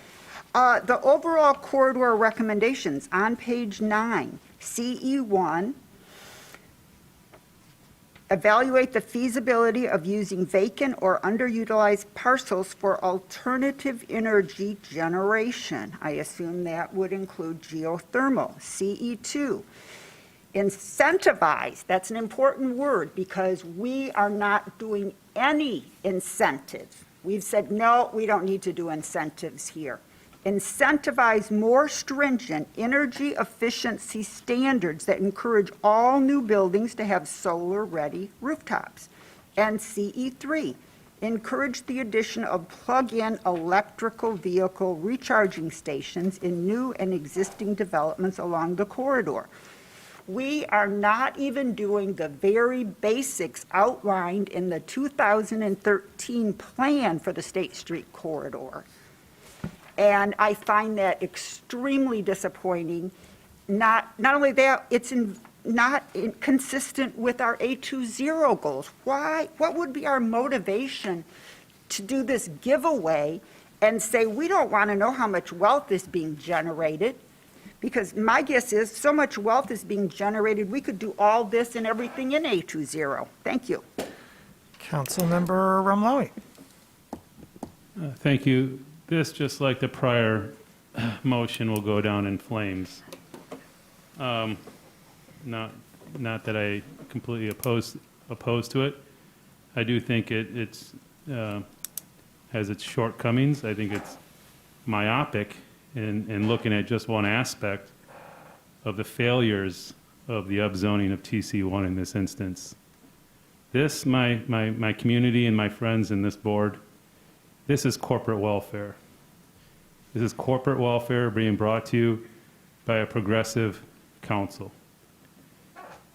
The overall corridor recommendations on page 9, CE1, evaluate the feasibility of using vacant or underutilized parcels for alternative energy generation. I assume that would include geothermal. CE2, incentivize. That's an important word because we are not doing any incentives. We've said, no, we don't need to do incentives here. Incentivize more stringent energy efficiency standards that encourage all new buildings to have solar-ready rooftops. And CE3, encourage the addition of plug-in electrical vehicle recharging stations in new and existing developments along the corridor. We are not even doing the very basics outlined in the 2013 plan for the State Street corridor. And I find that extremely disappointing. Not only that, it's not consistent with our A20 goals. Why? What would be our motivation to do this giveaway and say we don't want to know how much wealth is being generated? Because my guess is so much wealth is being generated, we could do all this and everything in A20. Thank you. Councilmember Ramlawi. Thank you. This, just like the prior motion, will go down in flames. Not that I completely opposed to it. I do think it's has its shortcomings. I think it's myopic in looking at just one aspect of the failures of the upzoning of TC1 in this instance. This, my community and my friends in this board, this is corporate welfare. This is corporate welfare being brought to you by a progressive council.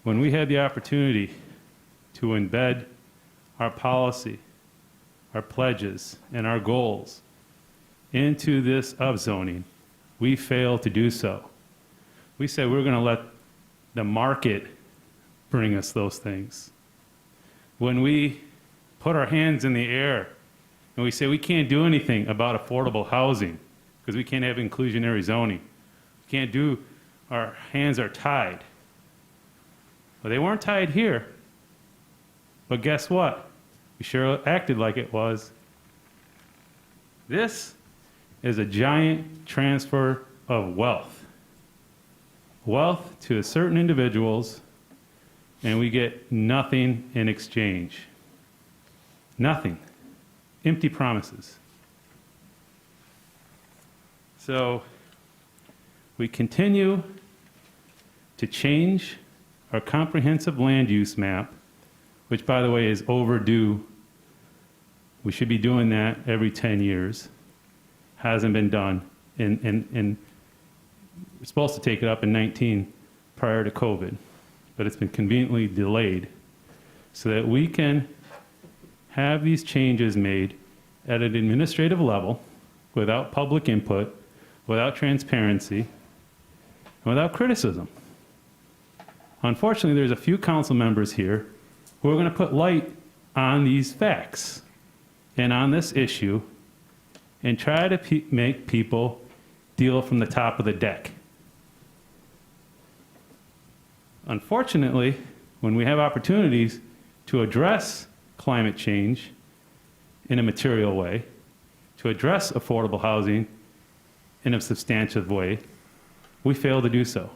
When we had the opportunity to embed our policy, our pledges, and our goals into this upzoning, we failed to do so. We said we're going to let the market bring us those things. When we put our hands in the air and we say we can't do anything about affordable housing because we can't have inclusionary zoning. We can't do, our hands are tied. Well, they weren't tied here. But guess what? We sure acted like it was. This is a giant transfer of wealth. Wealth to certain individuals, and we get nothing in exchange. Nothing. Empty promises. So we continue to change our comprehensive land use map, which, by the way, is overdue. We should be doing that every 10 years. Hasn't been done. And we're supposed to take it up in 19 prior to COVID, but it's been conveniently delayed so that we can have these changes made at an administrative level without public input, without transparency, and without criticism. Unfortunately, there's a few council members here who are going to put light on these facts and on this issue and try to make people deal from the top of the deck. Unfortunately, when we have opportunities to address climate change in a material way, to address affordable housing in a substantive way, we fail to do so.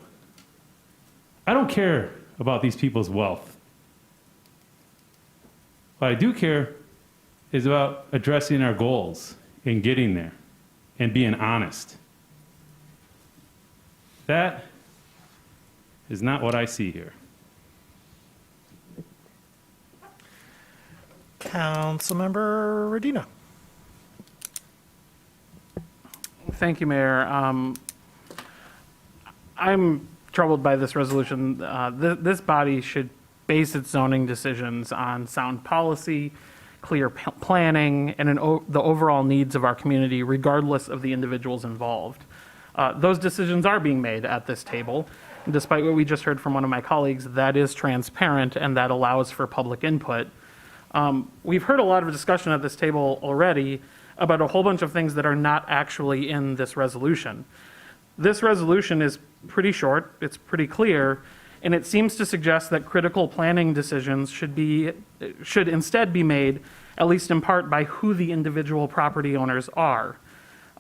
I don't care about these people's wealth. What I do care is about addressing our goals and getting there and being honest. That is not what I see here. Councilmember Radina. Thank you, Mayor. I'm troubled by this resolution. This body should base its zoning decisions on sound policy, clear planning, and the overall needs of our community, regardless of the individuals involved. Those decisions are being made at this table. And despite what we just heard from one of my colleagues, that is transparent and that allows for public input. We've heard a lot of discussion at this table already about a whole bunch of things that are not actually in this resolution. This resolution is pretty short, it's pretty clear, and it seems to suggest that critical planning decisions should instead be made, at least in part, by who the individual property owners are.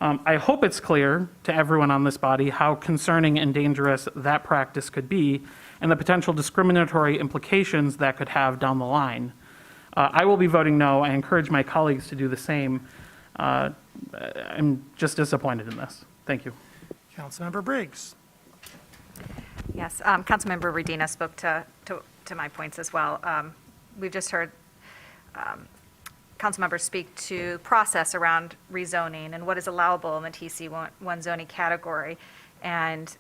I hope it's clear to everyone on this body how concerning and dangerous that practice could be and the potential discriminatory implications that could have down the line. I will be voting no. I encourage my colleagues to do the same. I'm just disappointed in this. Thank you. Councilmember Briggs. Yes, Councilmember Redina spoke to my points as well. We've just heard council members speak to process around rezoning and what is allowable in the TC1 zoning category, and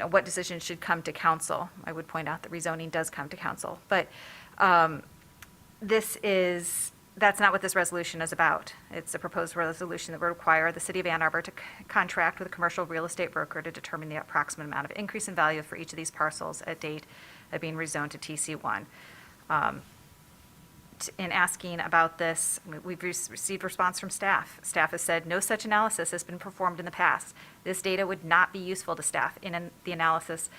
what decisions should come to council. I would point out that rezoning does come to council, but that's not what this resolution is about. It's a proposed resolution that would require the city of Ann Arbor to contract with a commercial real estate broker to determine the approximate amount of increase in value for each of these parcels at date of being rezoned to TC1. In asking about this, we've received response from staff. Staff has said no such analysis has been performed in the past. This data would not be useful to staff in the analysis,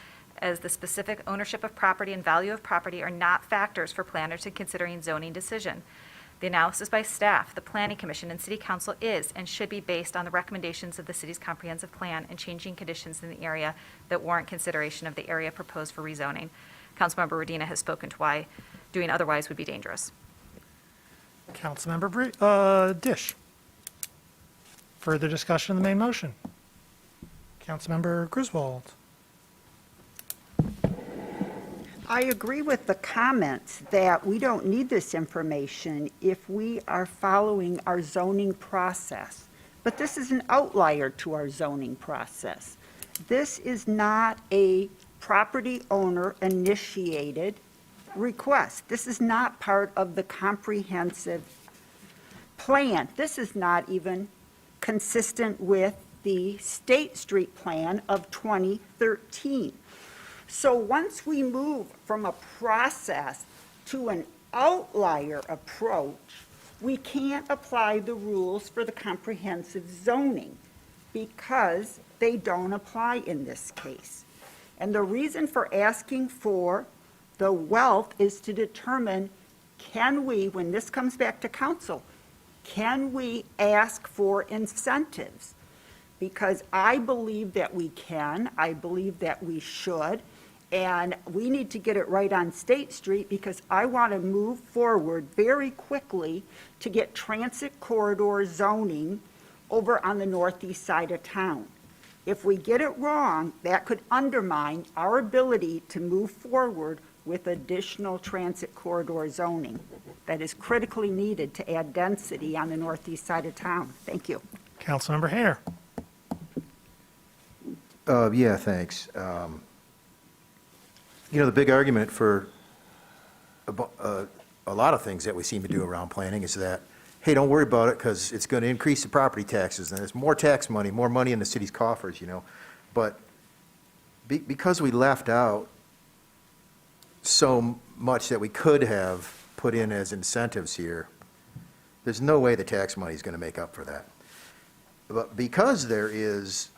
as the specific ownership of property and value of property are not factors for planners in considering zoning decision. The analysis by staff, the Planning Commission, and City Council is and should be based on the recommendations of the city's comprehensive plan and changing conditions in the area that warrant consideration of the area proposed for rezoning. Councilmember Redina has spoken to why doing otherwise would be dangerous. Councilmember Dish. Further discussion on the main motion. Councilmember Griswold. I agree with the comments that we don't need this information if we are following our zoning process. But this is an outlier to our zoning process. This is not a property owner initiated request. This is not part of the comprehensive plan. This is not even consistent with the State Street Plan of 2013. So once we move from a process to an outlier approach, we can't apply the rules for the comprehensive zoning because they don't apply in this case. And the reason for asking for the wealth is to determine, can we, when this comes back to council, can we ask for incentives? Because I believe that we can, I believe that we should, and we need to get it right on State Street because I want to move forward very quickly to get transit corridor zoning over on the northeast side of town. If we get it wrong, that could undermine our ability to move forward with additional transit corridor zoning that is critically needed to add density on the northeast side of town. Thank you. Councilmember Hayner. Yeah, thanks. The big argument for a lot of things that we seem to do around planning is that, hey, don't worry about it because it's going to increase the property taxes and there's more tax money, more money in the city's coffers, But because we left out so much that we could have put in as incentives here, there's no way the tax money is going to make up for that. But because there is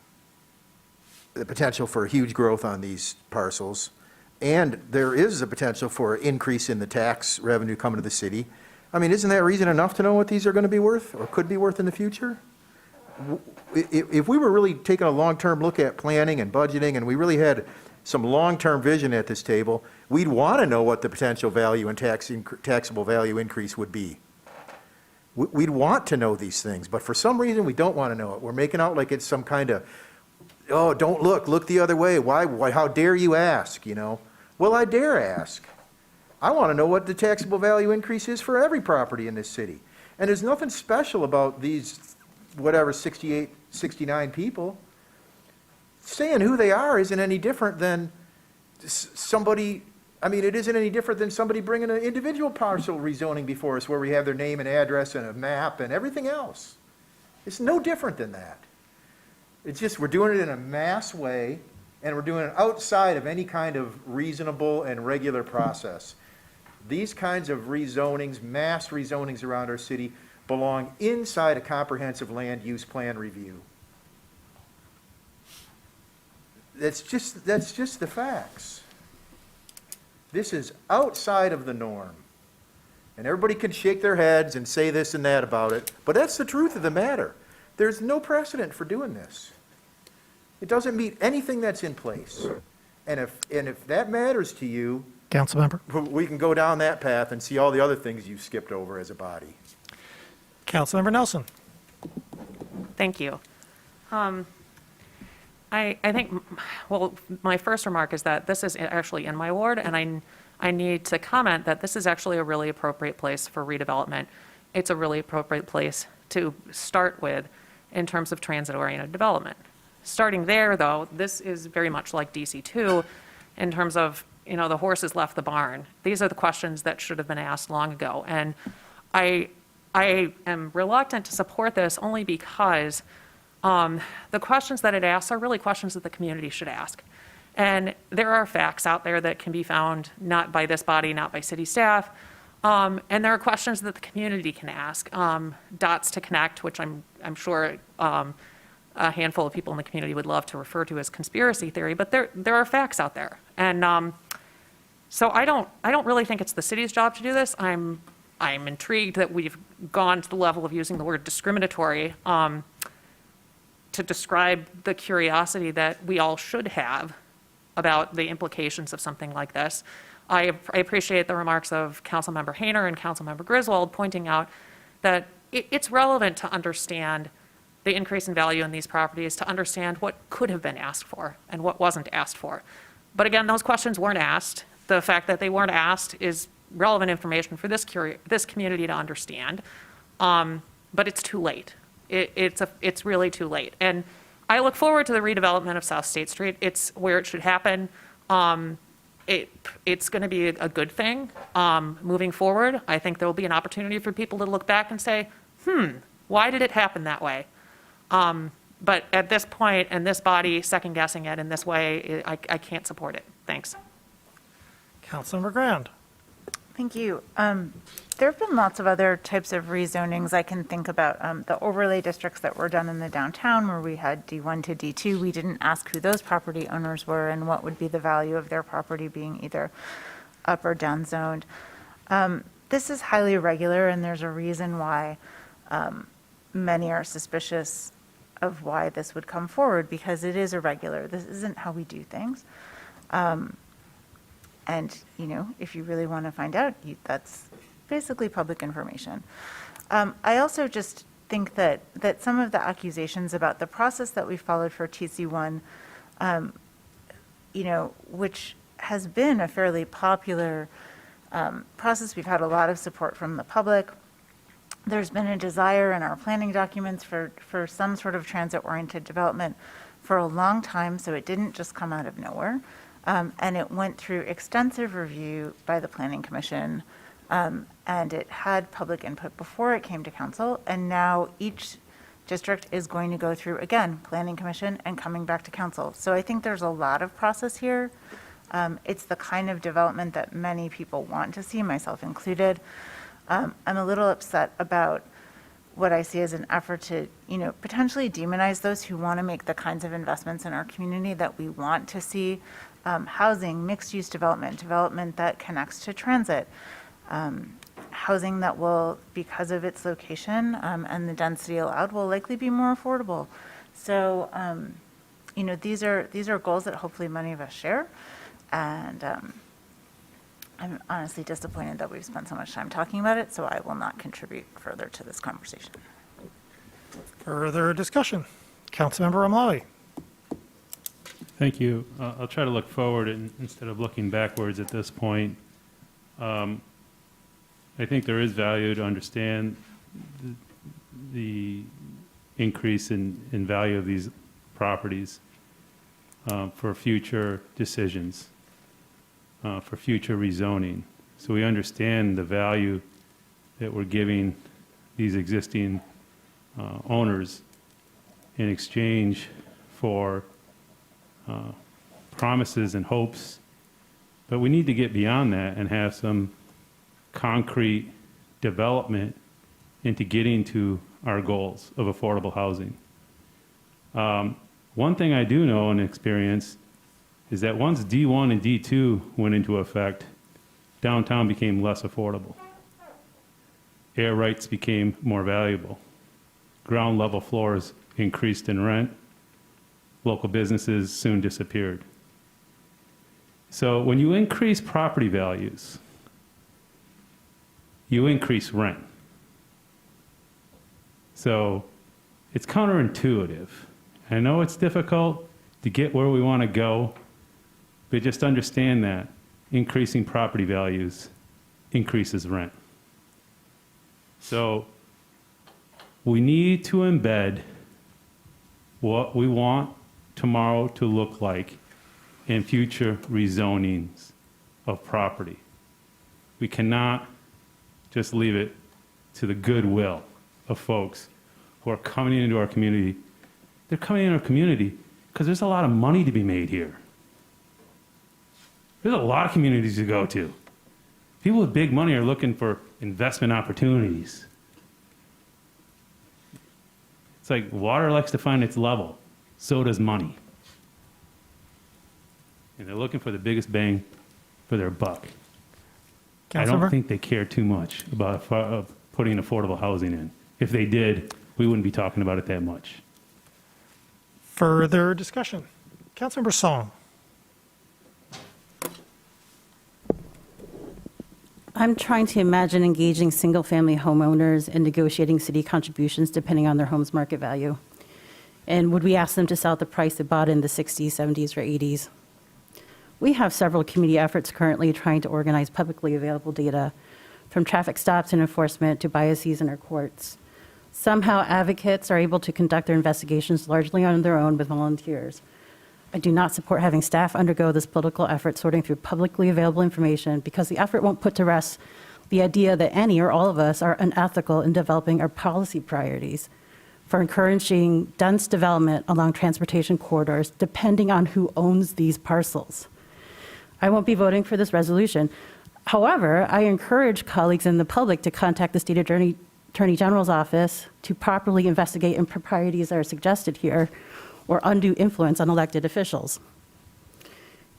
the potential for huge growth on these parcels, and there is a potential for an increase in the tax revenue coming to the city, isn't that reason enough to know what these are going to be worth or could be worth in the future? If we were really taking a long-term look at planning and budgeting and we really had some long-term vision at this table, we'd want to know what the potential value and taxable value increase would be. We'd want to know these things, but for some reason we don't want to know it. We're making out like it's some kind of, oh, don't look the other way. Why, how dare you ask, Well, I dare ask. I want to know what the taxable value increase is for every property in this city. And there's nothing special about these, 68, 69 people. Saying who they are isn't any different than somebody I mean, it isn't any different than somebody bringing an individual parcel rezoning before us where we have their name and address and a map and everything else. It's no different than that. It's just we're doing it in a mass way, and we're doing it outside of any kind of reasonable and regular process. These kinds of rezonings, mass rezonings around our city, belong inside a comprehensive land use plan review. That's just the facts. This is outside of the norm. And everybody can shake their heads and say this and that about it, but that's the truth of the matter. There's no precedent for doing this. It doesn't meet anything that's in place. And if that matters to you, Councilmember. we can go down that path and see all the other things you've skipped over as a body. Councilmember Nelson. Thank you. I think, well, my first remark is that this is actually in my ward, and I need to comment that this is actually a really appropriate place for redevelopment. It's a really appropriate place to start with in terms of transit-oriented development. Starting there, though, this is very much like DC2 in terms of, the horse has left the barn. These are the questions that should have been asked long ago. And I am reluctant to support this only because the questions that it asks are really questions that the community should ask. And there are facts out there that can be found not by this body, not by city staff, and there are questions that the community can ask. Dots to connect, which I'm sure a handful of people in the community would love to refer to as conspiracy theory, but there are facts out there. And so I don't really think it's the city's job to do this. I'm intrigued that we've gone to the level of using the word discriminatory to describe the curiosity that we all should have about the implications of something like this. I appreciate the remarks of Councilmember Hayner and Councilmember Griswold pointing out that it's relevant to understand the increase in value in these properties, to understand what could have been asked for and what wasn't asked for. But again, those questions weren't asked. The fact that they weren't asked is relevant information for this community to understand, but it's too late. It's really too late. And I look forward to the redevelopment of South State Street. It's where it should happen. It's going to be a good thing moving forward. I think there will be an opportunity for people to look back and say, why did it happen that way? But at this point, and this body second-guessing it in this way, I can't support it. Thanks. Councilmember Grand. Thank you. There have been lots of other types of rezonings I can think about. The overlay districts that were done in the downtown where we had D1 to D2, we didn't ask who those property owners were and what would be the value of their property being either up or down zoned. This is highly irregular, and there's a reason why many are suspicious of why this would come forward, because it is irregular. This isn't how we do things. And, if you really want to find out, that's basically public information. I also just think that some of the accusations about the process that we followed for TC1, which has been a fairly popular process, we've had a lot of support from the public. There's been a desire in our planning documents for some sort of transit-oriented development for a long time, so it didn't just come out of nowhere. And it went through extensive review by the Planning Commission, and it had public input before it came to council, and now each district is going to go through, again, Planning Commission and coming back to council. So I think there's a lot of process here. It's the kind of development that many people want to see, myself included. I'm a little upset about what I see as an effort to, potentially demonize those who want to make the kinds of investments in our community that we want to see. Housing, mixed-use development that connects to transit, housing that will, because of its location and the density allowed, will likely be more affordable. So, these are goals that hopefully many of us share, and I'm honestly disappointed that we've spent so much time talking about it, so I will not contribute further to this conversation. Further discussion. Councilmember Amlawi. Thank you. I'll try to look forward instead of looking backwards at this point. I think there is value to understand the increase in value of these properties for future decisions. for future rezoning. So we understand the value that we're giving these existing owners in exchange for promises and hopes. But we need to get beyond that and have some concrete development into getting to our goals of affordable housing. One thing I do know and experience is that once D1 and D2 went into effect, downtown became less affordable. Air rights became more valuable. Ground level floors increased in rent. Local businesses soon disappeared. So when you increase property values, you increase rent. So it's counterintuitive. I know it's difficult to get where we want to go, but just understand that increasing property values increases rent. So we need to embed what we want tomorrow to look like in future rezonings of property. We cannot just leave it to the goodwill of folks who are coming into our community. They're coming into our community because there's a lot of money to be made here. There's a lot of communities to go to. People with big money are looking for investment opportunities. It's like water likes to find its level. So does money. And they're looking for the biggest bang for their buck. I Councilmember? don't think they care too much about putting affordable housing in. If they did, we wouldn't be talking about it that much. Further discussion? Councilmember Song. I'm trying to imagine engaging single-family homeowners and negotiating city contributions depending on their home's market value. And would we ask them to sell at the price they bought in the 60s, 70s, or 80s? We have several community efforts currently trying to organize publicly available data, from traffic stops and enforcement to biases in our courts. Somehow, advocates are able to conduct their investigations largely on their own with volunteers. I do not support having staff undergo this political effort sorting through publicly available information because the effort won't put to rest the idea that any or all of us are unethical in developing our policy priorities for encouraging dense development along transportation corridors depending on who owns these parcels. I won't be voting for this resolution. However, I encourage colleagues in the public to contact the State Attorney General's office to properly investigate improprieties that are suggested here or undue influence on elected officials.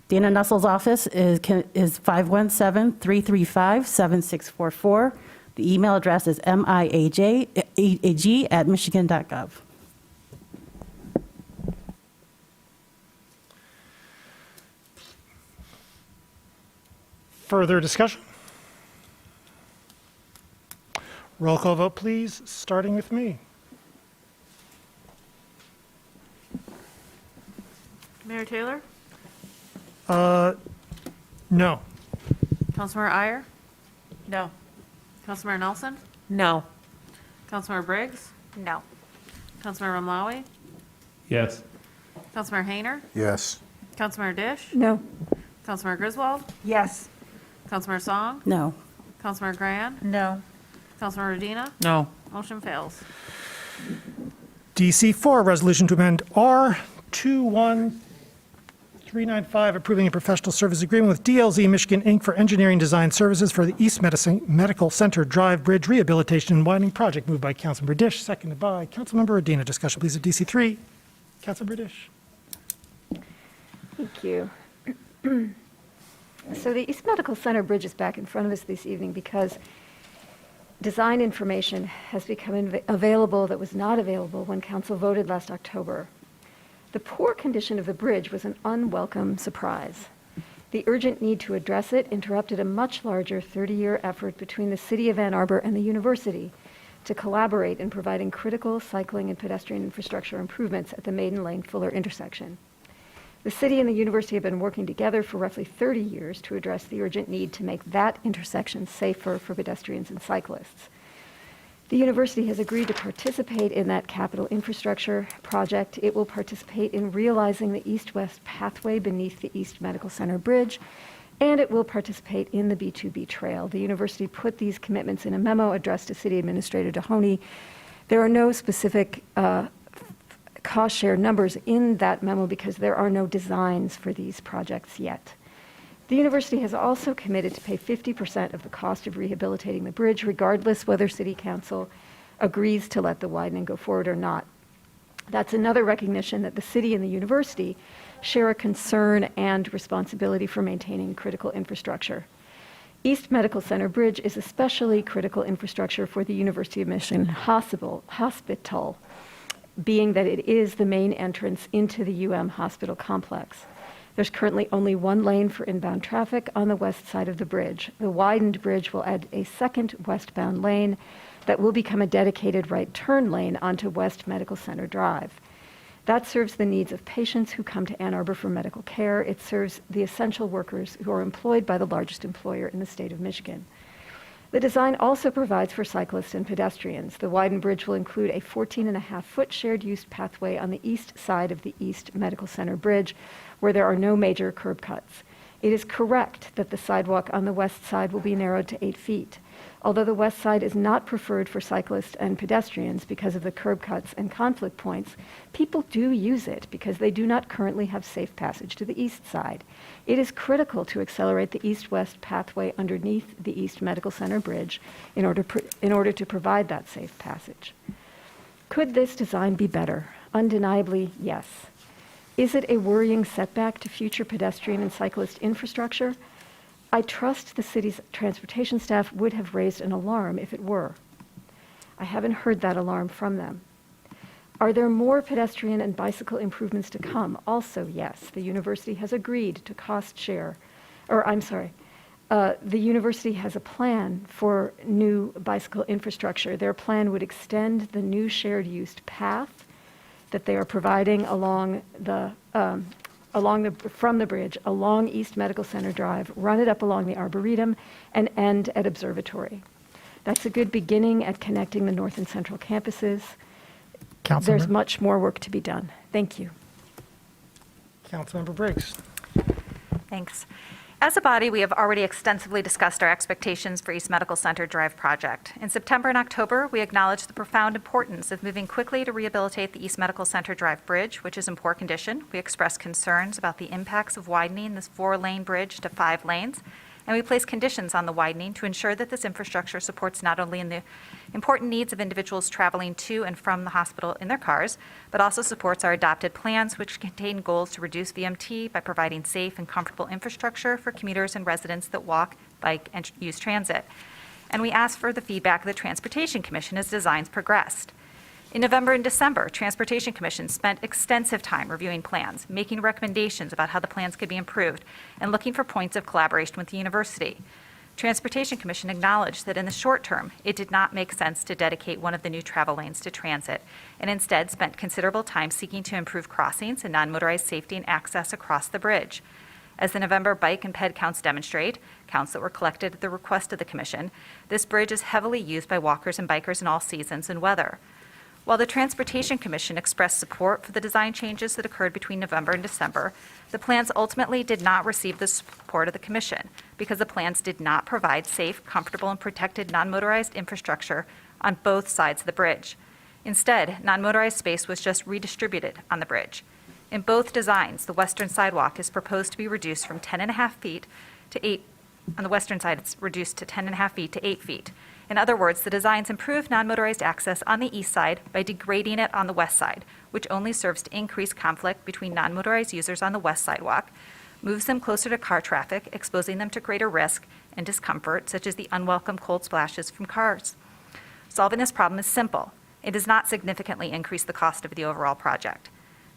Dana Nussel's office is 517-335-7644. The email address is miag@michigan.gov. Further discussion? Roll call vote, please, starting with me. Mayor Taylor? No. Councilmember Iyer? No. Councilmember Nelson? No. Councilmember Briggs? No. Councilmember Ramlawi? Yes. Councilmember Hayner? Yes. Councilmember Dish? No. Councilmember Griswold? Yes. Councilmember Song? No. Councilmember Grand? No. Councilmember Medina? No. Motion fails. DC 4, resolution to amend R 21395, approving a professional service agreement with DLZ Michigan, Inc. for engineering design services for the East Medical Center Drive Bridge Rehabilitation and Widening Project, moved by Councilmember Dish, seconded by Councilmember Adina. Discussion, please, at DC 3. Councilmember Dish. Thank you. So the East Medical Center Bridge is back in front of us this evening because design information has become available that was not available when council voted last October. The poor condition of the bridge was an unwelcome surprise. The urgent need to address it interrupted a much larger 30-year effort between the City of Ann Arbor and the university to collaborate in providing critical cycling and pedestrian infrastructure improvements at the Maiden Lane-Fuller intersection. The city and the university have been working together for roughly 30 years to address the urgent need to make that intersection safer for pedestrians and cyclists. The university has agreed to participate in that capital infrastructure project. It will participate in realizing the east-west pathway beneath the East Medical Center Bridge and it will participate in the B2B trail. The university put these commitments in a memo addressed to City Administrator Dohoney. There are no specific cost share numbers in that memo because there are no designs for these projects yet. The university has also committed to pay 50% of the cost of rehabilitating the bridge, regardless whether City Council agrees to let the widening go forward or not. That's another recognition that the city and the university share a concern and responsibility for maintaining critical infrastructure. East Medical Center Bridge is especially critical infrastructure for the University of Michigan Hospital, being that it is the main entrance into the hospital complex. There's currently only one lane for inbound traffic on the west side of the bridge. The widened bridge will add a second westbound lane that will become a dedicated right turn lane onto West Medical Center Drive. That serves the needs of patients who come to Ann Arbor for medical care. It serves the essential workers who are employed by the largest employer in the state of Michigan. The design also provides for cyclists and pedestrians. The widened bridge will include a 14.5-foot shared use pathway on the east side of the East Medical Center Bridge, where there are no major curb cuts. It is correct that the sidewalk on the west side will be narrowed to 8 feet. Although the west side is not preferred for cyclists and pedestrians because of the curb cuts and conflict points, people do use it because they do not currently have safe passage to the east side. It is critical to accelerate the east-west pathway underneath the East Medical Center Bridge in order to provide that safe passage. Could this design be better? Undeniably, yes. Is it a worrying setback to future pedestrian and cyclist infrastructure? I trust the city's transportation staff would have raised an alarm if it were. I haven't heard that alarm from them. Are there more pedestrian and bicycle improvements to come? Also, yes. The university has agreed to cost share, the university has a plan for new bicycle infrastructure. Their plan would extend the new shared use path that they are providing from the bridge along East Medical Center Drive, run it up along the Arboretum, and end at Observatory. That's a good beginning at connecting the north and central campuses. There's much more work to be done. Thank you. Councilmember Briggs. Thanks. As a body, we have already extensively discussed our expectations for East Medical Center Drive project. In September and October, we acknowledged the profound importance of moving quickly to rehabilitate the East Medical Center Drive bridge, which is in poor condition. We expressed concerns about the impacts of widening this 4-lane bridge to 5 lanes, and we placed conditions on the widening to ensure that this infrastructure supports not only the important needs of individuals traveling to and from the hospital in their cars, but also supports our adopted plans, which contain goals to reduce VMT by providing safe and comfortable infrastructure for commuters and residents that walk, bike, and use transit. And we asked for the feedback of the Transportation Commission as designs progressed. In November and December, Transportation Commission spent extensive time reviewing plans, making recommendations about how the plans could be improved, and looking for points of collaboration with the university. Transportation Commission acknowledged that in the short term, it did not make sense to dedicate one of the new travel lanes to transit, and instead spent considerable time seeking to improve crossings and non-motorized safety and access across the bridge. As the November bike and ped counts demonstrate, counts that were collected at the request of the Commission, this bridge is heavily used by walkers and bikers in all seasons and weather. While the Transportation Commission expressed support for the design changes that occurred between November and December, the plans ultimately did not receive the support of the Commission because the plans did not provide safe, comfortable, and protected non-motorized infrastructure on both sides of the bridge. Instead, non-motorized space was just redistributed on the bridge. In both designs, the western sidewalk is proposed to be reduced from 10.5 feet to 8. On the western side, it's reduced to 10.5 feet to 8 feet. In other words, the designs improve non-motorized access on the east side by degrading it on the west side, which only serves to increase conflict between non-motorized users on the west sidewalk, moves them closer to car traffic, exposing them to greater risk and discomfort, such as the unwelcome cold splashes from cars. Solving this problem is simple. It does not significantly increase the cost of the overall project.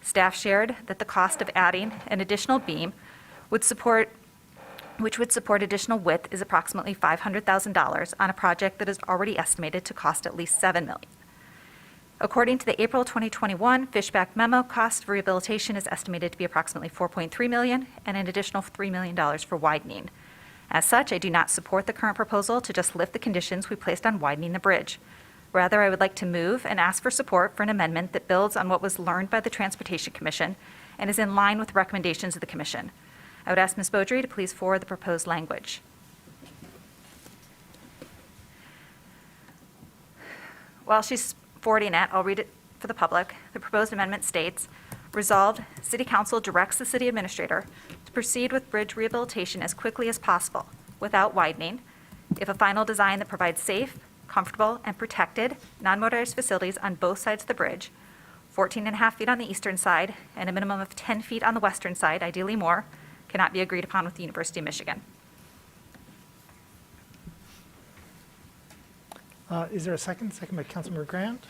Staff shared that the cost of adding an additional beam which would support additional width, is approximately $500,000 on a project that is already estimated to cost at least $7 million. According to the April 2021 Fishback memo, cost of rehabilitation is estimated to be approximately $4.3 million and an additional $3 million for widening. As such, I do not support the current proposal to just lift the conditions we placed on widening the bridge. Rather, I would like to move and ask for support for an amendment that builds on what was learned by the Transportation Commission and is in line with recommendations of the Commission. I would ask Ms. Beaudry to please forward the proposed language. While she's forwarding it, I'll read it for the public. The proposed amendment states, resolved, City Council directs the city administrator to proceed with bridge rehabilitation as quickly as possible without widening if a final design that provides safe, comfortable, and protected non-motorized facilities on both sides of the bridge, 14.5 feet on the eastern side and a minimum of 10 feet on the western side, ideally more, cannot be agreed upon with the University of Michigan. Is there a second? Second by Councilmember Grant.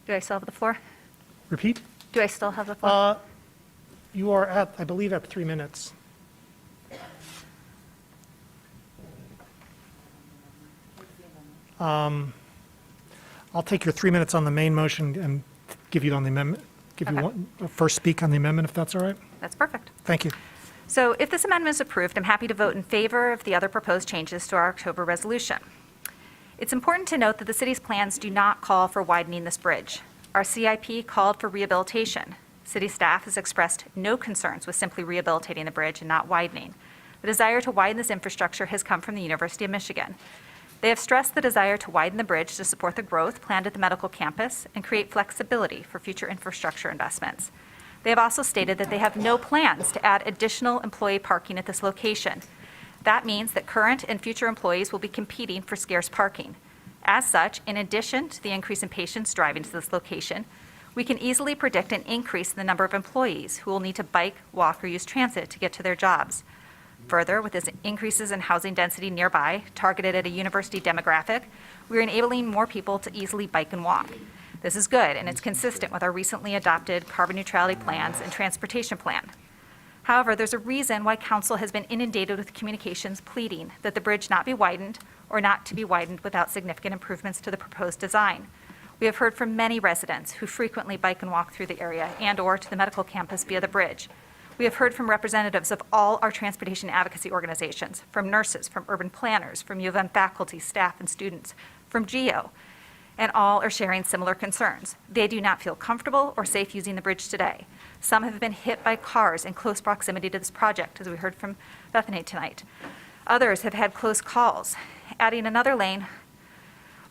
Do I still have the floor? Repeat. Do I still have the floor? You are at, I believe, at 3 minutes. I'll take your 3 minutes on the main motion and give you on the amendment, give you Okay. one, first speak on the amendment, if that's all right. That's perfect. Thank you. So if this amendment is approved, I'm happy to vote in favor of the other proposed changes to our October resolution. It's important to note that the city's plans do not call for widening this bridge. Our CIP called for rehabilitation. City staff has expressed no concerns with simply rehabilitating the bridge and not widening. The desire to widen this infrastructure has come from the University of Michigan. They have stressed the desire to widen the bridge to support the growth planned at the medical campus and create flexibility for future infrastructure investments. They have also stated that they have no plans to add additional employee parking at this location. That means that current and future employees will be competing for scarce parking. As such, in addition to the increase in patients driving to this location, we can easily predict an increase in the number of employees who will need to bike, walk, or use transit to get to their jobs. Further, with this increases in housing density nearby, targeted at a university demographic, we are enabling more people to easily bike and walk. This is good, and it's consistent with our recently adopted carbon neutrality plans and transportation plan. However, there's a reason why council has been inundated with communications pleading that the bridge not be widened or not to be widened without significant improvements to the proposed design. We have heard from many residents who frequently bike and walk through the area and/or to the medical campus via the bridge. We have heard from representatives of all our transportation advocacy organizations, from nurses, from urban planners, from U of M faculty, staff, and students, from GEO, and all are sharing similar concerns. They do not feel comfortable or safe using the bridge today. Some have been hit by cars in close proximity to this project, as we heard from Bethany tonight. Others have had close calls. Adding another lane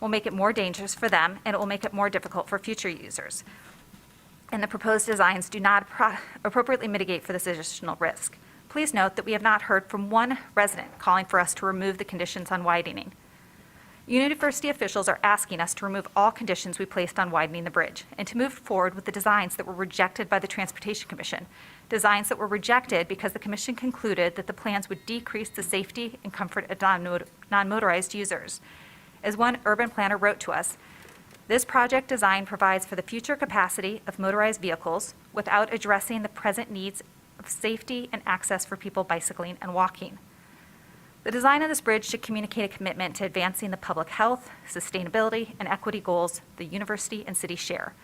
will make it more dangerous for them, and it will make it more difficult for future users. And the proposed designs do not appropriately mitigate for this additional risk. Please note that we have not heard from one resident calling for us to remove the conditions on widening. University officials are asking us to remove all conditions we placed on widening the bridge and to move forward with the designs that were rejected by the Transportation Commission, designs that were rejected because the Commission concluded that the plans would decrease the safety and comfort of non-motorized users. As one urban planner wrote to us, this project design provides for the future capacity of motorized vehicles without addressing the present needs of safety and access for people bicycling and walking. The design of this bridge should communicate a commitment to advancing the public health, sustainability, and equity goals the university and city share,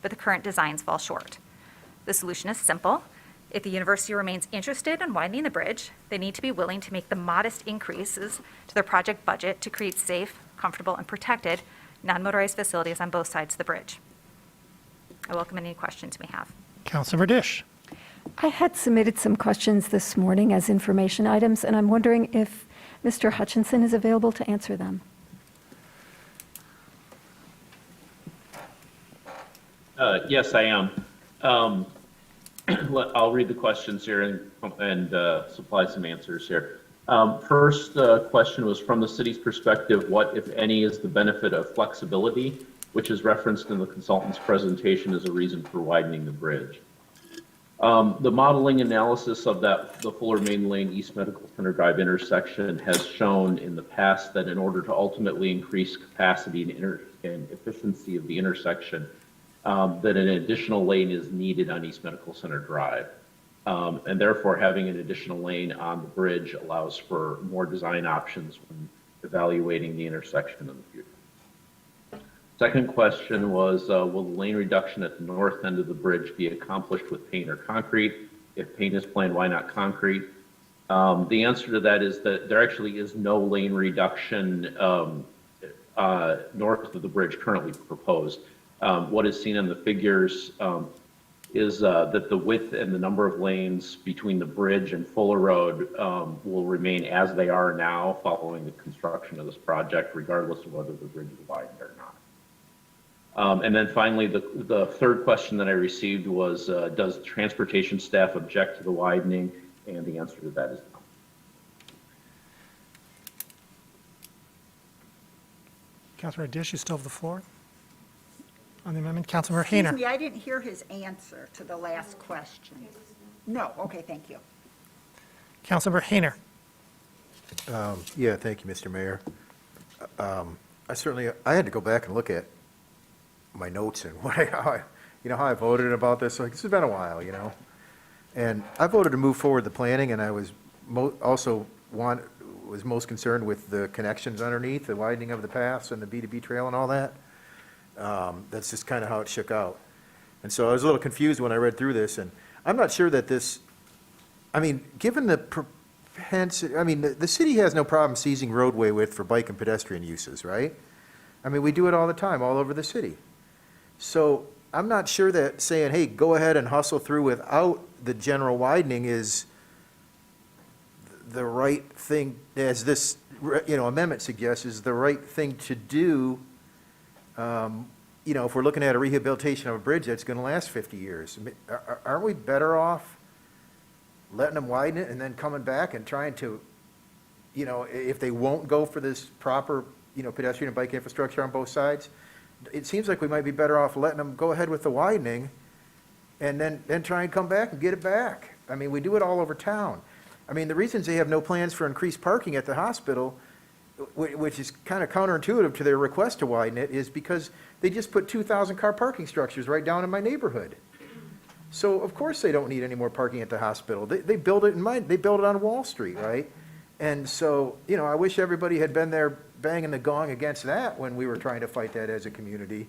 but the current designs fall short. The solution is simple. If the university remains interested in widening the bridge, they need to be willing to make the modest increases to their project budget to create safe, comfortable, and protected non-motorized facilities on both sides of the bridge. I welcome any questions you may have. Councilmember Dish. I had submitted some questions this morning as information items, and I'm wondering if Mr. Hutchinson is available to answer them. Yes, I am. I'll read the questions here and supply some answers here. First question was, from the city's perspective, what, if any, is the benefit of flexibility, which is referenced in the consultant's presentation as a reason for widening the bridge? The modeling analysis of the Fuller Main Lane East Medical Center Drive intersection has shown in the past that in order to ultimately increase capacity and efficiency of the intersection, that an additional lane is needed on East Medical Center Drive. And therefore, having an additional lane on the bridge allows for more design options when evaluating the intersection in the future. Second question was, will the lane reduction at the north end of the bridge be accomplished with paint or concrete? If paint is planned, why not concrete? The answer to that is that there actually is no lane reduction north of the bridge currently proposed. What is seen in the figures is that the width and the number of lanes between the bridge and Fuller Road will remain as they are now following the construction of this project, regardless of whether the bridge is widened or not. And then finally, the third question that I received was, does transportation staff object to the widening? And the answer to that is no. Councilor Dish, you still have the floor on the amendment. Councilmember Excuse Hayner. me, I didn't hear his answer to the last question. No, okay, thank you. Councilmember Hayner. Yeah, thank you, Mr. Mayor. I had to go back and look at my notes and how I voted about this. Like, this has been a while, And I voted to move forward the planning, and I was was most concerned with the connections underneath, the widening of the paths and the B2B trail and all that. That's just kind of how it shook out. And so I was a little confused when I read through this, and I'm not sure that given the propensity, the city has no problem seizing roadway width for bike and pedestrian uses, right? We do it all the time, all over the city. So I'm not sure that saying, hey, go ahead and hustle through without the general widening is the right thing, as this, amendment suggests, is the right thing to do. If we're looking at a rehabilitation of a bridge that's going to last 50 years, aren't we better off letting them widen it and then coming back and trying to, if they won't go for this proper, pedestrian and bike infrastructure on both sides, it seems like we might be better off letting them go ahead with the widening and then try and come back and get it back. We do it all over town. The reasons they have no plans for increased parking at the hospital, which is kind of counterintuitive to their request to widen it, is because they just put 2,000 car parking structures right down in my neighborhood. So of course they don't need any more parking at the hospital. They build it they build it on Wall Street, right? And so, I wish everybody had been there banging the gong against that when we were trying to fight that as a community.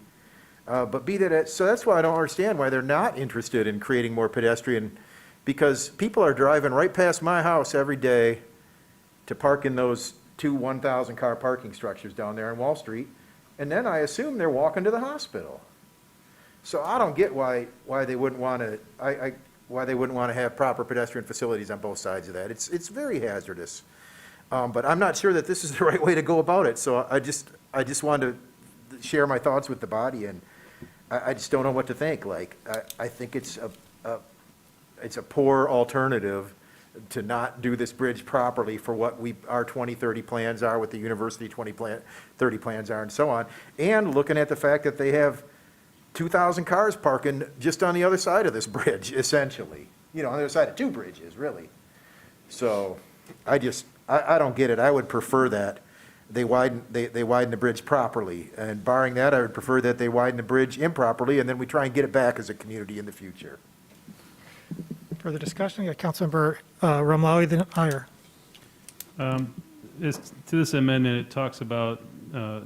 But so that's why I don't understand why they're not interested in creating more pedestrian, because people are driving right past my house every day to park in those two 1,000 car parking structures down there on Wall Street, and then I assume they're walking to the hospital. So I don't get why they wouldn't want to have proper pedestrian facilities on both sides of that. It's very hazardous. But I'm not sure that this is the right way to go about it. So I just wanted to share my thoughts with the body, and I just don't know what to think. I think it's a poor alternative to not do this bridge properly for what our 2030 plans are, what the university 2030 plans are, and so on. And looking at the fact that they have 2,000 cars parking just on the other side of this bridge, essentially. On the other side of two bridges, really. So I don't get it. I would prefer that they widen the bridge properly. And barring that, I would prefer that they widen the bridge improperly, and then we try and get it back as a community in the future. Further discussion? You got Councilmember Romali, then Iyer. To this amendment, it talks about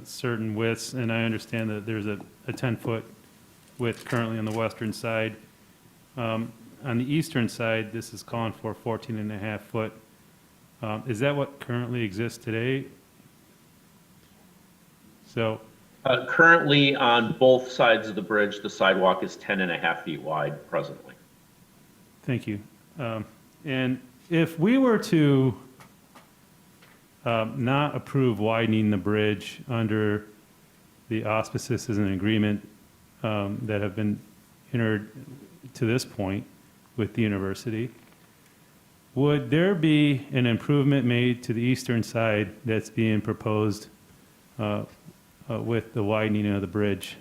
certain widths, and I understand that there's a 10-foot width currently on the western side. On the eastern side, this is calling for 14.5 foot. Is that what currently exists today? So Currently, on both sides of the bridge, the sidewalk is 10.5 feet wide presently. thank you. And if we were to not approve widening the bridge under the auspices and agreement that have been entered to this point with the university, would there be an improvement made to the eastern side that's being proposed with the widening of the bridge?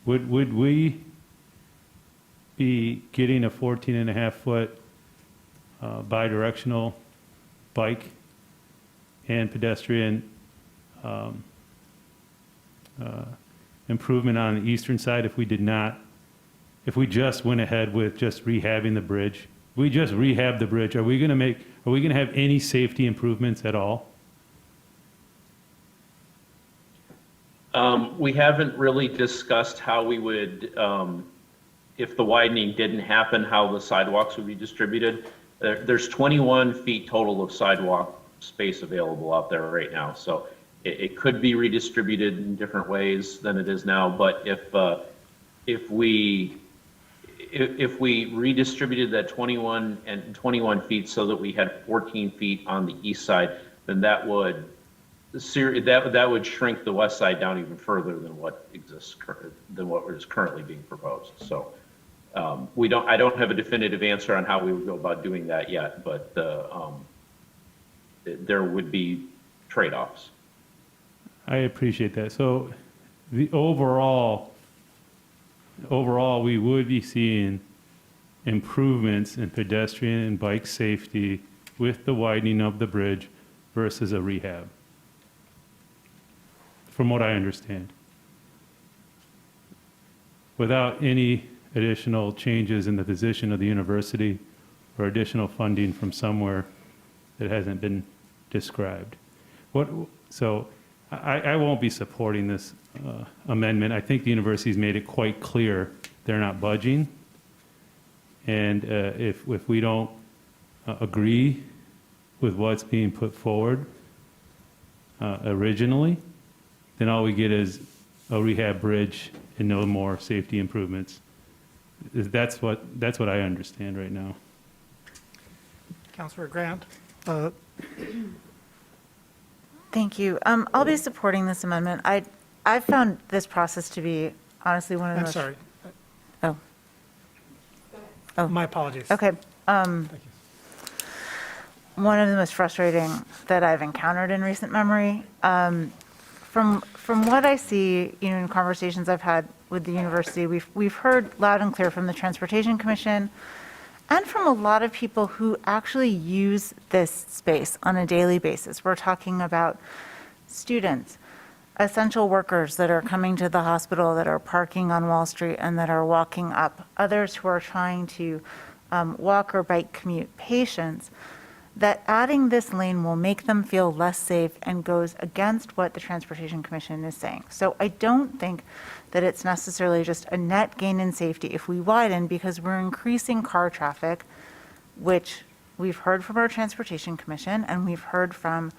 Would we be getting a 14.5 foot bidirectional bike and pedestrian improvement on the eastern side if we did not, if we just went ahead with just rehabbing the bridge? We just rehab the bridge. Are we going to have any safety improvements at all? We haven't really discussed how we would, if the widening didn't happen, how the sidewalks would be distributed. There's 21 feet total of sidewalk space available out there right now. So it could be redistributed in different ways than it is now. But if we if we redistributed that 21 and 21 feet so that we had 14 feet on the east side, then that would shrink the west side down even further than what is currently being proposed. So I don't have a definitive answer on how we would go about doing that yet, but there would be trade-offs. I appreciate that. So the overall, we would be seeing improvements in pedestrian and bike safety with the widening of the bridge versus a rehab, from what I understand, without any additional changes in the position of the university or additional funding from somewhere that hasn't been described. So I won't be supporting this amendment. I think the university's made it quite clear they're not budging. And if we don't agree with what's being put forward originally, then all we get is a rehab bridge and no more safety improvements. That's what I understand right now. Councilor Grant. Thank you. I'll be supporting this amendment. I found this process to be honestly one of the I'm most. sorry. Oh. My apologies. Okay. Thank you. One of the most frustrating that I've encountered in recent memory. From what I see, in conversations I've had with the university, we've heard loud and clear from the Transportation Commission and from a lot of people who actually use this space on a daily basis. We're talking about students, essential workers that are coming to the hospital, that are parking on Wall Street and that are walking up, others who are trying to walk or bike commute, patients, that adding this lane will make them feel less safe and goes against what the Transportation Commission is saying. So I don't think that it's necessarily just a net gain in safety if we widen, because we're increasing car traffic, which we've heard from our Transportation Commission and we've heard from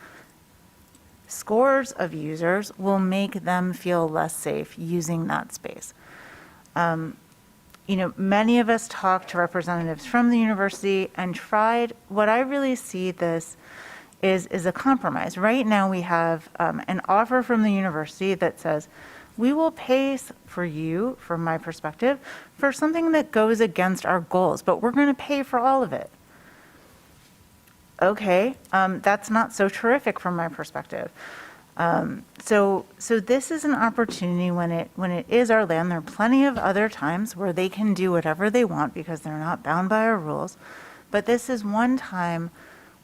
scores of users, will make them feel less safe using that space. Many of us talked to representatives from the university and tried. What I really see this is a compromise. Right now we have an offer from the university that says, we will pay for you, from my perspective, for something that goes against our goals, but we're going to pay for all of it. Okay, that's not so terrific from my perspective. So this is an opportunity when it is our land. There are plenty of other times where they can do whatever they want because they're not bound by our rules. But this is one time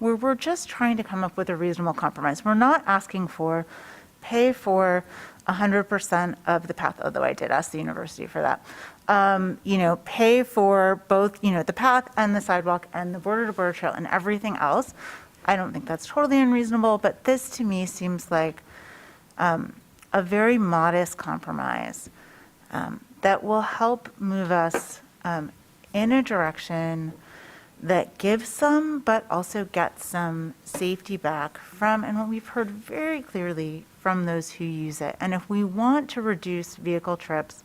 where we're just trying to come up with a reasonable compromise. We're not asking for pay for 100% of the path, although I did ask the university for that. Pay for both, the path and the sidewalk and the border-to-border trail and everything else. I don't think that's totally unreasonable, but this to me seems like a very modest compromise that will help move us in a direction that gives some, but also gets some safety back from, and what we've heard very clearly from those who use it. And if we want to reduce vehicle trips,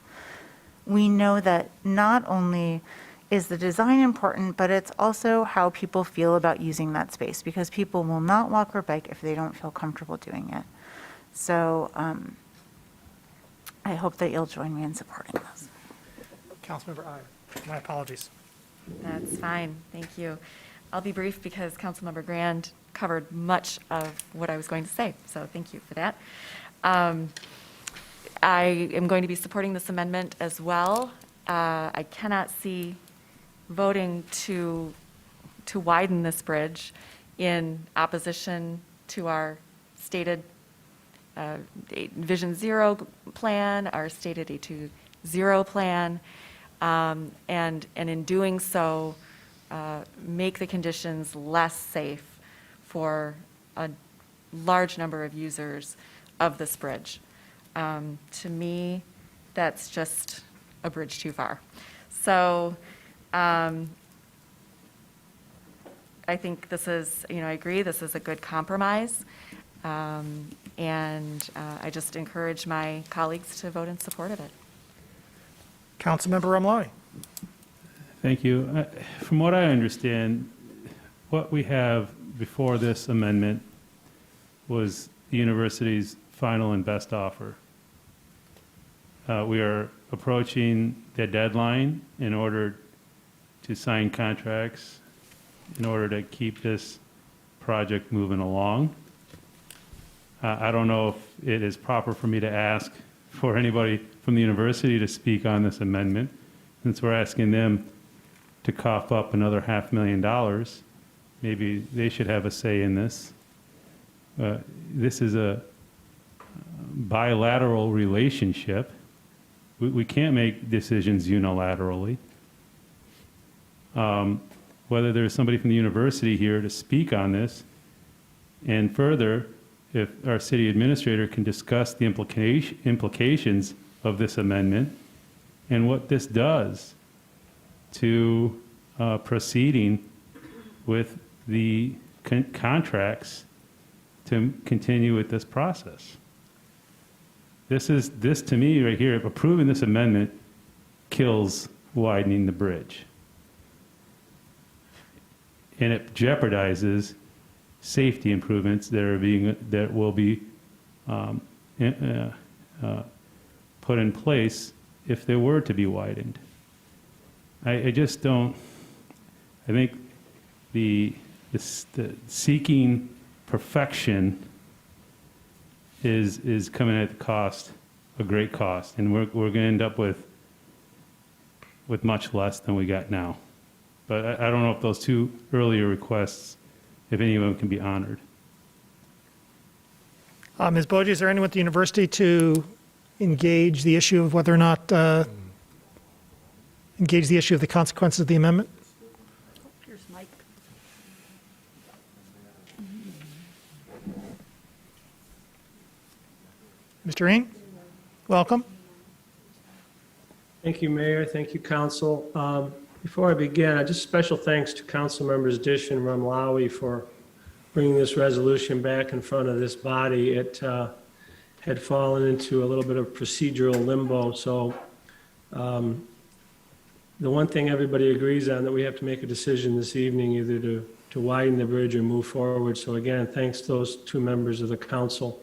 we know that not only is the design important, but it's also how people feel about using that space, because people will not walk or bike if they don't feel comfortable doing it. So I hope that you'll join me in supporting this. Councilmember Atiyah, my apologies. That's fine, thank you. I'll be brief because Councilmember Grand covered much of what I was going to say, so thank you for that. I am going to be supporting this amendment as well. I cannot see voting to widen this bridge in opposition to our stated Vision Zero plan, our stated A20 plan, and in doing so, make the conditions less safe for a large number of users of this bridge. To me, that's just a bridge too far. So I think this is, I agree, this is a good compromise. And I just encourage my colleagues to vote in support of it. Councilmember Ramlani. Thank you. From what I understand, what we have before this amendment was the university's final and best offer. We are approaching the deadline in order to sign contracts, in order to keep this project moving along. I don't know if it is proper for me to ask for anybody from the university to speak on this amendment, since we're asking them to cough up another $500,000. Maybe they should have a say in this. This is a bilateral relationship. We can't make decisions unilaterally. Whether there's somebody from the university here to speak on this, and further, if our city administrator can discuss the implications of this amendment and what this does to proceeding with the contracts to continue with this process. This to me right here, approving this amendment kills widening the bridge. And it jeopardizes safety improvements that will be put in place if they were to be widened. I just don't. I think the seeking perfection is coming at a great cost, and we're going to end up with much less than we got now. But I don't know if those two earlier requests, if any of them can be honored. Ms. Boji, is there anyone at the university to engage the issue of whether or not, engage the issue of the consequences of the amendment? Here's Mike. Mr. Ng, welcome. Thank you, Mayor. Thank you, Council. Before I begin, just special thanks to Council Members Dish and Ramlawi for bringing this resolution back in front of this body. It had fallen into a little bit of procedural limbo. So the one thing everybody agrees on, that we have to make a decision this evening, either to widen the bridge or move forward. So again, thanks to those two members of the council.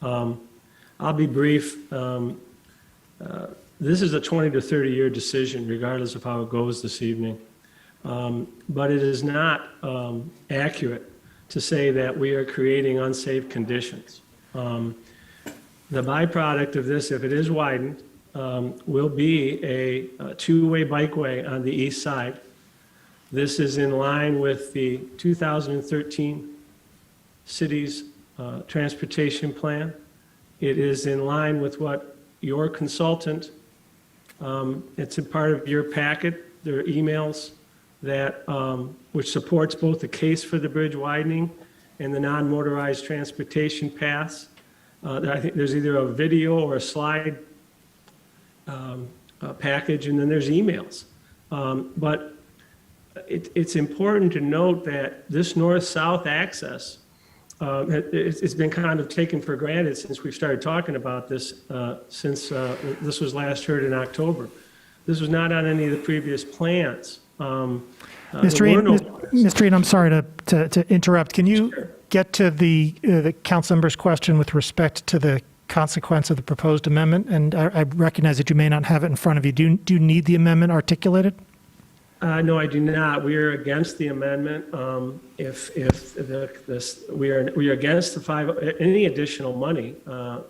I'll be brief. This is a 20 to 30 year decision, regardless of how it goes this evening. But it is not accurate to say that we are creating unsafe conditions. The byproduct of this, if it is widened, will be a two-way bikeway on the east side. This is in line with the 2013 city's transportation plan. It is in line with what your consultant, it's a part of your packet, there are emails that, which supports both the case for the bridge widening and the non-motorized transportation paths. I think there's either a video or a slide package, and then there's emails. But it's important to note that this north-south access, it's been kind of taken for granted since we've started talking about this, since this was last heard in October. This was not on any of the previous plans. Mr. Reed, I'm sorry to interrupt. Can you get to the council member's question with respect to the consequence of the proposed amendment? And I recognize that you may not have it in front of you. Do you need the amendment articulated? No, I do not. We are against the amendment. We are against any additional money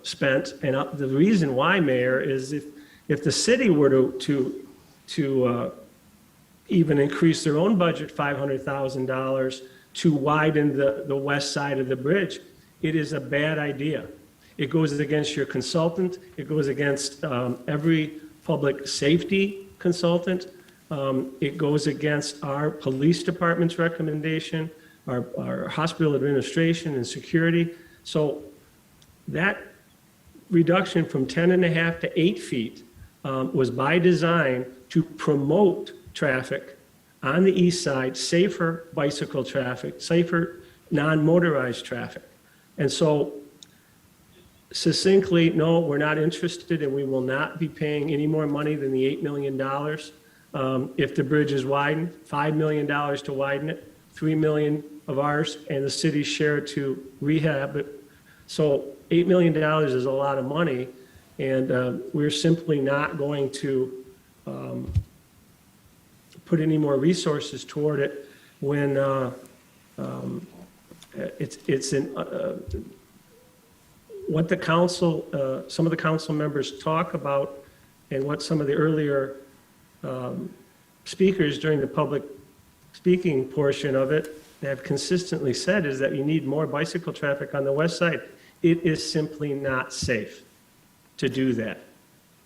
spent. And the reason why, Mayor, is if the city were to even increase their own budget $500,000 to widen the west side of the bridge, it is a bad idea. It goes against your consultant. It goes against every public safety consultant. It goes against our police department's recommendation, our hospital administration and security. So that reduction from 10.5 to 8 feet was by design to promote traffic on the east side, safer bicycle traffic, safer non-motorized traffic. And so succinctly, no, we're not interested, and we will not be paying any more money than the $8 million If the bridge is widened, $5 million to widen it, $3 million of ours, and the city's share to rehab it. So $8 million is a lot of money, and we're simply not going to put any more resources toward it when it's in what the council, some of the council members talk about, and what some of the earlier speakers during the public speaking portion of it have consistently said is that you need more bicycle traffic on the west side. It is simply not safe to do that.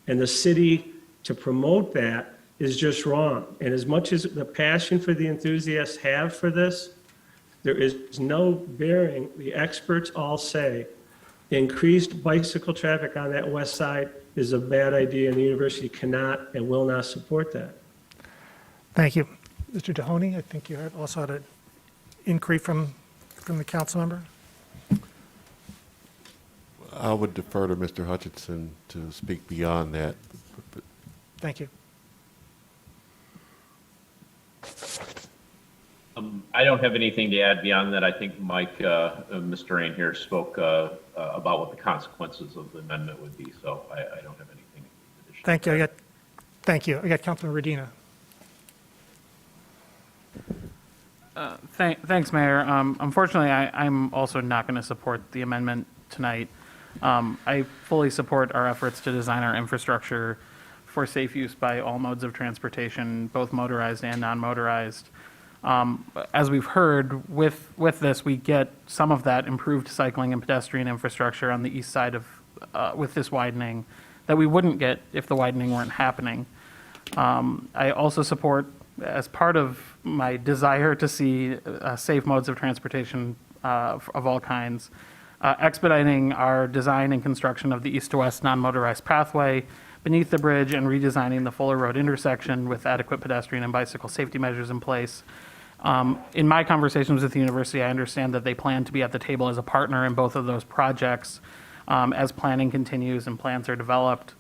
And the city, to promote that, is just wrong. And as much as the passion for the enthusiasts have for this, there is no bearing. The experts all say increased bicycle traffic on that west side is a bad idea, and the university cannot and will not support that. Thank you. Mr. Mahoney, I think you also had an inquiry from the council member. I would defer to Mr. Hutchinson to speak beyond that. Thank you. I don't have anything to add beyond that. I think Mike, Mr. Rain here spoke about what the consequences of the amendment would be, so I don't have anything additional. Thank you. Thank you. I got Councilman Redina. Thanks, Mayor. Unfortunately, I'm also not going to support the amendment tonight. I fully support our efforts to design our infrastructure for safe use by all modes of transportation, both motorized and non-motorized. As we've heard, with this, we get some of that improved cycling and pedestrian infrastructure on the east side of, with this widening, that we wouldn't get if the widening weren't happening. I also support, as part of my desire to see safe modes of transportation of all kinds, expediting our design and construction of the east to west non-motorized pathway beneath the bridge and redesigning the Fuller Road intersection with adequate pedestrian and bicycle safety measures in place. In my conversations with the university, I understand that they plan to be at the table as a partner in both of those projects as planning continues and plans are developed.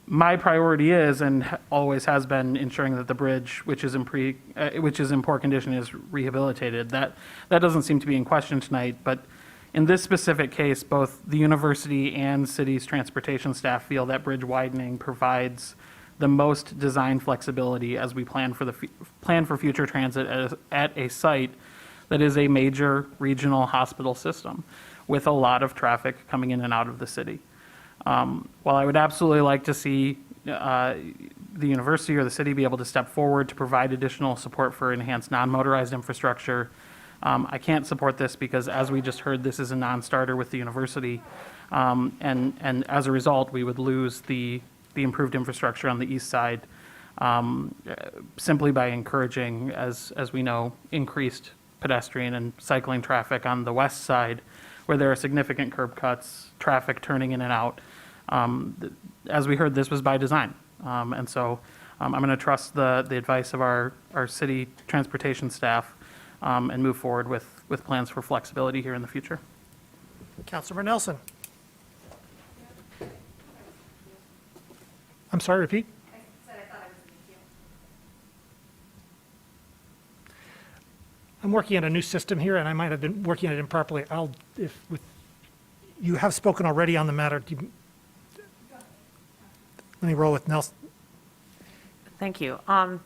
My priority is, and always has been, ensuring that the bridge, which is in poor condition, is rehabilitated. That doesn't seem to be in question tonight, but in this specific case, both the university and city's transportation staff feel that bridge widening provides the most design flexibility as we plan for future transit at a site that is a major regional hospital system with a lot of traffic coming in and out of the city. While I would absolutely like to see the university or the city be able to step forward to provide additional support for enhanced non-motorized infrastructure, I can't support this because, as we just heard, this is a non-starter with the university, and as a result, we would lose the improved infrastructure on the east side simply by encouraging, as we know, increased pedestrian and cycling traffic on the west side, where there are significant curb cuts, traffic turning in and out. As we heard, this was by design, and so I'm going to trust the advice of our city transportation staff and move forward with plans for flexibility here in the future. Councilmember Nelson. I'm sorry, repeat. I'm working on a new system here, and I might have been working on it improperly. You have spoken already on the matter. Let me roll with Nelson. Thank you. I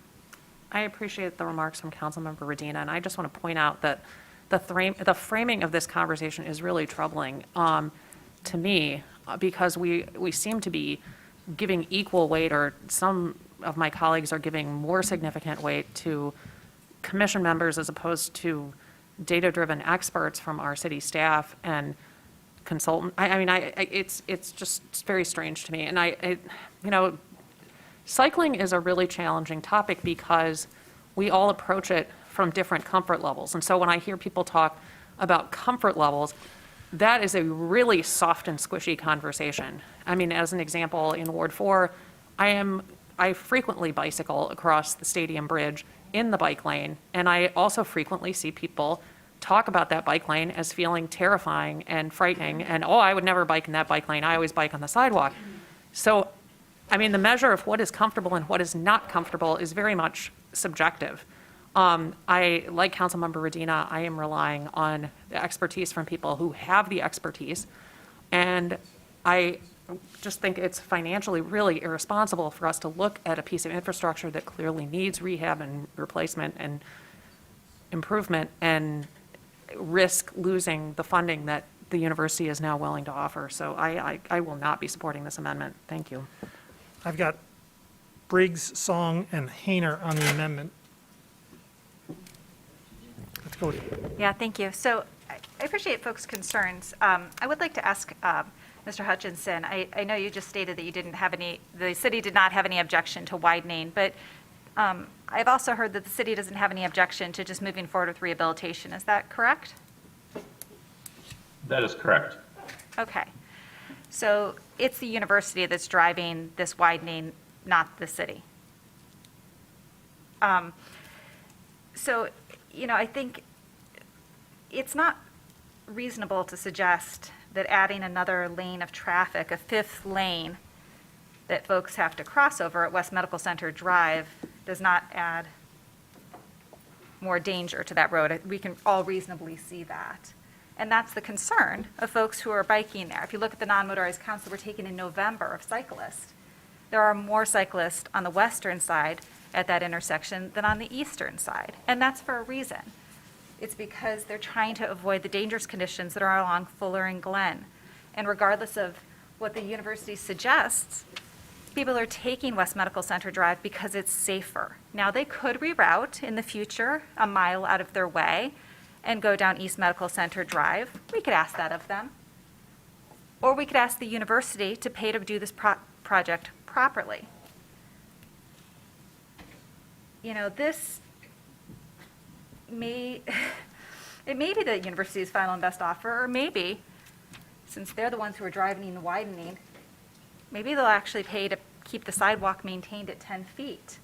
appreciate the remarks from Councilmember Redina, and I just want to point out that the framing of this conversation is really troubling to me because we seem to be giving equal weight, or some of my colleagues are giving more significant weight to commission members as opposed to data-driven experts from our city staff and consultant. It's just very strange to me. And cycling is a really challenging topic because we all approach it from different comfort levels. And so when I hear people talk about comfort levels, that is a really soft and squishy conversation. I mean, as an example, in Ward 4, I frequently bicycle across the Stadium Bridge in the bike lane, and I also frequently see people talk about that bike lane as feeling terrifying and frightening, and I would never bike in that bike lane, I always bike on the sidewalk. So I mean, the measure of what is comfortable and what is not comfortable is very much subjective. Like Councilmember Radina, I am relying on the expertise from people who have the expertise. And I just think it's financially really irresponsible for us to look at a piece of infrastructure that clearly needs rehab and replacement and improvement and risk losing the funding that the university is now willing to offer. So I will not be supporting this amendment. Thank you. I've got Briggs, Song, and Hayner on the amendment. Let's go. Yeah, thank you. So I appreciate folks' concerns. I would like to ask Mr. Hutchinson, I know you just stated that you didn't have the city did not have any objection to widening, but I've also heard that the city doesn't have any objection to just moving forward with rehabilitation. Is that correct? That is correct. Okay. So it's the university that's driving this widening, not the city. So, I think it's not reasonable to suggest that adding another lane of traffic, a fifth lane that folks have to cross over at West Medical Center Drive, does not add more danger to that road. We can all reasonably see that. And that's the concern of folks who are biking there. If you look at the non-motorized counts that were taken in November of cyclists, there are more cyclists on the western side at that intersection than on the eastern side. And that's for a reason. It's because they're trying to avoid the dangerous conditions that are along Fuller and Glen. And regardless of what the university suggests, people are taking West Medical Center Drive because it's safer. Now, they could reroute in the future a mile out of their way and go down East Medical Center Drive. We could ask that of them. Or we could ask the university to pay to do this project properly. This may be the university's final and best offer, or maybe, since they're the ones who are driving and widening, maybe they'll actually pay to keep the sidewalk maintained at 10 feet.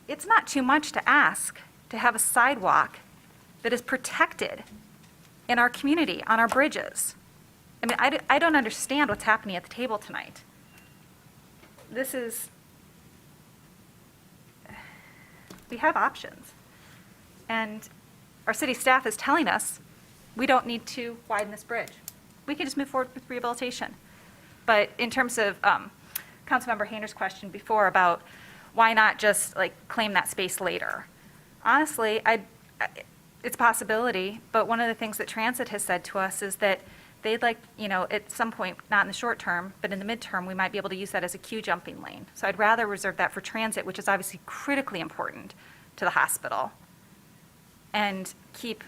It's not too much to ask to have a sidewalk that is protected in our community, on our bridges. I mean, I don't understand what's happening at the table tonight. We have options. And our city staff is telling us we don't need to widen this bridge. We can just move forward with rehabilitation. But in terms of Councilmember Hayner's question before about why not just claim that space later? Honestly, it's a possibility, but one of the things that Transit has said to us is that they'd like, at some point, not in the short term, but in the midterm, we might be able to use that as a queue jumping lane. So I'd rather reserve that for transit, which is obviously critically important to the hospital, and keep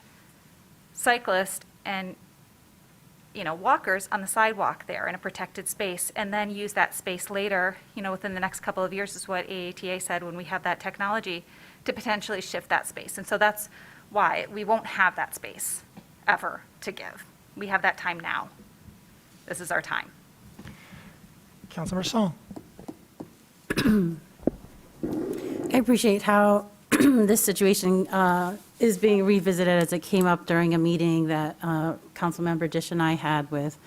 cyclists and, walkers on the sidewalk there in a protected space, and then use that space later, within the next couple of years is what AATA said when we have that technology to potentially shift that space. And so that's why we won't have that space ever to give. We have that time now. This is our time. Councilmember Song. I appreciate how this situation is being revisited as it came up during a meeting that Councilmember Dish and I had with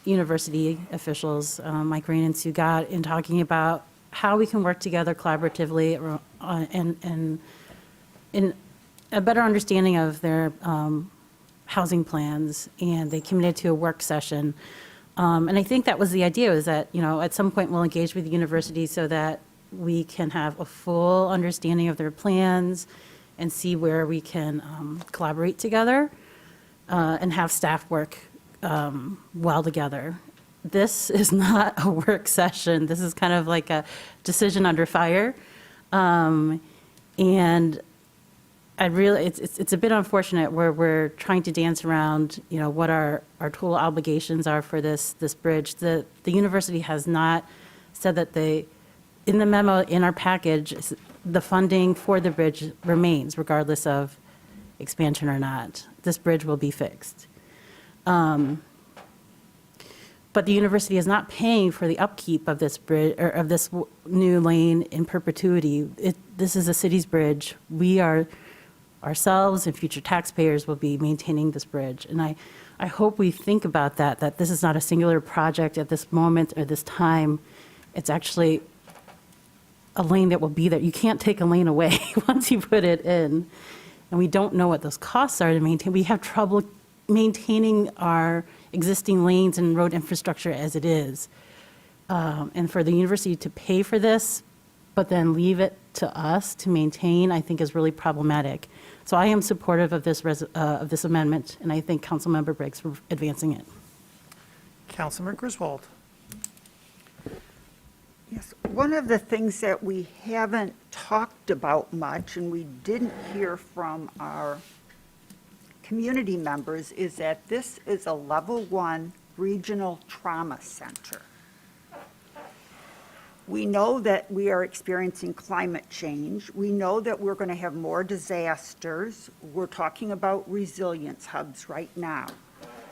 university officials, Mike Rain and Sue Gott, in talking about how we can work together collaboratively and in a better understanding of their housing plans, and they committed to a work session. And I think that was the idea, is that, at some point we'll engage with the university so that we can have a full understanding of their plans and see where we can collaborate together and have staff work well together. This is not a work session. This is kind of like a decision under fire. And it's a bit unfortunate where we're trying to dance around, what our total obligations are for this bridge. The university has not said that in the memo in our package, the funding for the bridge remains regardless of expansion or not. This bridge will be fixed. But the university is not paying for the upkeep of this bridge, or of this new lane in perpetuity. This is a city's bridge. We are, ourselves and future taxpayers will be maintaining this bridge. And I I hope we think about that this is not a singular project at this moment or this time. It's actually a lane that will be there. You can't take a lane away once you put it in. And we don't know what those costs are to maintain. We have trouble maintaining our existing lanes and road infrastructure as it is. And for the university to pay for this, but then leave it to us to maintain, I think is really problematic. So I am supportive of this amendment, and I thank Councilmember Briggs for advancing it. Councilmember Griswold. Yes, one of the things that we haven't talked about much, and we didn't hear from our community members, is that this is a level 1 regional trauma center. We know that we are experiencing climate change. We know that we're going to have more disasters. We're talking about resilience hubs right now.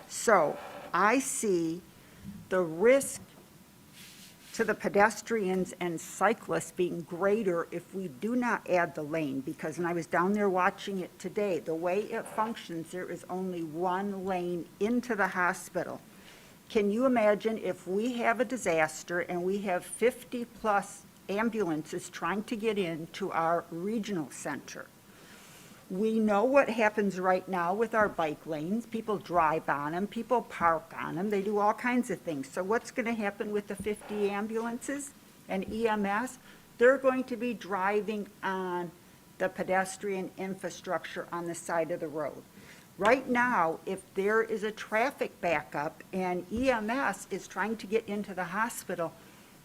So I see the risk to the pedestrians and cyclists being greater if we do not add the lane, because when I was down there watching it today, the way it functions, there is only one lane into the hospital. Can you imagine if we have a disaster and we have 50-plus ambulances trying to get into our regional center? We know what happens right now with our bike lanes. People drive on them, people park on them, they do all kinds of things. So what's going to happen with the 50 ambulances and EMS? They're going to be driving on the pedestrian infrastructure on the side of the road. Right now, if there is a traffic backup and EMS is trying to get into the hospital,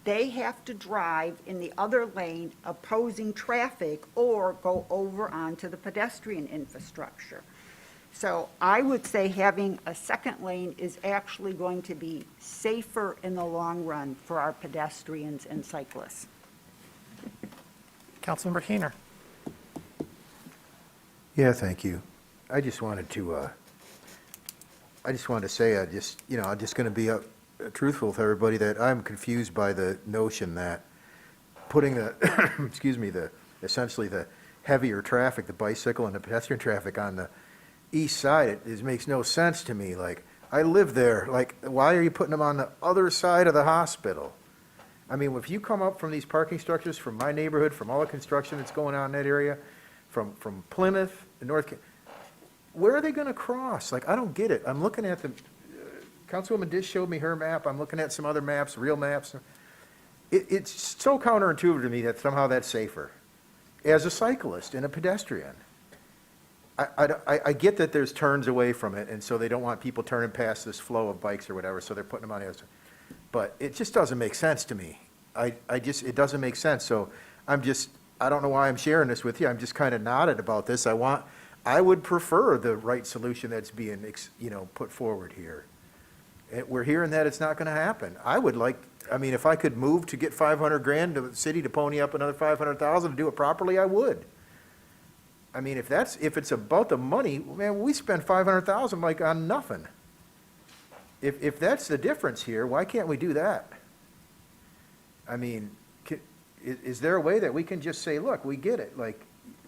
they have to drive in the other lane opposing traffic or go over onto the pedestrian infrastructure. So I would say having a second lane is actually going to be safer in the long run for our pedestrians and cyclists. Councilmember Hayner. Yeah, thank you. I just wanted to say, I'm just going to be truthful with everybody that I'm confused by the notion that putting the, essentially the heavier traffic, the bicycle and the pedestrian traffic on the east side, it makes no sense to me. Like, I live there. Like, why are you putting them on the other side of the hospital? I mean, if you come up from these parking structures, from my neighborhood, from all the construction that's going on in that area, from Plymouth, North Carolina, where are they going to cross? Like, I don't get it. I'm looking at the, Councilwoman Dish showed me her map. I'm looking at some other maps, real maps. It's so counterintuitive to me that somehow that's safer as a cyclist and a pedestrian. I get that there's turns away from it, and so they don't want people turning past this flow of bikes or whatever, so they're putting them on the other side. But it just doesn't make sense to me. It doesn't make sense. So I don't know why I'm sharing this with you. I'm just kind of nodded about this. I would prefer the right solution that's being, put forward here. We're hearing that it's not going to happen. If I could move to get 500 grand to the city to pony up another 500,000 to do it properly, I would. I mean, if it's about the money, man, we spend 500,000 like on nothing. If that's the difference here, why can't we do that? I mean, is there a way that we can just say, look, we get it, like,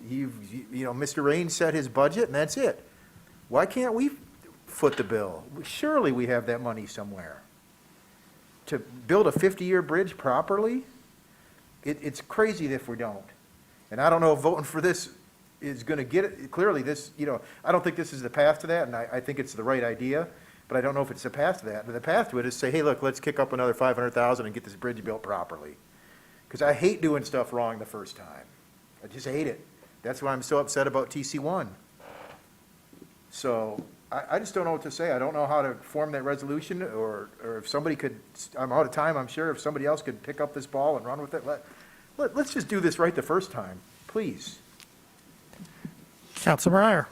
Mr. Raines set his budget and that's it. Why can't we foot the bill? Surely we have that money somewhere. To build a 50-year bridge properly, it's crazy if we don't. And I don't know if voting for this is going to get it. Clearly this, I don't think this is the path to that, and I think it's the right idea, but I don't know if it's the path to that. But the path to it is say, hey, look, let's kick up another 500,000 and get this bridge built properly. Because I hate doing stuff wrong the first time. I just hate it. That's why I'm so upset about TC1. So I just don't know what to say. I don't know how to form that resolution, or if somebody could, I'm out of time, I'm sure, if somebody else could pick up this ball and run with it. Let's just do this right the first time, please. Councilmember Iyer.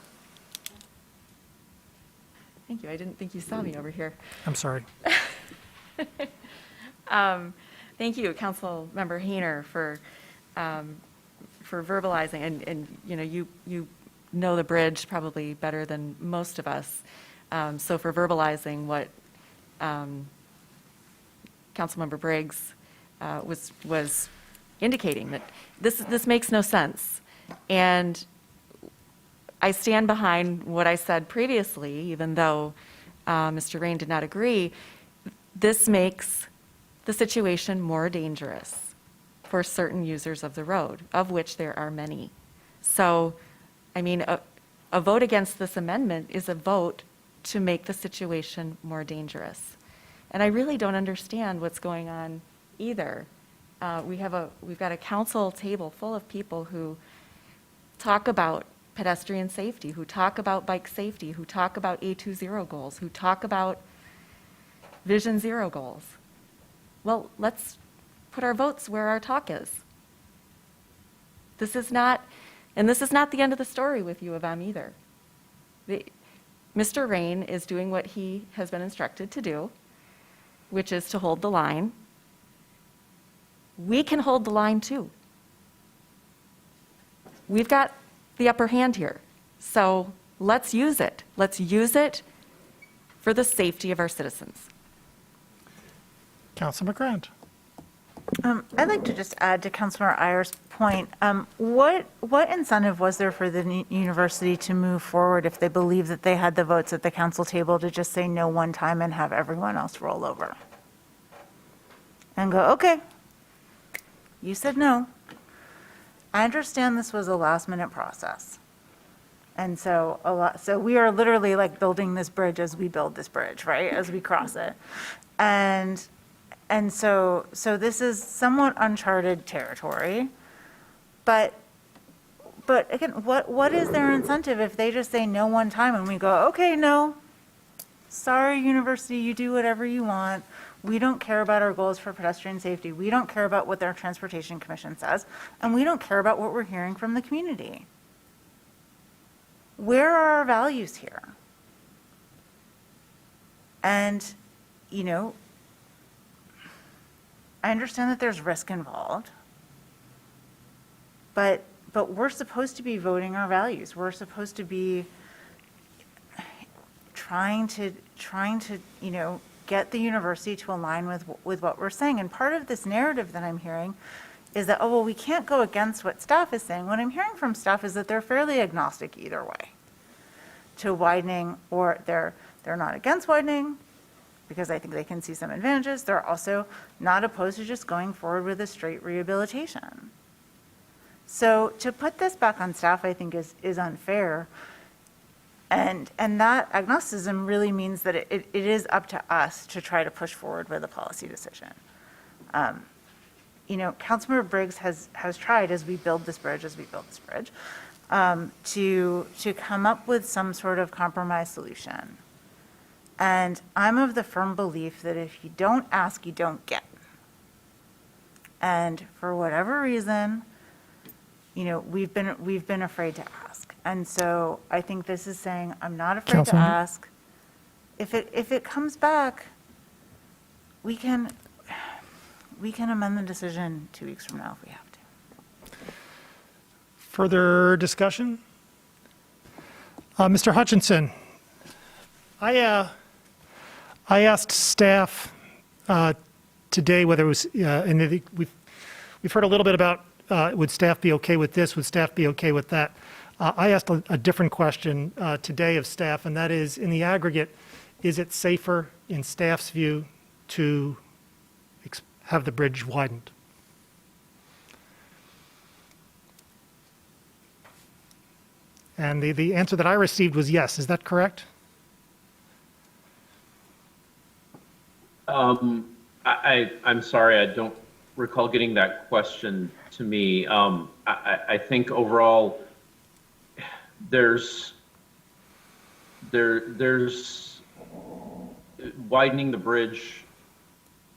Thank you. I didn't think you saw me over here. I'm sorry. Thank you, Councilmember Hayner, for verbalizing, and you know the bridge probably better than most of us. So for verbalizing what Councilmember Briggs was indicating, that this makes no sense. And I stand behind what I said previously, even though Mr. Rain did not agree, this makes the situation more dangerous for certain users of the road, of which there are many. So, I mean, a vote against this amendment is a vote to make the situation more dangerous. And I really don't understand what's going on either. We've got a council table full of people who talk about pedestrian safety, who talk about bike safety, who talk about A20 goals, who talk about Vision Zero goals. Well, let's put our votes where our talk is. This is not the end of the story with U of M either. Mr. Rain is doing what he has been instructed to do, which is to hold the line. We can hold the line too. We've got the upper hand here. So let's use it. Let's use it for the safety of our citizens. Councilor McGrant. I'd like to just add to Councilor Ayer's point. What incentive was there for the university to move forward if they believe that they had the votes at the council table to just say no one time and have everyone else roll over? And go, okay, you said no. I understand this was a last minute process. And so we are literally like building this bridge as we build this bridge, right? As we cross it. And so this is somewhat uncharted territory, but again, what is their incentive if they just say no one time and we go, okay, no, sorry, university, you do whatever you want. We don't care about our goals for pedestrian safety. We don't care about what their transportation commission says, and we don't care about what we're hearing from the community. Where are our values here? And, you know, I understand that there's risk involved, but we're supposed to be voting our values. We're supposed to be trying to, you know, get the university to align with what we're saying. And part of this narrative that I'm hearing is that, oh, well, we can't go against what staff is saying. What I'm hearing from staff is that they're fairly agnostic either way to widening, or they're not against widening, because I think they can see some advantages. They're also not opposed to just going forward with a straight rehabilitation. So to put this back on staff, I think is unfair. And that agnosticism really means that it is up to us to try to push forward with a policy decision. You know, Councilmember Briggs has tried, as we build this bridge, to come up with some sort of compromise solution. And I'm of the firm belief that if you don't ask, you don't get. And for whatever reason, you know, we've been afraid to ask. And so I think this is saying, I'm not afraid to ask. If it comes back, we can amend the decision 2 weeks from now if we have to. Further discussion? Mr. Hutchinson, I asked staff today whether it was, and we've heard a little bit about would staff be okay with this, would staff be okay with that? I asked a different question today of staff, and that is, in the aggregate, is it safer in staff's view to have the bridge widened? And the answer that I received was yes. Is that correct? I'm sorry, I don't recall getting that question to me. I think overall, there's widening the bridge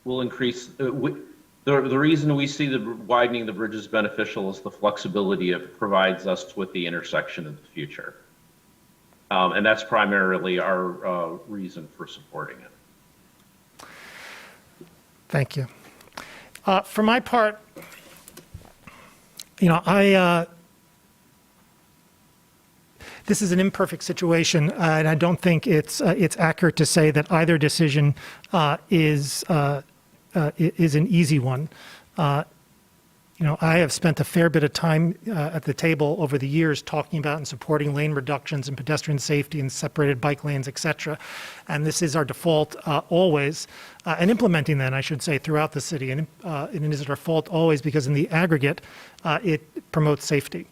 will increase. The reason we see the widening the bridge is beneficial is the flexibility it provides us with the intersection in the future. And that's primarily our reason for supporting it. Thank you. For my part, you know, this is an imperfect situation, and I don't think it's accurate to say that either decision is an easy one. I have spent a fair bit of time at the table over the years talking about and supporting lane reductions and pedestrian safety and separated bike lanes, et cetera. And this is our default always, and implementing that, I should say, throughout the city. And it is our default always because in the aggregate, it promotes safety.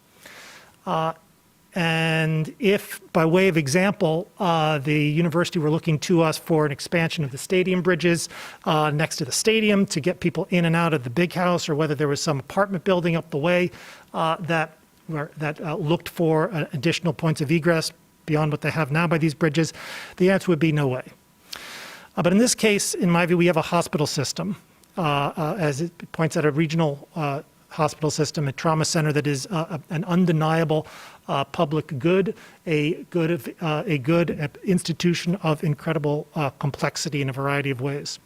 And if, by way of example, the university were looking to us for an expansion of the stadium bridges next to the stadium to get people in and out of the big house, or whether there was some apartment building up the way that looked for additional points of egress beyond what they have now by these bridges, the answer would be no way. But in this case, in my view, we have a hospital system, as it points out, a regional hospital system, a trauma center that is an undeniable public good, a good institution of incredible complexity in a variety of ways.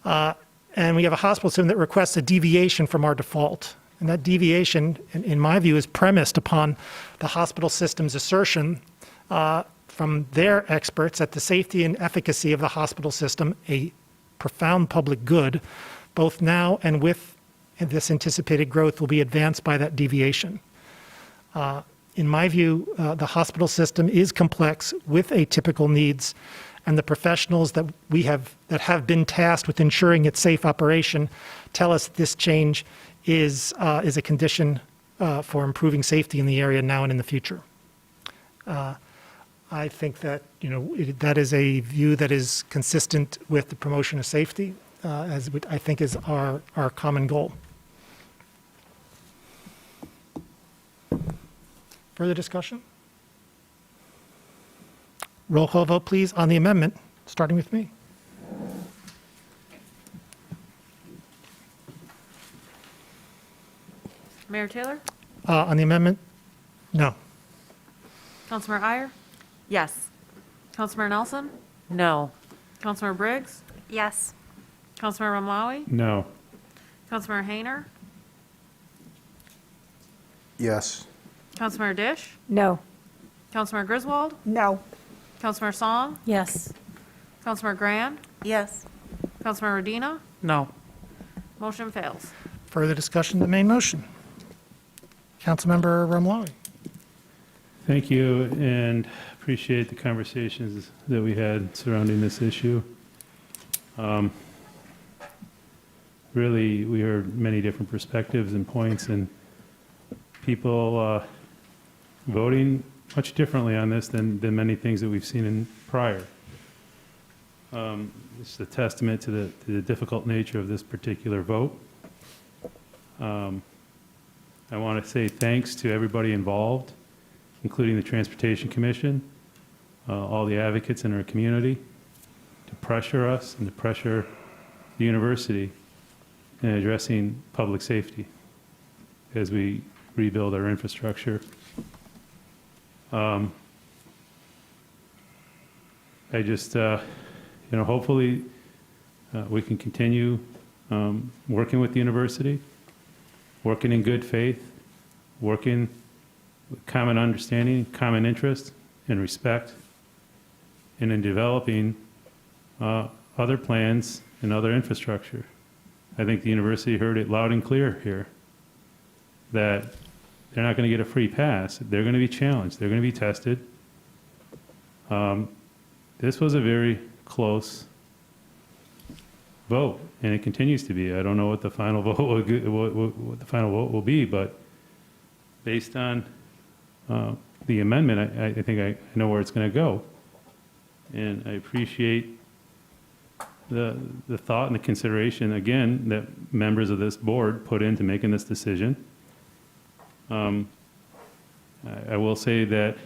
And we have a hospital system that requests a deviation from our default. And that deviation, in my view, is premised upon the hospital system's assertion from their experts that the safety and efficacy of the hospital system, a profound public good, both now and with this anticipated growth, will be advanced by that deviation. In my view, the hospital system is complex with atypical needs, and the professionals that have been tasked with ensuring its safe operation tell us this change is a condition for improving safety in the area now and in the future. I think that that is a view that is consistent with the promotion of safety, as I think is our common goal. Further discussion? Roll call vote, please, on the amendment, starting with me. Mayor Taylor? On the amendment, no. Councilmember Iyer? Yes. Councilmember Nelson? No. Councilmember Briggs? Yes. Councilmember Ramawi? No. Councilmember Hayner? Yes. Councilmember Dish? No. Councilmember Griswold? No. Councilmember Song? Yes. Councilmember Grand? Yes. Councilmember Medina? No. Motion fails. Further discussion of the main motion. Councilmember Ramawi. Thank you, and appreciate the conversations that we had surrounding this issue. Really, we heard many different perspectives and points, and people voting much differently on this than many things that we've seen in prior. It's a testament to the difficult nature of this particular vote. I want to say thanks to everybody involved, including the Transportation Commission, all the advocates in our community, to pressure us and to pressure the university in addressing public safety as we rebuild our infrastructure. I just, hopefully we can continue working with the university, working in good faith, working with common understanding, common interest, and respect, and in developing other plans and other infrastructure. I think the university heard it loud and clear here, that they're not going to get a free pass. They're going to be challenged. They're going to be tested. This was a very close vote, and it continues to be. I don't know what the final vote will be, but based on the amendment, I think I know where it's going to go, and I appreciate the thought and the consideration again that members of this board put into making this decision. I will say that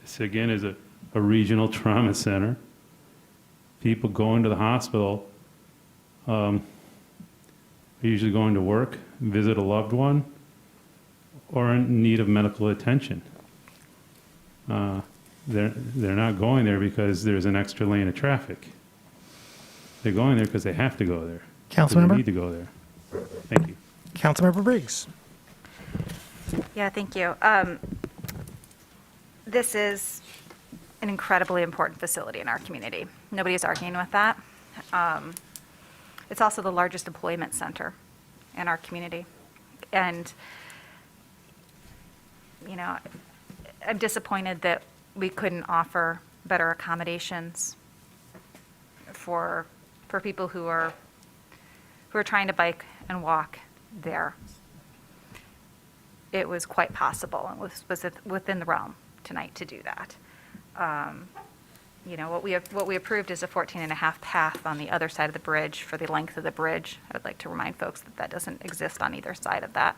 this again is a regional trauma center. People going to the hospital are usually going to work, visit a loved one, or in need of medical attention. They're not going there because there's an extra lane of traffic. They're going there because they have to go there. Councilmember? They need to go there. Thank you. Councilmember Briggs. Yeah, thank you. This is an incredibly important facility in our community. Nobody is arguing with that. It's also the largest employment center in our community. And, you know, I'm disappointed that we couldn't offer better accommodations for people who are trying to bike and walk there. It was quite possible and was within the realm tonight to do that. You know, what we approved is a 14.5 path on the other side of the bridge for the length of the bridge. I would like to remind folks that that doesn't exist on either side of that.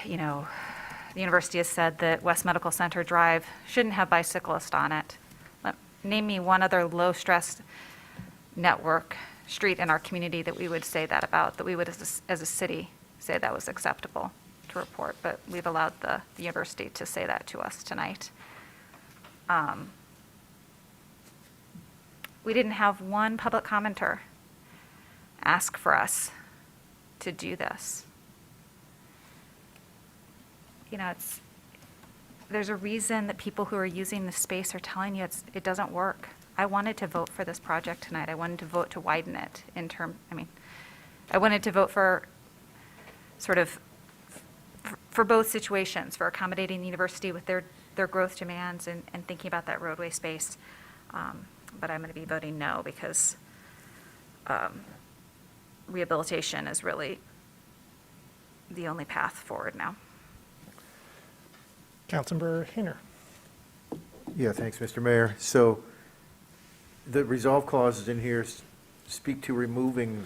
You know, the university has said that West Medical Center Drive shouldn't have bicyclists on it. Name me one other low-stress network street in our community that we would say that about, that we would as a city say that was acceptable to report, but we've allowed the university to say that to us tonight. We didn't have one public commenter ask for us to do this. You know, there's a reason that people who are using the space are telling you it doesn't work. I wanted to vote for this project tonight. I wanted to vote to widen it I wanted to vote for sort of for both situations, for accommodating the university with their growth demands and thinking about that roadway space. But I'm going to be voting no because rehabilitation is really the only path forward now. Councilmember Hayner. Yeah, thanks, Mr. Mayor. So the resolve clauses in here speak to removing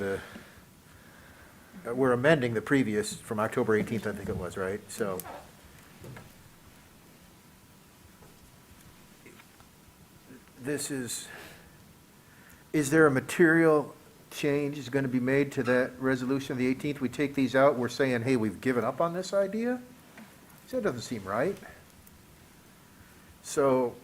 we're amending the previous from October 18th, I think it was, right? So this is there a material change is going to be made to that resolution of the 18th? We take these out, we're saying, hey, we've given up on this idea? So that doesn't seem right. So,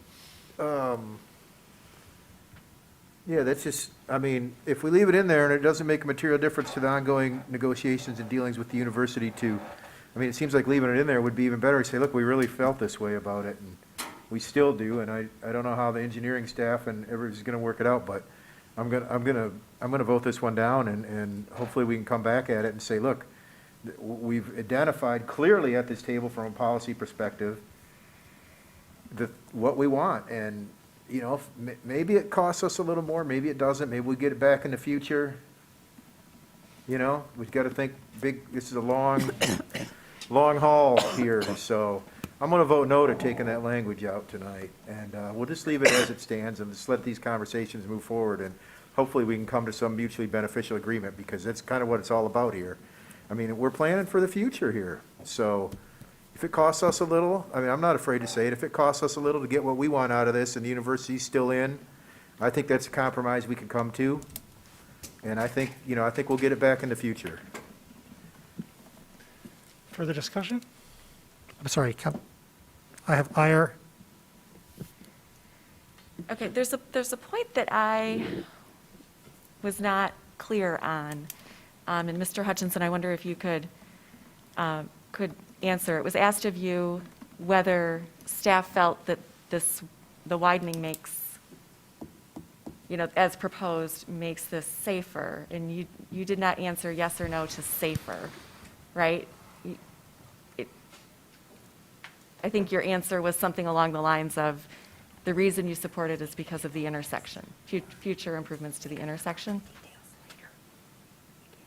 yeah, that's just, I mean, if we leave it in there and it doesn't make a material difference to the ongoing negotiations and dealings with the university it seems like leaving it in there would be even better. Say, look, we really felt this way about it, and we still do, and I don't know how the engineering staff and everybody's gonna work it out, but I'm gonna vote this one down, and hopefully we can come back at it and say, look, we've identified clearly at this table from a policy perspective what we want, and you know, maybe it costs us a little more, maybe it doesn't, maybe we get it back in the future. You know, we've got to think big. This is a long haul here, so I'm going to vote no to taking that language out tonight, and we'll just leave it as it stands and just let these conversations move forward, and hopefully we can come to some mutually beneficial agreement, because that's kind of what it's all about here. I mean, we're planning for the future here, so if it costs us a little, I'm not afraid to say it, if it costs us a little to get what we want out of this and the university's still in, I think that's a compromise we can come to, and I think we'll get it back in the future. Further discussion? I'm sorry, I have Iyer. Okay, there's a point that I was not clear on, and Mr. Hutchinson, I wonder if you could answer. It was asked of you whether staff felt that the widening makes, as proposed, makes this safer, and you did not answer yes or no to safer, right? I think your answer was something along the lines of, the reason you support it is because of the intersection, future improvements to the intersection.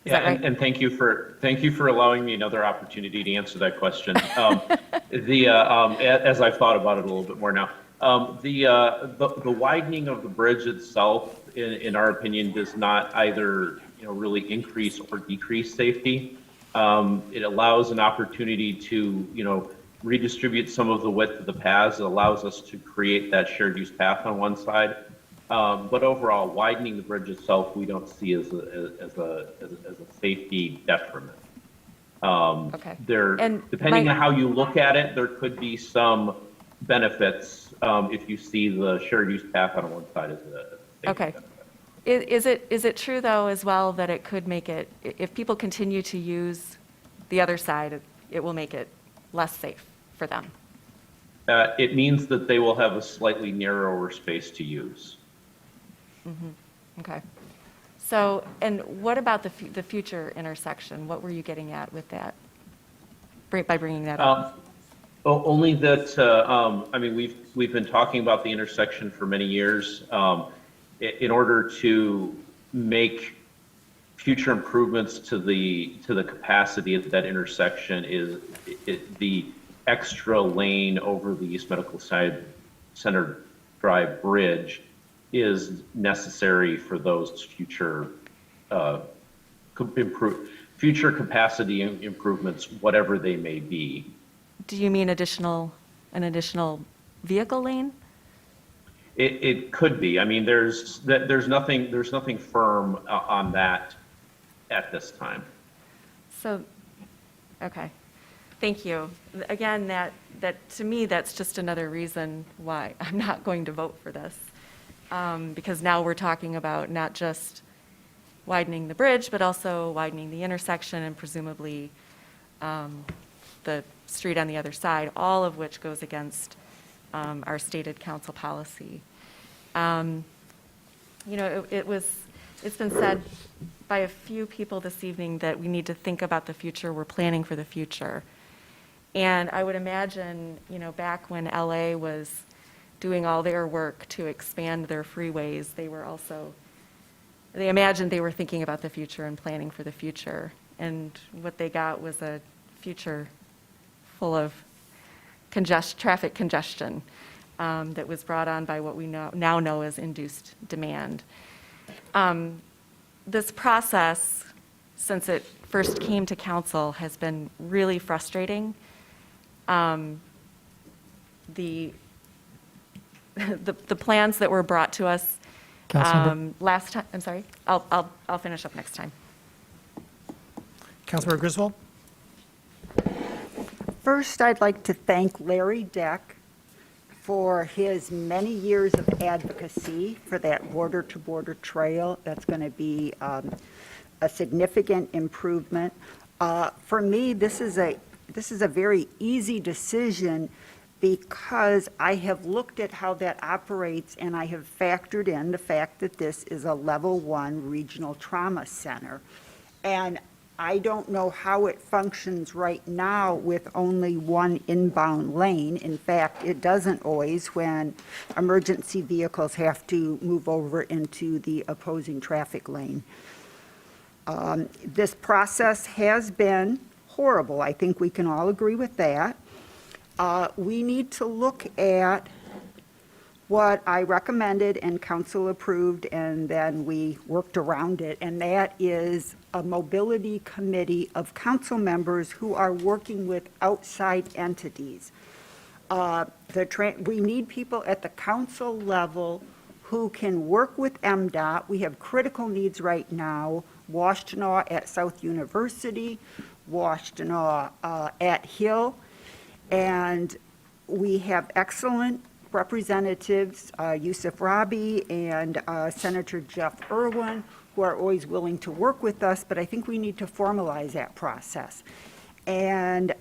Is that right? And thank you for allowing me another opportunity to answer that question. As I've thought about it a little bit more now, the widening of the bridge itself, in our opinion, does not either really increase or decrease safety. It allows an opportunity to redistribute some of the width of the paths. It allows us to create that shared use path on one side. But overall, widening the bridge itself, we don't see as a safety detriment. Okay. Depending on how you look at it, there could be some benefits if you see the shared use path on one side as a safety benefit. Is it true, though, as well, that it could make it, if people continue to use the other side, it will make it less safe for them? It means that they will have a slightly narrower space to use. Mm-hmm. Okay. So, and what about the future intersection? What were you getting at with that, by bringing that up? Only that, I mean, we've been talking about the intersection for many years. In order to make future improvements to the capacity at that intersection is the extra lane over the East Medical Center Drive Bridge is necessary for those future future capacity improvements, whatever they may be. Do you mean an additional vehicle lane? It could be. I mean, there's nothing firm on that at this time. So, okay, thank you. Again, that to me, that's just another reason why I'm not going to vote for this. Because now we're talking about not just widening the bridge, but also widening the intersection and presumably the street on the other side, all of which goes against our stated council policy. You know, it's been said by a few people this evening that we need to think about the future, we're planning for the future. And I would imagine, you know, back when LA was doing all their work to expand their freeways, they imagined they were thinking about the future and planning for the future. And what they got was a future full of traffic congestion that was brought on by what we now know as induced demand. This process, since it first came to council, has been really frustrating. The plans that were brought to us last time, I'm sorry, I'll finish up next time. Councilmember Griswold? First, I'd like to thank Larry Deck for his many years of advocacy for that border-to-border trail. That's going to be a significant improvement. For me, this is a very easy decision because I have looked at how that operates and I have factored in the fact that this is a level 1 regional trauma center. And I don't know how it functions right now with only one inbound lane. In fact, it doesn't always when emergency vehicles have to move over into the opposing traffic lane. This process has been horrible. I think we can all agree with that. We need to look at what I recommended and council approved, and then we worked around it, and that is a mobility committee of council members who are working with outside entities. We need people at the council level who can work with MDOT. We have critical needs right now, Washtenaw at South University, Washtenaw at Hill, and we have excellent representatives, Yusuf Rabi and Senator Jeff Irwin, who are always willing to work with us, but I think we need to formalize that process. And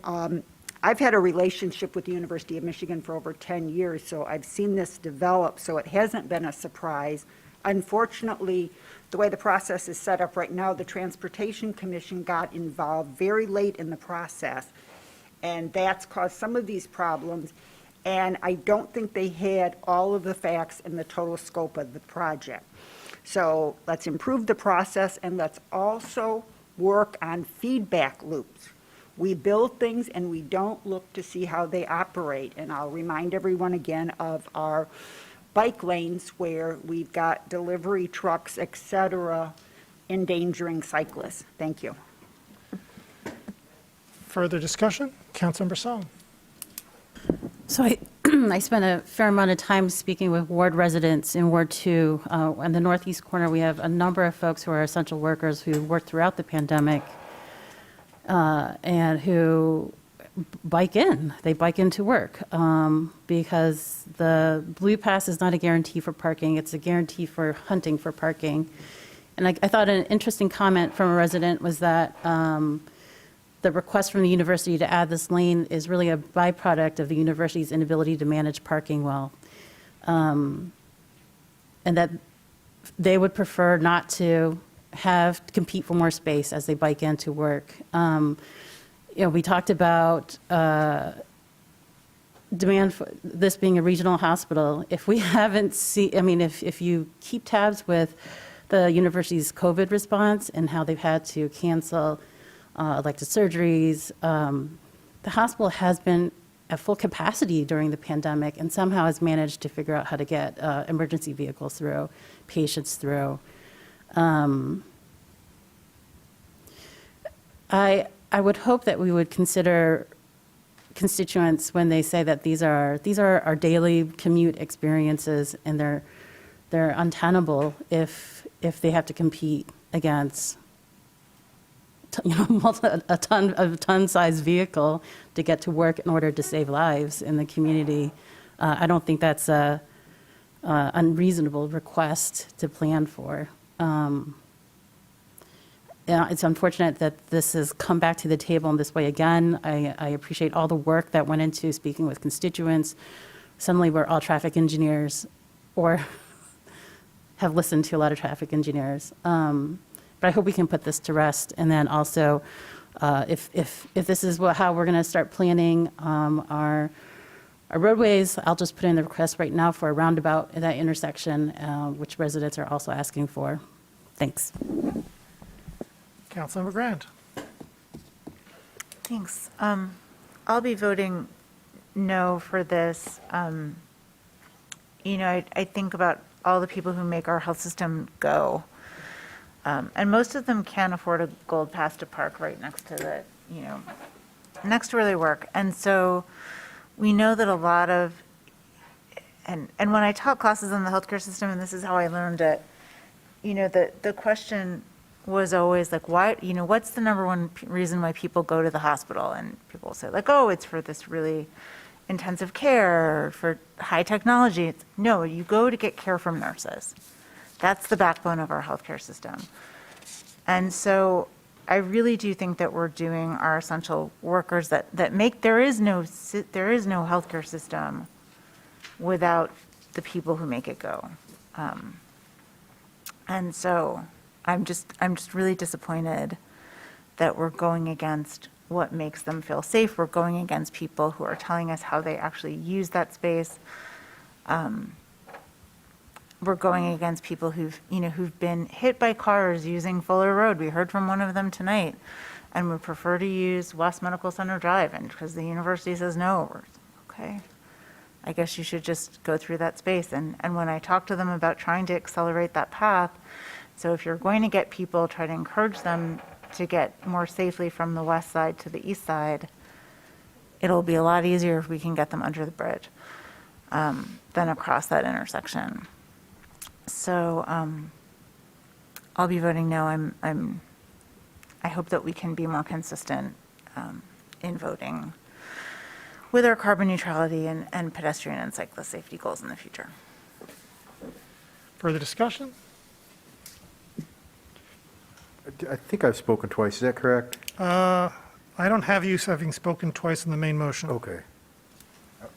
I've had a relationship with the University of Michigan for over 10 years, so I've seen this develop, so it hasn't been a surprise. Unfortunately, the way the process is set up right now, the Transportation Commission got involved very late in the process, and that's caused some of these problems. And I don't think they had all of the facts and the total scope of the project. So let's improve the process, and let's also work on feedback loops. We build things and we don't look to see how they operate. And I'll remind everyone again of our bike lanes where we've got delivery trucks, et cetera, endangering cyclists. Thank you. Further discussion? Councilmember Song. So I spent a fair amount of time speaking with ward residents in Ward 2. On the northeast corner, we have a number of folks who are essential workers who worked throughout the pandemic and who bike in. They bike into work because the Blue Pass is not a guarantee for parking. It's a guarantee for hunting for parking. And I thought an interesting comment from a resident was that the request from the university to add this lane is really a byproduct of the university's inability to manage parking well. And that they would prefer not to have to compete for more space as they bike into work. We talked about demand for this being a regional hospital. If we haven't seen, if you keep tabs with the university's COVID response and how they've had to cancel elective surgeries, the hospital has been at full capacity during the pandemic and somehow has managed to figure out how to get emergency vehicles through, patients through. I would hope that we would consider constituents when they say that these are our daily commute experiences and they're untenable if they have to compete against a ton-sized vehicle to get to work in order to save lives in the community. I don't think that's a unreasonable request to plan for. It's unfortunate that this has come back to the table in this way again. I appreciate all the work that went into speaking with constituents. Suddenly we're all traffic engineers or have listened to a lot of traffic engineers. But I hope we can put this to rest. And then also, if this is how we're going to start planning our roadways, I'll just put in the request right now for a roundabout at that intersection, which residents are also asking for. Thanks. Councilmember Grant. Thanks. I'll be voting no for this. I think about all the people who make our health system go. And most of them can't afford a gold pass to park right next to next to where they work. And so we know that a lot of, and when I taught classes on the healthcare system, and this is how I learned it, the question was always like, why, what's the number one reason why people go to the hospital? And people say like, oh, it's for this really intensive care, for high technology. No, you go to get care from nurses. That's the backbone of our healthcare system. And so I really do think that we're doing our essential workers that make, there is no healthcare system without the people who make it go. And so I'm just really disappointed that we're going against what makes them feel safe. We're going against people who are telling us how they actually use that space. We're going against people who've been hit by cars using Fuller Road. We heard from one of them tonight, and would prefer to use West Medical Center Drive, and because the university says no, okay. I guess you should just go through that space. And when I talk to them about trying to accelerate that path, so if you're going to get people, try to encourage them to get more safely from the west side to the east side, it'll be a lot easier if we can get them under the bridge than across that intersection. So I'll be voting no. I hope that we can be more consistent in voting with our carbon neutrality and pedestrian and cyclist safety goals in the future. Further discussion? I think I've spoken twice, is that correct? I don't have you having spoken twice in the main motion. Okay.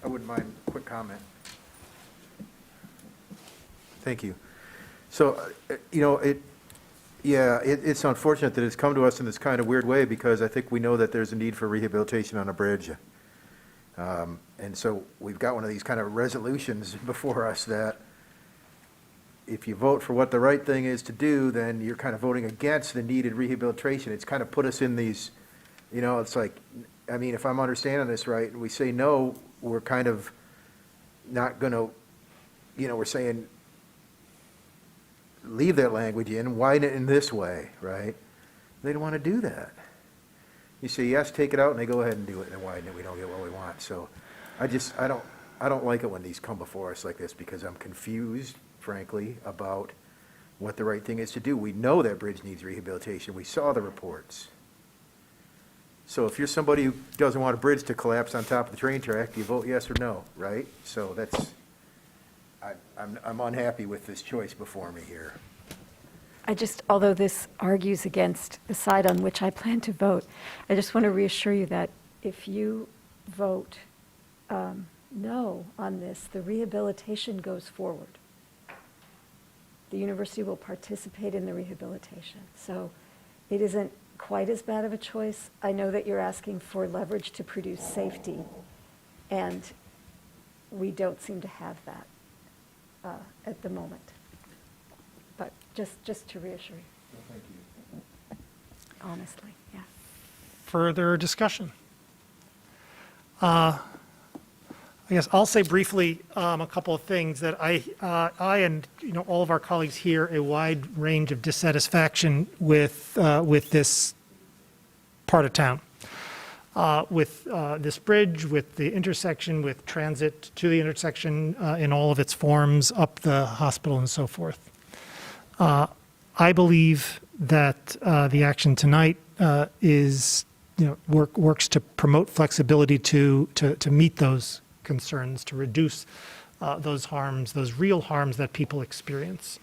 I wouldn't mind a quick comment. Thank you. So, it's unfortunate that it's come to us in this kind of weird way because I think we know that there's a need for rehabilitation on a bridge. And so we've got one of these kind of resolutions before us that if you vote for what the right thing is to do, then you're kind of voting against the needed rehabilitation. It's kind of put us in these, it's like, if I'm understanding this right, we say no, we're kind of not going to, we're saying leave that language in, widen it in this way, right? They don't want to do that. You say yes, take it out, and they go ahead and do it and widen it. We don't get what we want. So I don't like it when these come before us like this because I'm confused, frankly, about what the right thing is to do. We know that bridge needs rehabilitation. We saw the reports. So if you're somebody who doesn't want a bridge to collapse on top of the train track, you vote yes or no, right? So I'm unhappy with this choice before me here. Although this argues against the side on which I plan to vote, I just want to reassure you that if you vote no on this, the rehabilitation goes forward. the university will participate in the rehabilitation. So it isn't quite as bad of a choice. I know that you're asking for leverage to produce safety, and we don't seem to have that at the moment. But just to reassure you. Thank you. Honestly, yeah. Further discussion? I guess I'll say briefly a couple of things that I and all of our colleagues hear a wide range of dissatisfaction with this part of town, with this bridge, with the intersection, with transit to the intersection in all of its forms, up the hospital and so forth. I believe that the action tonight is works to promote flexibility to meet those concerns, to reduce those harms, those real harms that people experience.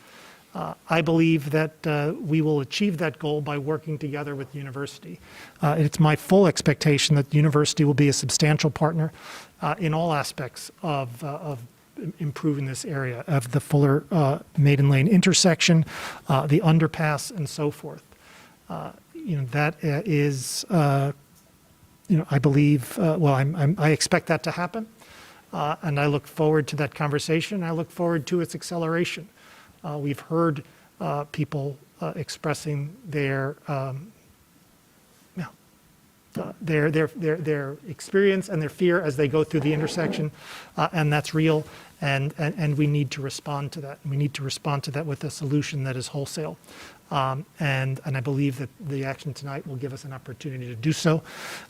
I believe that we will achieve that goal by working together with the university. It's my full expectation that the university will be a substantial partner in all aspects of improving this area, of the Fuller Maiden Lane intersection, the underpass, and so forth. That is, I believe, I expect that to happen. And I look forward to that conversation. I look forward to its acceleration. We've heard people expressing their experience and their fear as they go through the intersection, and that's real. And we need to respond to that. We need to respond to that with a solution that is wholesale. And I believe that the action tonight will give us an opportunity to do so,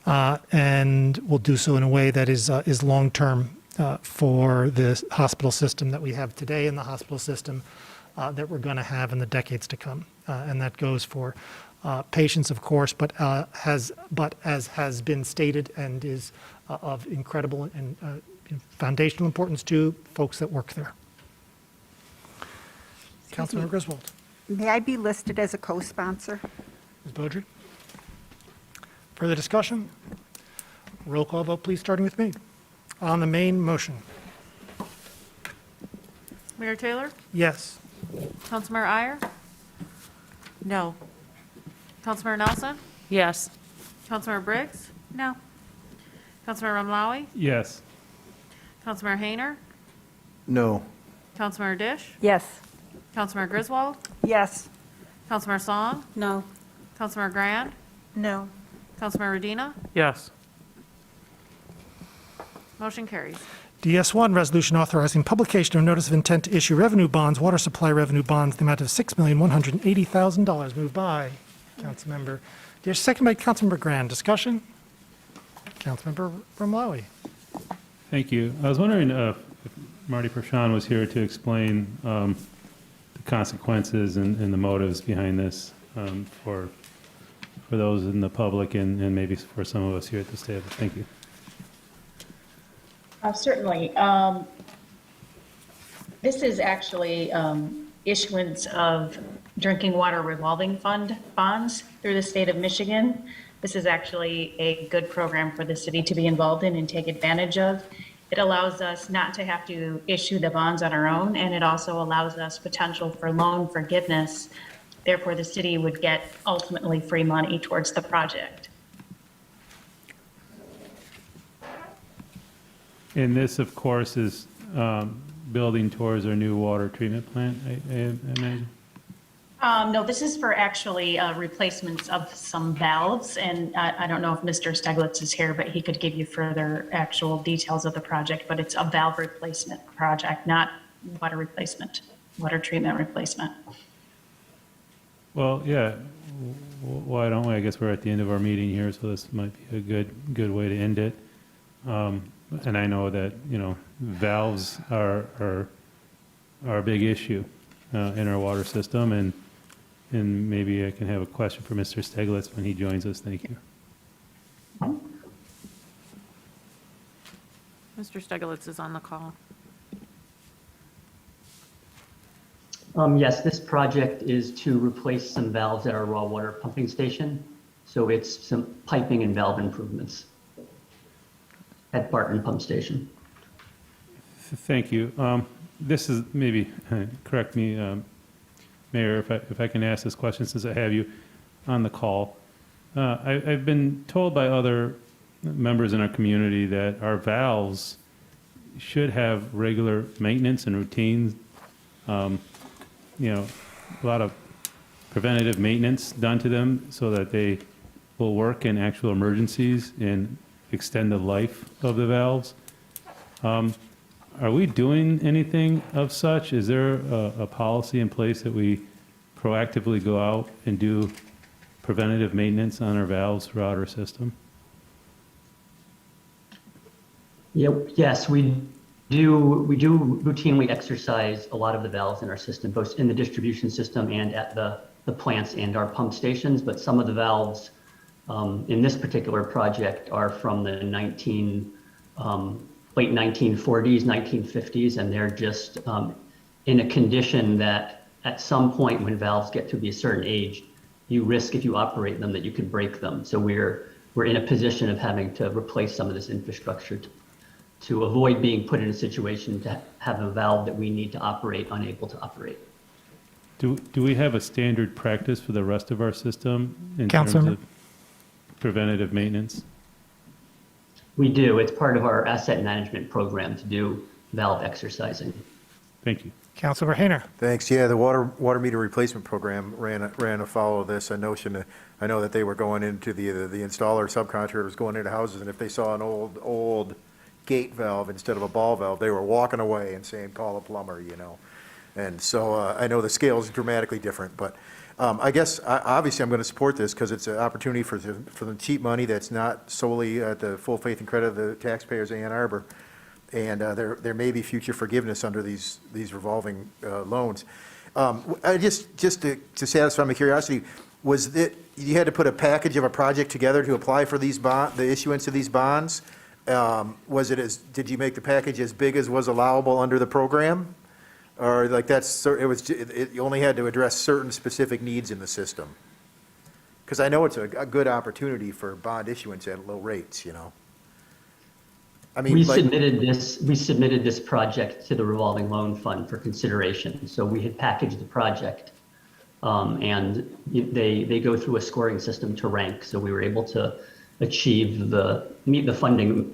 and we'll do so in a way that is long-term for the hospital system that we have today and the hospital system that we're going to have in the decades to come. And that goes for patients, of course, but as has been stated and is of incredible and foundational importance to folks that work there. Councilmember Griswold. May I be listed as a co-sponsor? Ms. Beaudry. Further discussion? Roll call vote, please, starting with me. On the main motion. Mayor Taylor? Yes. Councilmember Iyer? No. Councilmember Nelson? Yes. Councilmember Briggs? No. Councilmember Ramlawi? Yes. Councilmember Hayner? No. Councilmember Dish? Yes. Councilmember Griswold? Yes. Councilmember Song? No. Councilmember Grand? No. Councilmember Redina? Yes. Motion carries. DS1, resolution authorizing publication of notice of intent to issue revenue bonds, water supply revenue bonds, the amount of $6,180,000. Moved by Councilmember Dish, second by Councilmember Grand. Discussion? Councilmember Ramlawi. Thank you. I was wondering if Marty Pershawn was here to explain the consequences and the motives behind this for those in the public and maybe for some of us here at this table. Thank you. Certainly. This is actually issuance of drinking water revolving fund bonds through the state of Michigan. This is actually a good program for the city to be involved in and take advantage of. It allows us not to have to issue the bonds on our own, and it also allows us potential for loan forgiveness. Therefore, the city would get ultimately free money towards the project. And this, of course, is building towards our new water treatment plant, I imagine? No, this is for actually replacements of some valves, and I don't know if Mr. Steglitz is here, but he could give you further actual details of the project, but it's a valve replacement project, not water replacement, water treatment replacement. Well, yeah, why don't we? I guess we're at the end of our meeting here, so this might be a good way to end it. And I know that, valves are a big issue in our water system, and maybe I can have a question for Mr. Steglitz when he joins us. Thank you. Mr. Steglitz is on the call. Yes, this project is to replace some valves at our raw water pumping station. So it's some piping and valve improvements at Barton Pump Station. Thank you. This is maybe, correct me Mayor, if I can ask this question since I have you on the call. I've been told by other members in our community that our valves should have regular maintenance and routines. A lot of preventative maintenance done to them so that they will work in actual emergencies and extend the life of the valves. Are we doing anything of such? Is there a policy in place that we proactively go out and do preventative maintenance on our valves throughout our system? Yes, we do routinely exercise a lot of the valves in our system, both in the distribution system and at the plants and our pump stations. But some of the valves in this particular project are from the late 1940s, 1950s, and they're just in a condition that at some point when valves get to be a certain age, you risk if you operate them that you could break them. So we're in a position of having to replace some of this infrastructure to avoid being put in a situation to have a valve that we need to operate unable to operate. Do we have a standard practice for the rest of our system in terms Councilmember. of preventative maintenance? We do. It's part of our asset management program to do valve exercising. Thank you. Councilmember Hayner. Thanks. Yeah, the water meter replacement program ran afoul of this. I know that they were going into the installer, subcontractor was going into houses, and if they saw an old gate valve instead of a ball valve, they were walking away and saying, call a plumber, And so I know the scale is dramatically different, but I guess obviously I'm going to support this because it's an opportunity for the cheap money that's not solely at the full faith and credit of the taxpayers of Ann Arbor. And there may be future forgiveness under these revolving loans. Just to satisfy my curiosity, was that you had to put a package of a project together to apply for the issuance of these bonds? Did you make the package as big as was allowable under the program? Or like you only had to address certain specific needs in the system? Because I know it's a good opportunity for bond issuance at low rates, I mean, we submitted this project to the revolving loan fund for consideration. So we had packaged the project, and they go through a scoring system to rank. So we were able to meet the funding,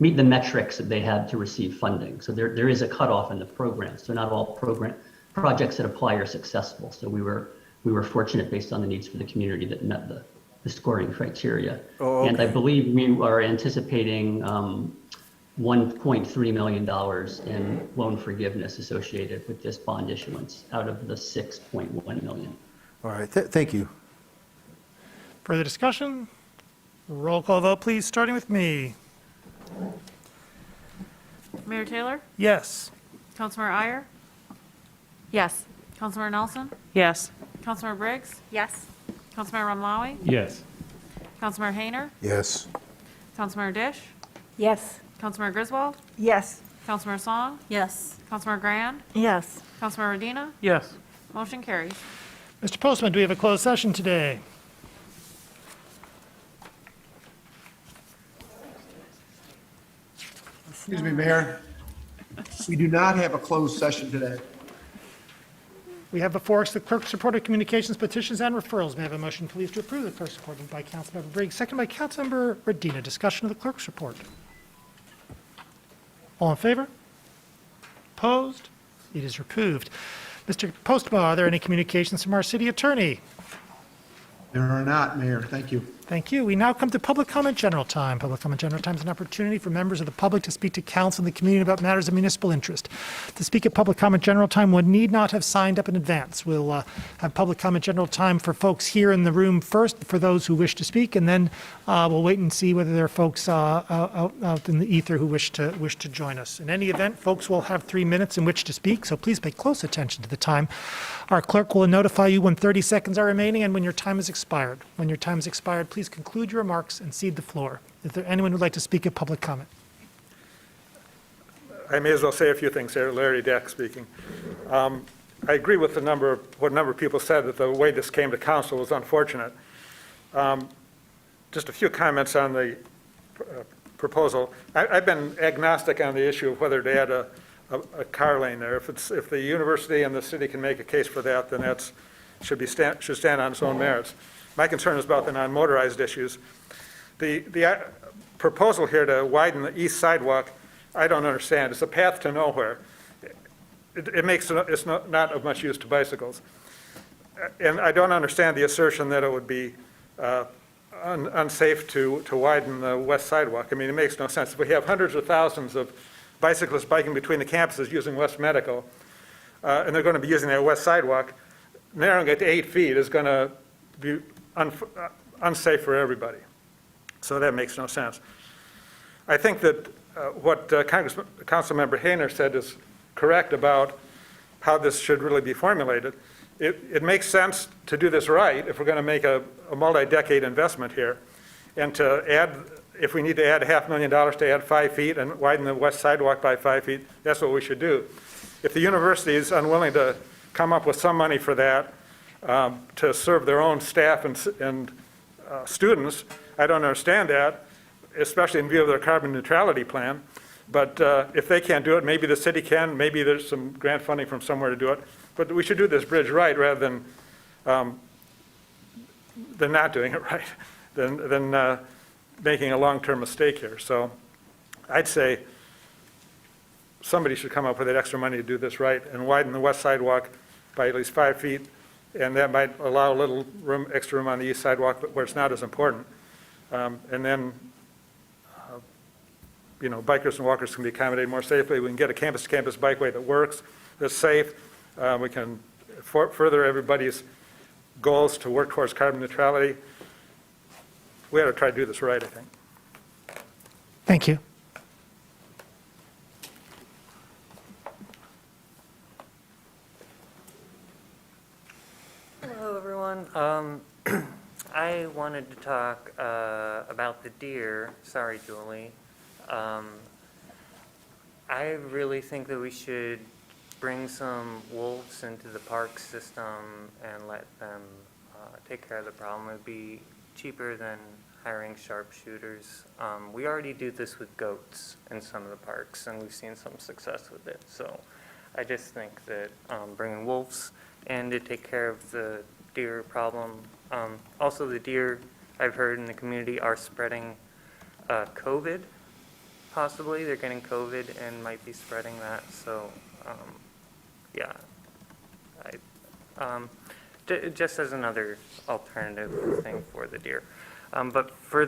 meet the metrics that they had to receive funding. So there is a cutoff in the program. So not all projects that apply are successful. So we were fortunate based on the needs for the community that met the scoring criteria. Oh, okay. And I believe we are anticipating $1.3 million in loan forgiveness associated with this bond issuance out of the $6.1 million. All right, thank you. Further discussion? Roll call vote, please, starting with me. Mayor Taylor? Yes. Councilmember Iyer? Yes. Councilmember Nelson? Yes. Councilmember Briggs? Yes. Councilmember Ramlawi? Yes. Councilmember Hayner? Yes. Councilmember Dish? Yes. Councilmember Griswold? Yes. Councilmember Song? Yes. Councilmember Grand? Yes. Councilmember Medina? Yes. Motion carries. Mr. Postman, do we have a closed session today? Excuse me, Mayor. We do not have a closed session today. We have before us the clerk's report of communications, petitions, and referrals. May I have a motion, please, to approve the clerk's report? Moved by Councilmember Briggs, second by Councilmember Medina. Discussion of the clerk's report. All in favor? Opposed? It is approved. Mr. Postma, are there any communications from our city attorney? There are not, Mayor. Thank you. Thank you. We now come to public comment general time. Public comment general time is an opportunity for members of the public to speak to council and the community about matters of municipal interest. To speak at public comment general time, one need not have signed up in advance. We'll have public comment general time for folks here in the room first, for those who wish to speak, and then we'll wait and see whether there are folks out in the ether who wish to join us. In any event, folks will have 3 minutes in which to speak, so please pay close attention to the time. Our clerk will notify you when 30 seconds are remaining and when your time has expired. When your time has expired, please conclude your remarks and cede the floor. Is there anyone who'd like to speak at public comment? I may as well say a few things here. Larry Dack speaking. I agree with what a number of people said, that the way this came to council was unfortunate. Just a few comments on the proposal. I've been agnostic on the issue of whether to add a car lane there. If the university and the city can make a case for that, then that's, should stand on its own merits. My concern is about the non-motorized issues. The proposal here to widen the east sidewalk, I don't understand. It's a path to nowhere. It's not of much use to bicycles. And I don't understand the assertion that it would be unsafe to widen the west sidewalk. I mean, it makes no sense. If we have hundreds of thousands of bicyclists biking between the campuses using West Medical, and they're going to be using that west sidewalk, narrowing it to 8 feet is going to be unsafe for everybody. So that makes no sense. I think that what Councilmember Hayner said is correct about how this should really be formulated. It makes sense to do this right if we're going to make a multi-decade investment here, and to add, if we need to add $500,000 to add 5 feet and widen the west sidewalk by 5 feet, that's what we should do. If the university is unwilling to come up with some money for that to serve their own staff and students, I don't understand that, especially in view of their carbon neutrality plan. But if they can't do it, maybe the city can, maybe there's some grant funding from somewhere to do it. But we should do this bridge right rather than not doing it right, than making a long-term mistake here. So I'd say somebody should come up with that extra money to do this right and widen the west sidewalk by at least 5 feet, and that might allow a little extra room on the east sidewalk, but where it's not as important. And then, bikers and walkers can be accommodated more safely. We can get a campus-to-campus bikeway that works, that's safe. We can further everybody's goals to work towards carbon neutrality. We ought to try to do this right, I think. Thank you. Hello, everyone. I wanted to talk about the deer. Sorry, Julie. I really think that we should bring some wolves into the park system and let them take care of the problem. It would be cheaper than hiring sharpshooters. We already do this with goats in some of the parks, and we've seen some success with it. So I just think that bringing wolves in to take care of the deer problem. Also, the deer, I've heard in the community, are spreading COVID, possibly. They're getting COVID and might be spreading that. So, yeah. Just as another alternative thing for the deer. But for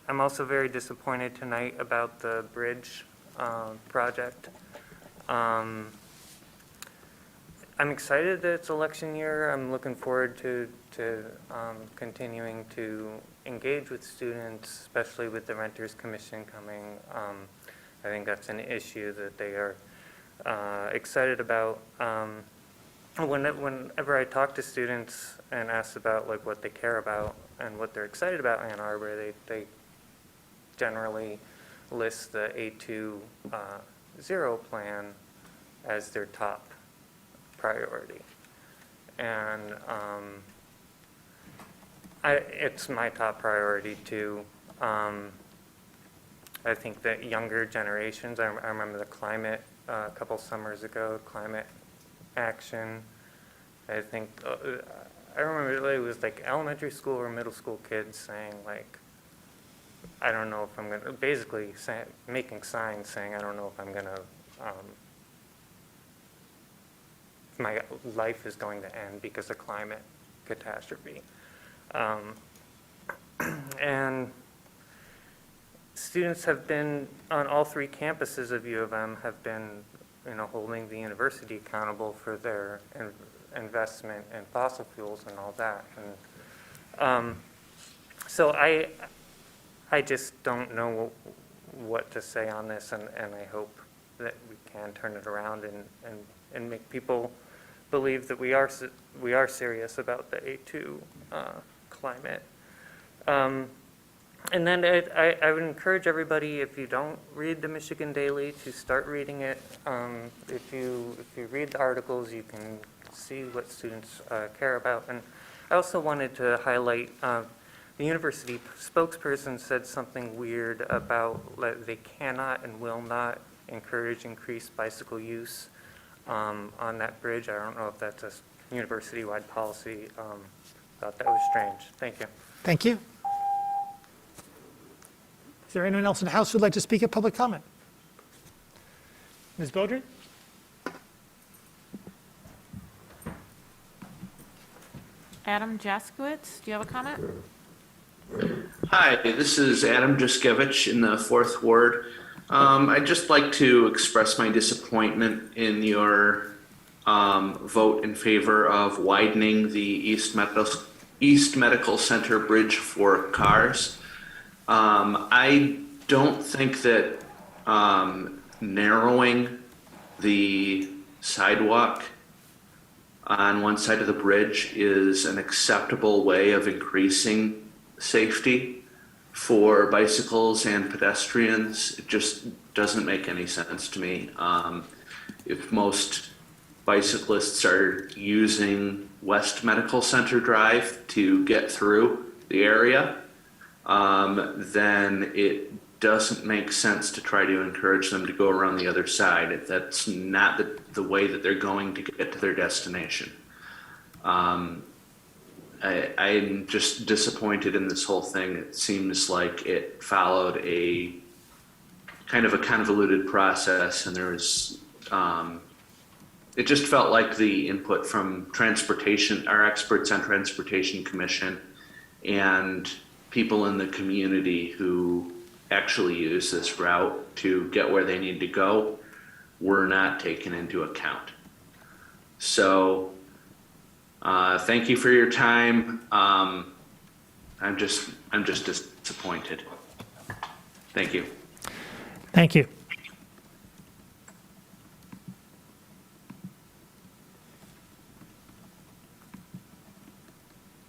I'm also very disappointed tonight about the bridge project. I'm excited that it's election year. I'm looking forward to continuing to engage with students, especially with the Renters Commission coming. I think that's an issue that they are excited about. Whenever I talk to students and ask about like what they care about and what they're excited about in Ann Arbor, they generally list the A2 plan as their top priority. And it's my top priority too. I think that younger generations, I remember the climate a couple summers ago, climate action. I think, I remember it was like elementary school or middle school kids saying like, I don't know if I'm going to, basically making signs saying, I don't know if I'm going to, my life is going to end because of climate catastrophe. And students have been, on all 3 campuses of U of M, have been, holding the university accountable for their investment in fossil fuels and all that. And so I just don't know what to say on this, and I hope that we can turn it around and make people believe that we are serious about the A2 climate. And then I would encourage everybody, if you don't read the Michigan Daily, to start reading it. If you read the articles, you can see what students care about. And I also wanted to highlight the university spokesperson said something weird about they cannot and will not encourage increased bicycle use on that bridge. I don't know if that's a university-wide policy. Thought that was strange. Thank you. Thank you. Is there anyone else in the House who'd like to speak at public comment? Ms. Beaudry? Adam Jaskowitz, do you have a comment? Hi, this is Adam Jaskevich in the 4th Ward. I'd just like to express my disappointment in your vote in favor of widening the East Medical Center bridge for cars. I don't think that narrowing the sidewalk on one side of the bridge is an acceptable way of increasing safety for bicycles and pedestrians. It just doesn't make any sense to me. If most bicyclists are using West Medical Center Drive to get through the area, then it doesn't make sense to try to encourage them to go around the other side. That's not the way that they're going to get to their destination. I'm just disappointed in this whole thing. It seems like it followed a kind of a convoluted process, and there was, it just felt like the input from transportation, our experts on Transportation Commission, and people in the community who actually use this route to get where they need to go were not taken into account. So thank you for your time. I'm just disappointed. Thank you. Thank you.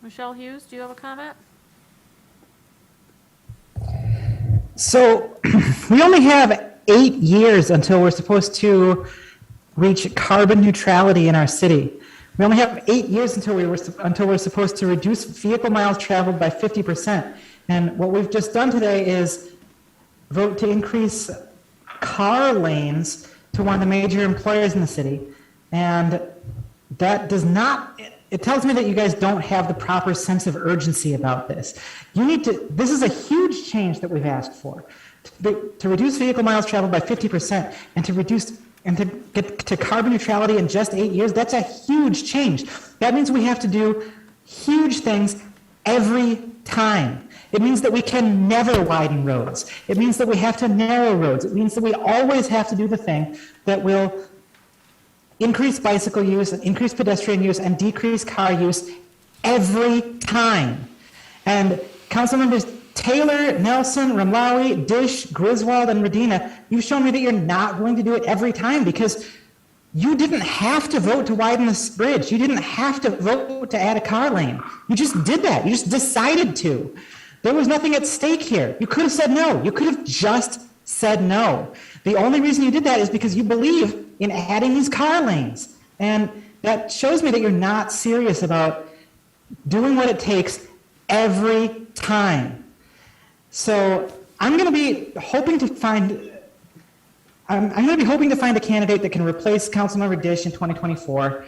Michelle Hughes, do you have a comment? So we only have 8 years until we're supposed to reach carbon neutrality in our city. We only have 8 years until we're supposed to reduce vehicle miles traveled by 50%. And what we've just done today is vote to increase car lanes to one of the major employers in the city. And that does not, it tells me that you guys don't have the proper sense of urgency about this. You need to, this is a huge change that we've asked for. To reduce vehicle miles traveled by 50% and to reduce and to get to carbon neutrality in just 8 years, that's a huge change. That means we have to do huge things every time. It means that we can never widen roads. It means that we have to narrow roads. It means that we always have to do the thing that will increase bicycle use, and increase pedestrian use, and decrease car use every time. And council members Taylor, Nelson, Ramlawi, Dish, Griswold, and Medina, you've shown me that you're not willing to do it every time because you didn't have to vote to widen this bridge. You didn't have to vote to add a car lane. You just did that. You just decided to. There was nothing at stake here. You could have said no. You could have just said no. The only reason you did that is because you believe in adding these car lanes. And that shows me that you're not serious about doing what it takes every time. So I'm going to be hoping to find a candidate that can replace Councilmember Dish in 2024.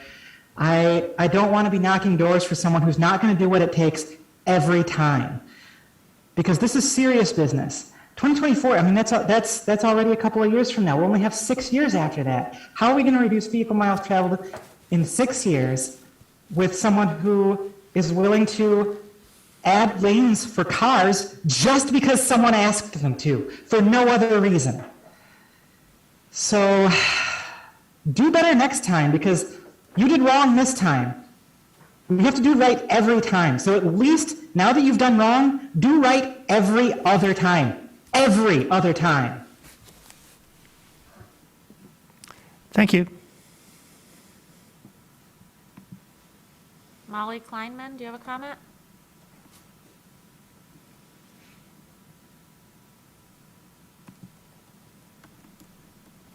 I don't want to be knocking doors for someone who's not going to do what it takes every time, because this is serious business. 2024, I mean, that's already a couple of years from now. We'll only have 6 years after that. How are we going to reduce vehicle miles traveled in 6 years with someone who is willing to add lanes for cars just because someone asked them to, for no other reason? So do better next time, because you did wrong this time. You have to do right every time. So at least now that you've done wrong, do right every other time. Every other time. Thank you. Molly Kleinman, do you have a comment?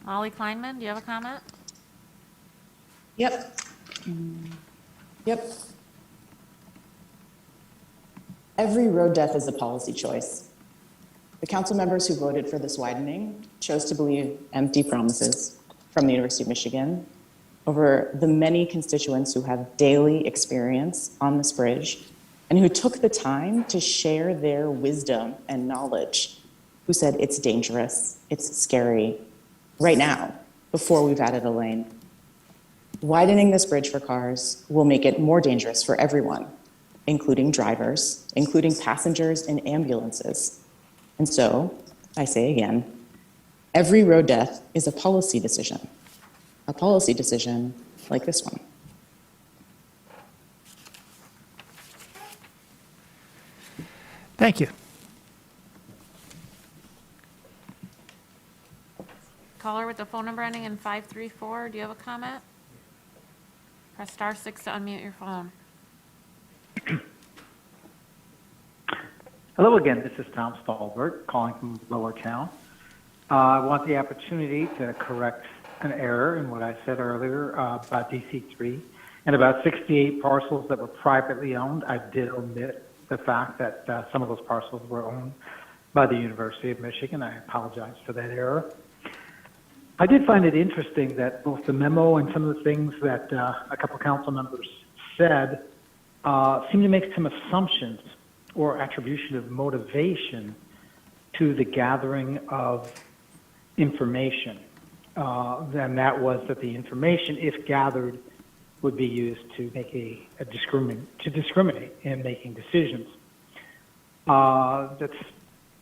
Molly Kleinman, do you have a comment? Yep. Yep. Every road death is a policy choice. The council members who voted for this widening chose to believe empty promises from the University of Michigan over the many constituents who have daily experience on this bridge and who took the time to share their wisdom and knowledge, who said it's dangerous, it's scary, right now, before we've added a lane. Widening this bridge for cars will make it more dangerous for everyone, including drivers, including passengers and ambulances. And so, I say again, every road death is a policy decision like this one. Thank you. Caller with the phone number ending in 534, do you have a comment? Press *6 to unmute your phone. Hello again, this is Tom Stallberg calling from Lower Town. I want the opportunity to correct an error in what I said earlier about DC3 and about 68 parcels that were privately owned. I did omit the fact that some of those parcels were owned by the University of Michigan. I apologize for that error. I did find it interesting that both the memo and some of the things that a couple council members said seem to make some assumptions or attribution of motivation to the gathering of information. And that was that the information, if gathered, would be used to make to discriminate in making decisions. That's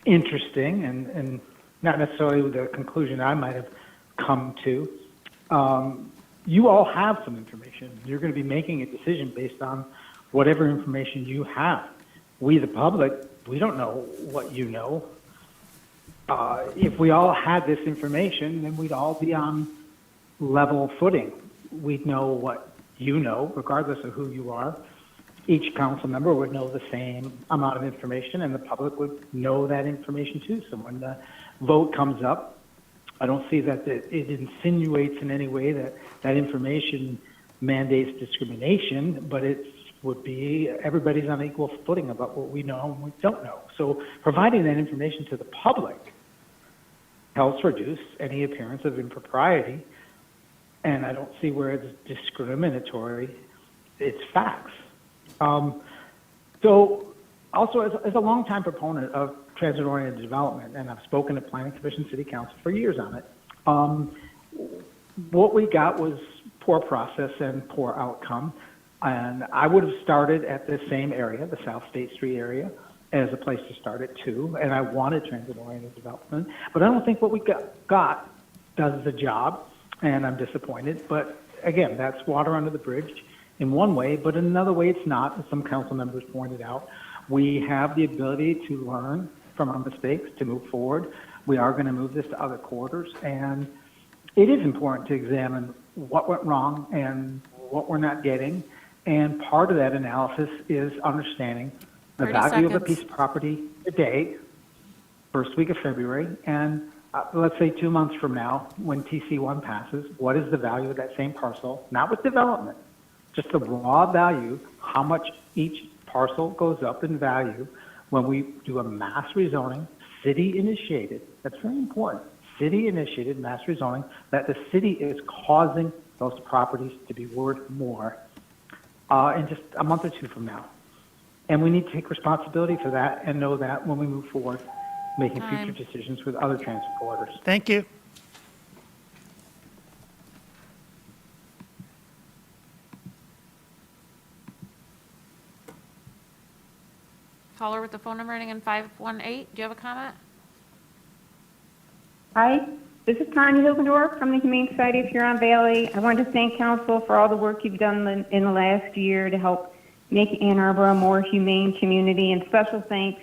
interesting and not necessarily the conclusion I might have come to. You all have some information. You're going to be making a decision based on whatever information you have. We, the public, we don't know what you know. If we all had this information, then we'd all be on level footing. We'd know what you know, regardless of who you are. Each council member would know the same amount of information, and the public would know that information too. So when the vote comes up, I don't see that it insinuates in any way that that information mandates discrimination, but it would be everybody's on equal footing about what we know and what we don't know. So providing that information to the public helps reduce any appearance of impropriety, and I don't see where it's discriminatory. It's facts. So also as a longtime proponent of transit-oriented development, and I've spoken at Planning Commission, City Council for years on it, what we got was poor process and poor outcome. And I would have started at the same area, the South State Street area, as a place to start it too. And I wanted transit-oriented development, but I don't think what we got does the job, and I'm disappointed. But again, that's water under the bridge in one way, but in another way it's not, as some council members pointed out. We have the ability to learn from our mistakes, to move forward. We are going to move this to other quarters, and it is important to examine what went wrong and what we're not getting. And part of that analysis is understanding the 30 value of a seconds. piece of property today, first week of February, and let's say 2 months from now, when TC1 passes, what is the value of that same parcel? Not with development, just the raw value, how much each parcel goes up in value when we do a mass rezoning, city-initiated. That's very important. City-initiated mass rezoning, that the city is causing those properties to be worth more in just a month or two from now. And we need to take responsibility for that and know that when we move forward, making future decisions with other transit corridors. Thank you. Caller with the phone number ending in 518, do you have a comment? Hi, this is Tanya Hilgendorf from the Humane Society of Huron Valley. I want to thank council for all the work you've done in the last year to help make Ann Arbor a more humane community, and special thanks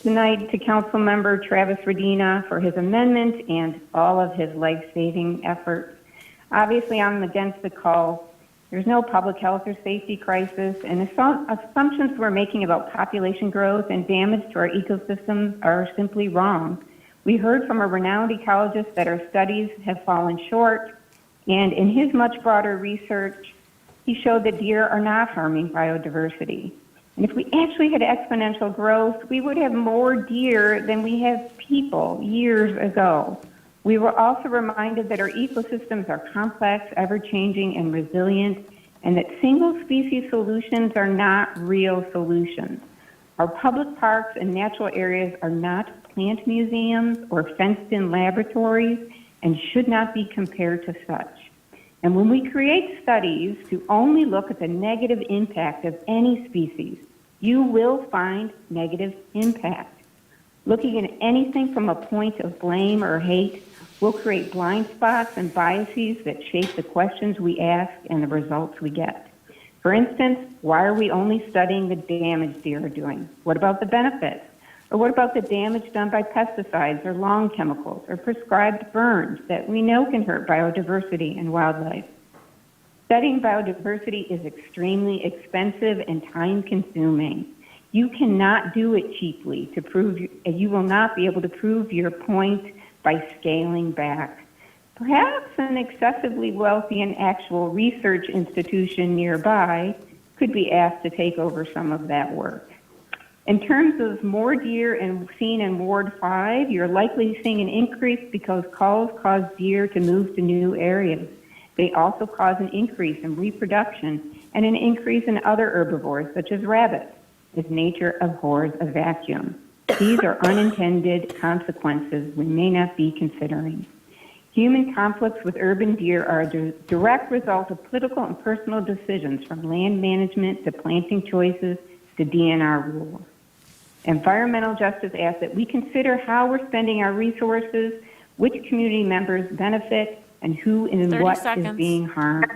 tonight to Council Member Travis Radina for his amendment and all of his life-saving efforts. Obviously, I'm against the call. There's no public health or safety crisis, and assumptions we're making about population growth and damage to our ecosystems are simply wrong. We heard from a renowned ecologist that our studies have fallen short, and in his much broader research, he showed that deer are not harming biodiversity. And if we actually had exponential growth, we would have more deer than we have people years ago. We were also reminded that our ecosystems are complex, ever-changing, and resilient, and that single-species solutions are not real solutions. Our public parks and natural areas are not plant museums or fenced-in laboratories and should not be compared to such. And when we create studies to only look at the negative impact of any species, you will find negative impact. Looking at anything from a point of blame or hate will create blind spots and biases that shape the questions we ask and the results we get. For instance, why are we only studying the damage deer are doing? What about the benefits? Or what about the damage done by pesticides or lawn chemicals or prescribed burns that we know can hurt biodiversity and wildlife? Studying biodiversity is extremely expensive and time-consuming. You cannot do it cheaply to prove, you will not be able to prove your point by scaling back. Perhaps an excessively wealthy and actual research institution nearby could be asked to take over some of that work. In terms of more deer seen in Ward 5, you're likely seeing an increase because calls cause deer to move to new areas. They also cause an increase in reproduction and an increase in other herbivores, such as rabbits, as nature abhors a vacuum. These are unintended consequences we may not be considering. Human conflicts with urban deer are a direct result of political and personal decisions, from land management to planting choices to DNR rules. Environmental justice asks that we consider how we're spending our resources, which community members benefit, and who and 30 what seconds. is being harmed.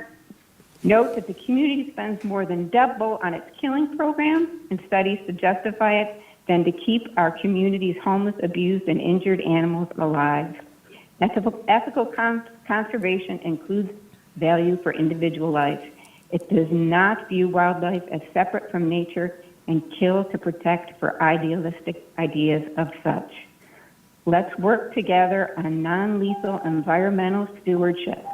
Note that the community spends more than double on its killing program and studies to justify it than to keep our community's homeless, abused, and injured animals alive. Ethical conservation includes value for individual life. It does not view wildlife as separate from nature and kill to protect for idealistic ideas of such. Let's work together on non-lethal environmental stewardship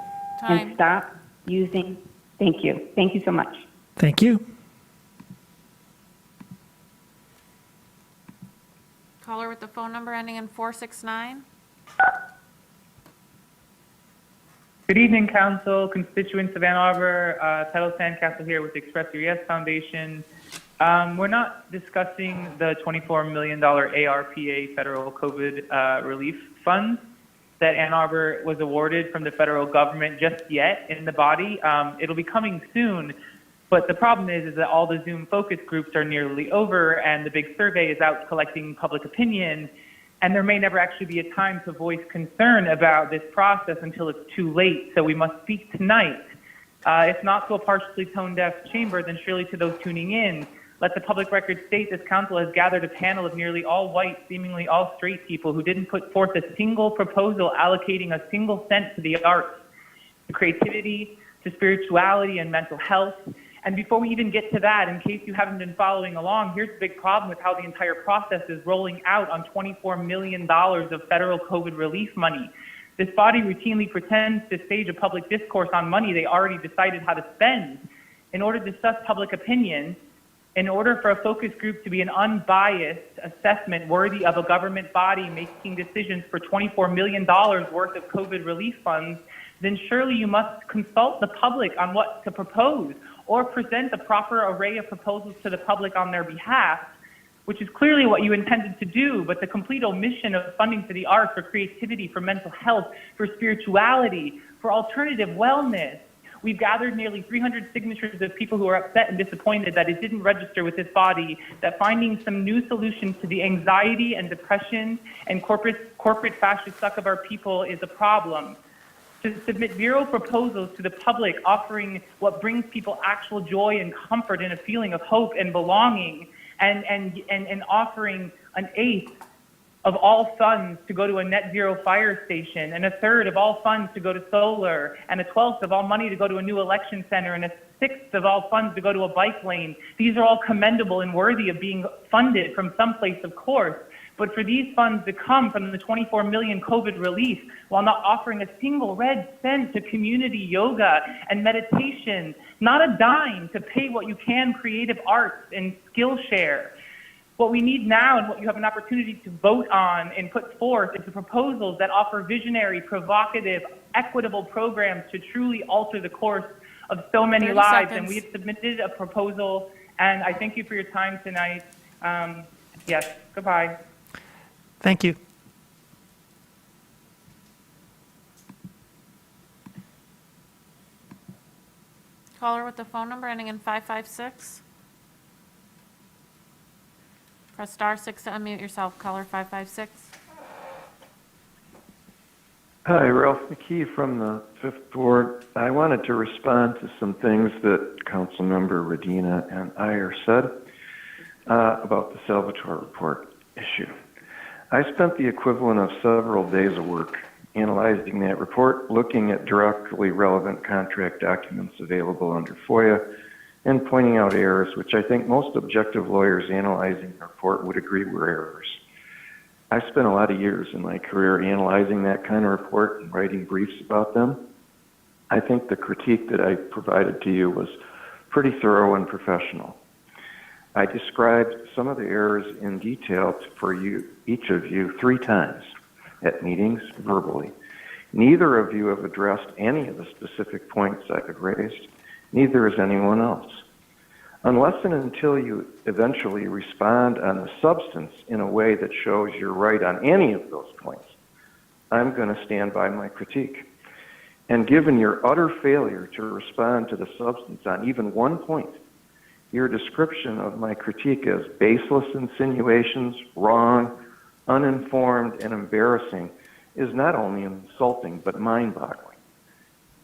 and stop using. Thank you. Thank you so much. Thank you. Caller with the phone number ending in 469. Good evening, Council, constituents of Ann Arbor. Title Sandcastle here with the Express Your Yes Foundation. We're not discussing the $24 million ARPA federal COVID relief funds that Ann Arbor was awarded from the federal government just yet in the body. It'll be coming soon, but the problem is that all the Zoom focus groups are nearly over and the big survey is out collecting public opinion, and there may never actually be a time to voice concern about this process until it's too late, so we must speak tonight. If not to a partially tone-deaf chamber, then surely to those tuning in. Let the public record state this council has gathered a panel of nearly all white, seemingly all straight people who didn't put forth a single proposal allocating a single cent to the arts, to creativity, to spirituality and mental health. And before we even get to that, in case you haven't been following along, here's the big problem with how the entire process is rolling out on $24 million of federal COVID relief money. This body routinely pretends to stage a public discourse on money they already decided how to spend. In order to suss public opinion, in order for a focus group to be an unbiased assessment worthy of a government body making decisions for $24 million worth of COVID relief funds, then surely you must consult the public on what to propose or present the proper array of proposals to the public on their behalf, which is clearly what you intended to do, but the complete omission of funding for the arts, for creativity, for mental health, for spirituality, for alternative wellness. We've gathered nearly 300 signatures of people who are upset and disappointed that it didn't register with this body, that finding some new solutions to the anxiety and depression and corporate fascist suck of our people is a problem. To submit zero proposals to the public offering what brings people actual joy and comfort and a feeling of hope and belonging, and offering an eighth of all funds to go to a net zero fire station, and a third of all funds to go to solar, and a 12th of all money to go to a new election center, and a 6th of all funds to go to a bike lane. These are all commendable and worthy of being funded from someplace, of course. but for these funds to come from the 24 million COVID relief while not offering a single red cent to community yoga and meditation, not a dime to pay what you can creative arts and Skillshare. What we need now and what you have an opportunity to vote on and put forth is the proposals that offer visionary, provocative, equitable programs to truly alter the course of so many 30 lives. seconds. And we have submitted a proposal, and I thank you for your time tonight. Yes, goodbye. Thank you. Caller with the phone number ending in 556. Press *6 to unmute yourself. Caller 556. Hi, Ralph McKee from the 5th Ward. I wanted to respond to some things that Councilmember Radina and Iyer said about the Salvatore report issue. I spent the equivalent of several days of work analyzing that report, looking at directly relevant contract documents available under FOIA, and pointing out errors, which I think most objective lawyers analyzing the report would agree were errors. I spent a lot of years in my career analyzing that kind of report and writing briefs about them. I think the critique that I provided to you was pretty thorough and professional. I described some of the errors in detail for you, each of you, 3 times at meetings verbally. Neither of you have addressed any of the specific points I have raised. Neither has anyone else. Unless and until you eventually respond on the substance in a way that shows you're right on any of those points, I'm going to stand by my critique. And given your utter failure to respond to the substance on even one point, your description of my critique as baseless insinuations, wrong, uninformed, and embarrassing is not only insulting but mind-boggling.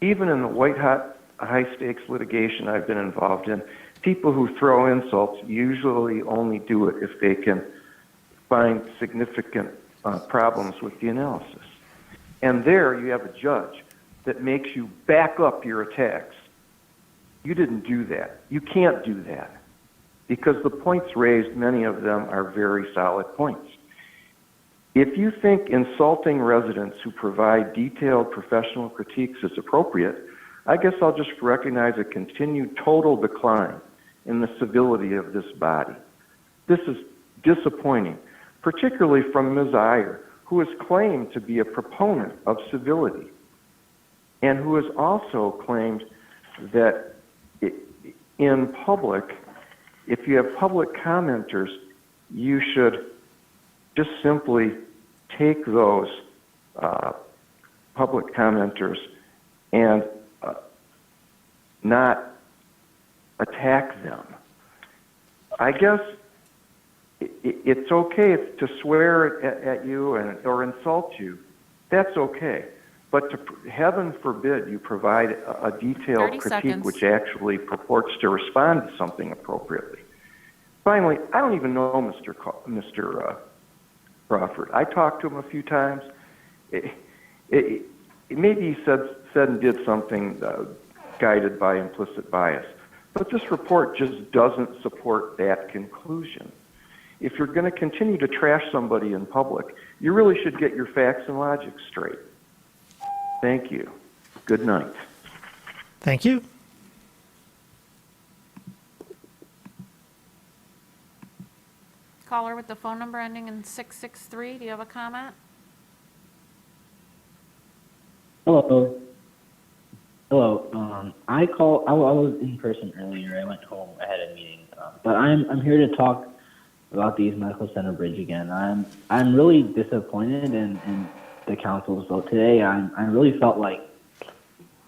Even in the white-hot, high-stakes litigation I've been involved in, people who throw insults usually only do it if they can find significant problems with the analysis. And there you have a judge that makes you back up your attacks. You didn't do that. You can't do that because the points raised, many of them are very solid points. If you think insulting residents who provide detailed professional critiques is appropriate, I guess I'll just recognize a continued total decline in the civility of this body. This is disappointing, particularly from Ms. Iyer, who has claimed to be a proponent of civility and who has also claimed that in public, if you have public commenters, you should just simply take those public commenters and not attack them. I guess it's okay to swear at you or insult you. That's okay. But heaven forbid you provide a detailed 30 critique seconds. which actually purports to respond to something appropriately. Finally, I don't even know Mr. Crawford. I talked to him a few times. Maybe he said and did something guided by implicit bias. But this report just doesn't support that conclusion. If you're going to continue to trash somebody in public, you really should get your facts and logic straight. Thank you. Good night. Thank you. Caller with the phone number ending in 663. Do you have a comment? Hello. Hello. I was in person earlier. I went home. I had a meeting, but I'm here to talk about the East Medical Center Bridge again. I'm really disappointed in the council's vote today. I really felt like,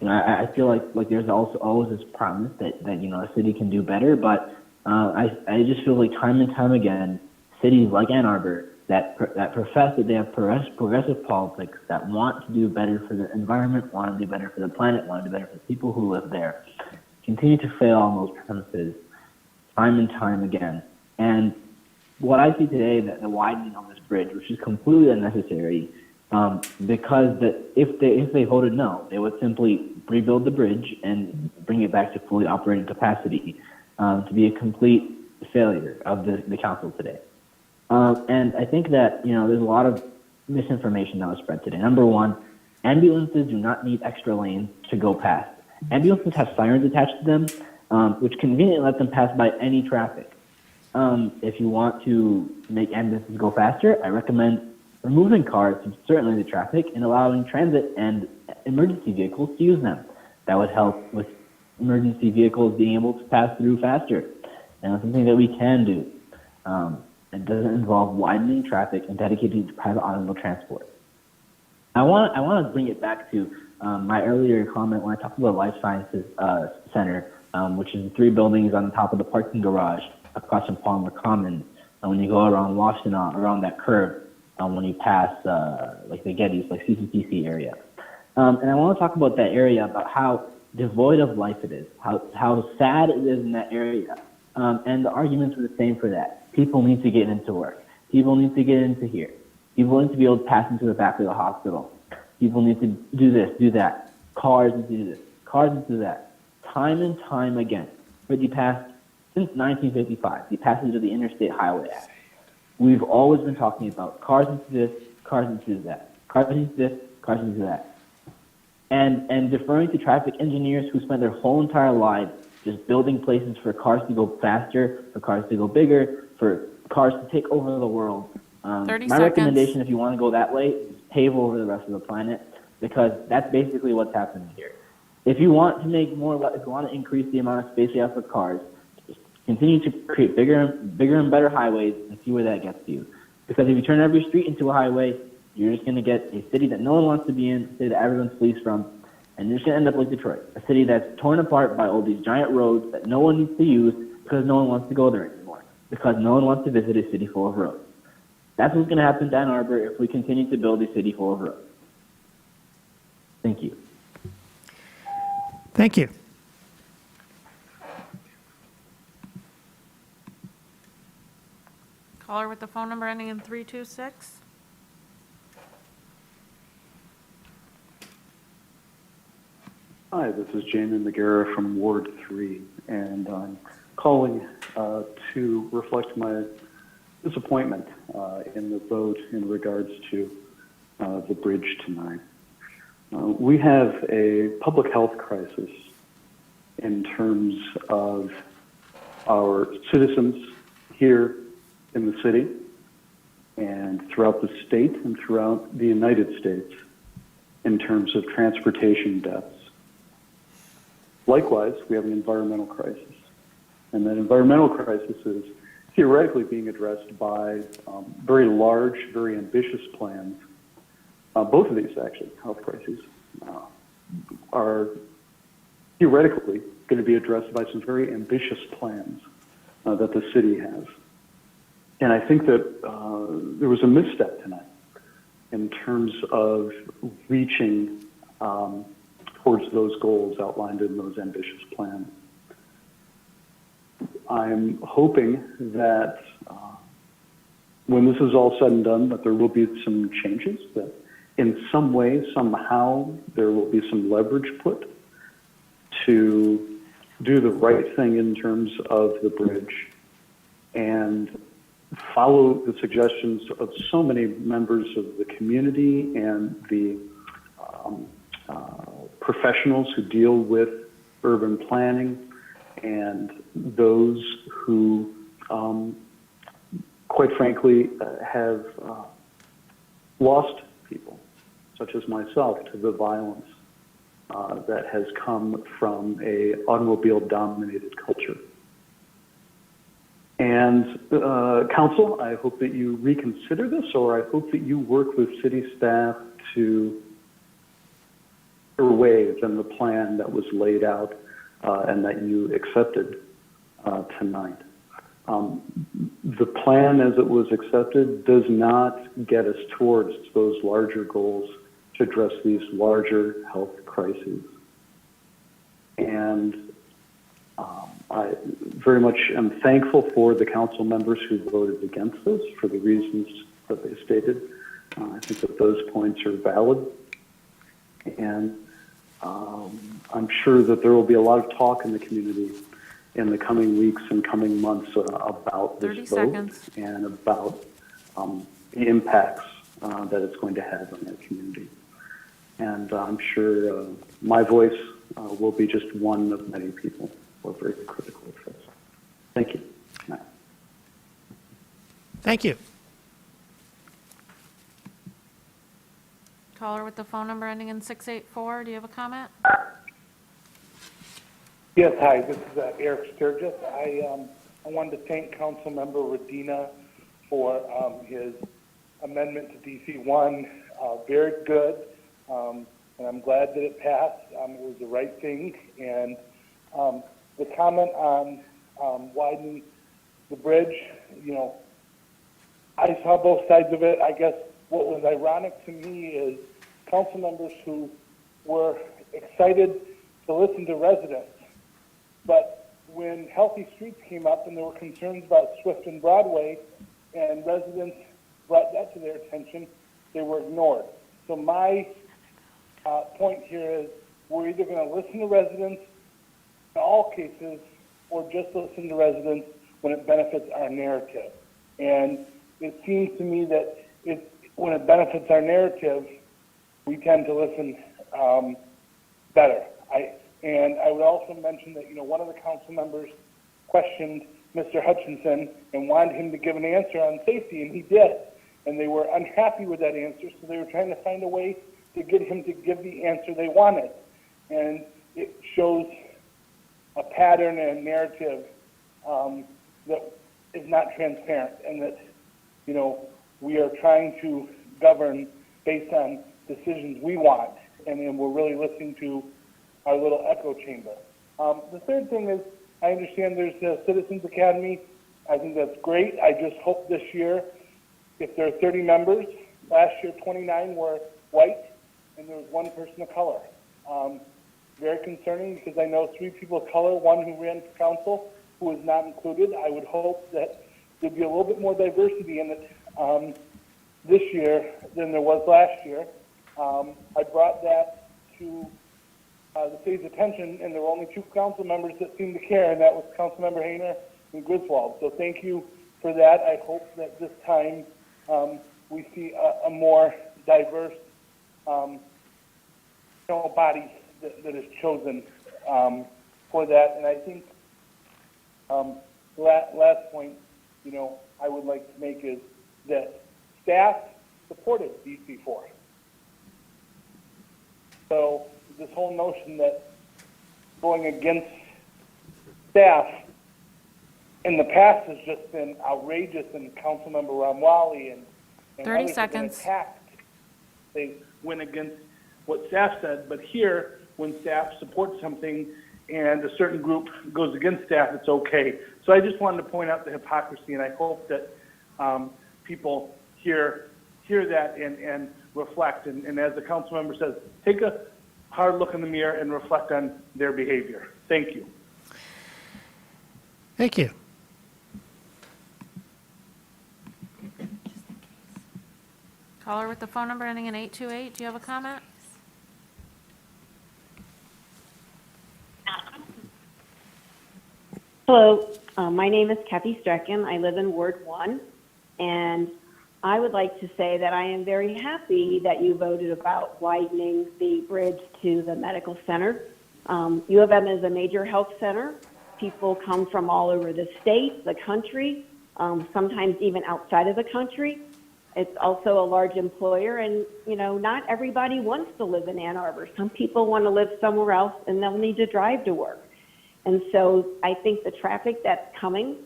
I feel like there's also always this promise that a city can do better, but I just feel like time and time again, cities like Ann Arbor that profess that they have progressive politics, that want to do better for the environment, want to do better for the planet, want to do better for the people who live there, continue to fail on those promises time and time again. And what I see today, the widening of this bridge, which is completely unnecessary, because if they voted no, they would simply rebuild the bridge and bring it back to fully operating capacity, to be a complete failure of the council today. And I think that, there's a lot of misinformation that was spread today. Number one, ambulances do not need extra lanes to go past. Ambulances have sirens attached to them, which conveniently let them pass by any traffic. If you want to make ambulances go faster, I recommend removing cars from certainly the traffic and allowing transit and emergency vehicles to use them. That would help with emergency vehicles being able to pass through faster. And it's something that we can do. It doesn't involve widening traffic and dedicating to private automobile transport. I want to bring it back to my earlier comment when I talked about Life Sciences Center, which is 3 buildings on the top of the parking garage across from Palmer Commons. And when you go around Washtenaw, around that curve, when you pass like the Gettys, like CCTC area. And I want to talk about that area, about how devoid of life it is, how sad it is in that area. And the arguments are the same for that. People need to get into work. People need to get into here. People need to be able to pass into the back of the hospital. People need to do this, do that. Cars need to do this. Cars need to do that. Time and time again. But you passed, since 1955, the passage of the Interstate Highway Act. We've always been talking about cars need to do this, cars need to do that. Cars need to do this, cars need to do that. And deferring to traffic engineers who spend their whole entire lives just building places for cars to go faster, for cars to go bigger, for cars to take over the world. 30 My seconds. recommendation, if you want to go that way, is pave over the rest of the planet, because that's basically what's happening here. If you want to make more, if you want to increase the amount of space you have for cars, just continue to create bigger and better highways and see where that gets you. Because if you turn every street into a highway, you're just going to get a city that no one wants to be in, a city that everyone flees from, and you're just going to end up like Detroit, a city that's torn apart by all these giant roads that no one needs to use because no one wants to go there anymore, because no one wants to visit a city full of roads. That's what's going to happen to Ann Arbor if we continue to build a city full of roads. Thank you. Thank you. Caller with the phone number ending in 326. Hi, this is Jamin McGarrett from Ward 3, and I'm calling to reflect my disappointment in the vote in regards to the bridge tonight. We have a public health crisis in terms of our citizens here in the city and throughout the state and throughout the United States in terms of transportation deaths. Likewise, we have an environmental crisis, and that environmental crisis is theoretically being addressed by very large, very ambitious plans. Both of these, actually, health crises, are theoretically going to be addressed by some very ambitious plans that the city has. And I think that there was a misstep tonight in terms of reaching towards those goals outlined in those ambitious plans. I'm hoping that when this is all said and done, that there will be some changes, that in some way, somehow, there will be some leverage put to do the right thing in terms of the bridge and follow the suggestions of so many members of the community and the professionals who deal with urban planning and those who, quite frankly, have lost people, such as myself, to the violence that has come from a automobile-dominated culture. And council, I hope that you reconsider this, or I hope that you work with city staff to away than the plan that was laid out and that you accepted tonight. The plan as it was accepted does not get us towards those larger goals to address these larger health crises. And I very much am thankful for the council members who voted against this for the reasons that they stated. I think that those points are valid. And I'm sure that there will be a lot of talk in the community in the coming weeks and coming months about this vote and about the impacts that it's going to have on our community. And I'm sure my voice will be just one of many people who are very critical of this. Thank you. Matt. Thank you. Caller with the phone number ending in 684, do you have a comment? Yes, hi, this is Eric Sturgis. I wanted to thank Councilmember Radina for his amendment to DC-1. Very good, and I'm glad that it passed. It was the right thing, and the comment on widening the bridge, you know, I saw both sides of it. I guess what was ironic to me is council members who were excited to listen to residents, but when Healthy Streets came up and there were concerns about Swift and Broadway, and residents brought that to their attention, they were ignored. So my point here is we're either going to listen to residents in all cases or just listen to residents when it benefits our narrative. And it seems to me that when it benefits our narrative, we tend to listen better. And I would also mention that, you know, one of the council members questioned Mr. Hutchinson and wanted him to give an answer on safety, and he did. And they were unhappy with that answer, so they were trying to find a way to get him to give the answer they wanted. And it shows a pattern and narrative that is not transparent, and that, you know, we are trying to govern based on decisions we want, and then we're really listening to our little echo chamber. The third thing is, I understand there's a Citizens Academy. I think that's great. I just hope this year, if there are 30 members, last year 29 were white, and there was one person of color. Very concerning, because I know 3 people of color, one who ran for council, who was not included. I would hope that there'd be a little bit more diversity in it this year than there was last year. I brought that to the city's attention, and there were only 2 council members that seemed to care, and that was Councilmember Hayner and Griswold. So thank you for that. I hope that this time we see a more diverse body that is chosen for that. And I think last point, you know, I would like to make is that staff supported DC4. So this whole notion that going against staff in the past has just been outrageous, and Councilmember Ramwali and 30 others have been seconds. attacked. They went against what staff said, but here, when staff supports something and a certain group goes against staff, it's okay. So I just wanted to point out the hypocrisy, and I hope that people hear that and reflect. And as the council member says, take a hard look in the mirror and reflect on their behavior. Thank you. Thank you. Caller with the phone number ending in 828, do you have a comment? Hello, my name is Kathy Strecken. I live in Ward 1, and I would like to say that I am very happy that you voted about widening the bridge to the medical center. U of M is a major health center. People come from all over the state, the country, sometimes even outside of the country. It's also a large employer, and, you know, not everybody wants to live in Ann Arbor. Some people want to live somewhere else, and they'll need to drive to work. And so I think the traffic that's coming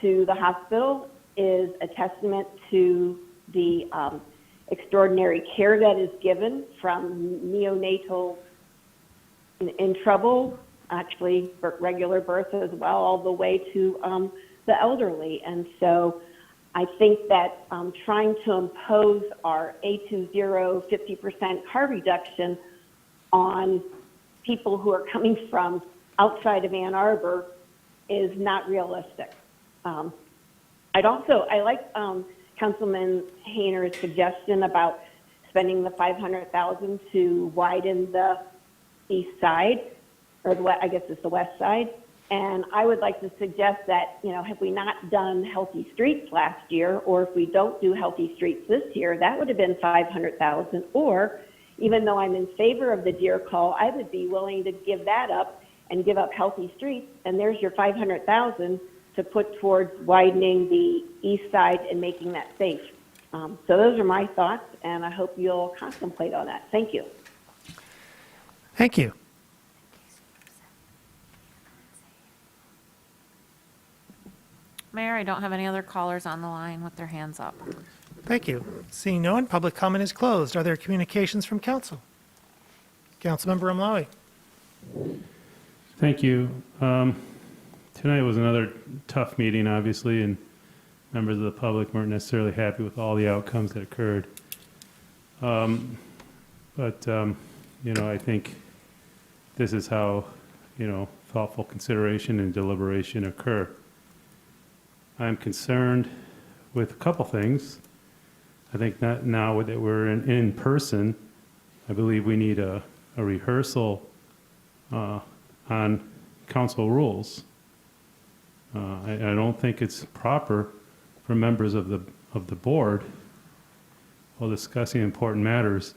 to the hospital is a testament to the extraordinary care that is given, from neonatal in trouble, actually regular birth as well, all the way to the elderly. And so I think that trying to impose our A20 50% car reduction on people who are coming from outside of Ann Arbor is not realistic. I like Councilman Hayner's suggestion about spending the $500,000 to widen the east side, or I guess it's the west side. And I would like to suggest that, have we not done Healthy Streets last year, or if we don't do Healthy Streets this year, that would have been $500,000. Or even though I'm in favor of the deer call, I would be willing to give that up and give up Healthy Streets, and there's your $500,000 to put towards widening the east side and making that safe. So those are my thoughts, and I hope you'll contemplate on that. Thank you. Thank you. Mayor, I don't have any other callers on the line with their hands up. Thank you. Seeing no one, public comment is closed. Are there communications from council? Councilmember Amlawi. Thank you. Tonight was another tough meeting, obviously, and members of the public weren't necessarily happy with all the outcomes that occurred. I think this is how, thoughtful consideration and deliberation occur. I'm concerned with a couple things. I think that now that we're in person, I believe we need a rehearsal on council rules. I don't think it's proper for members of the board, while discussing important matters,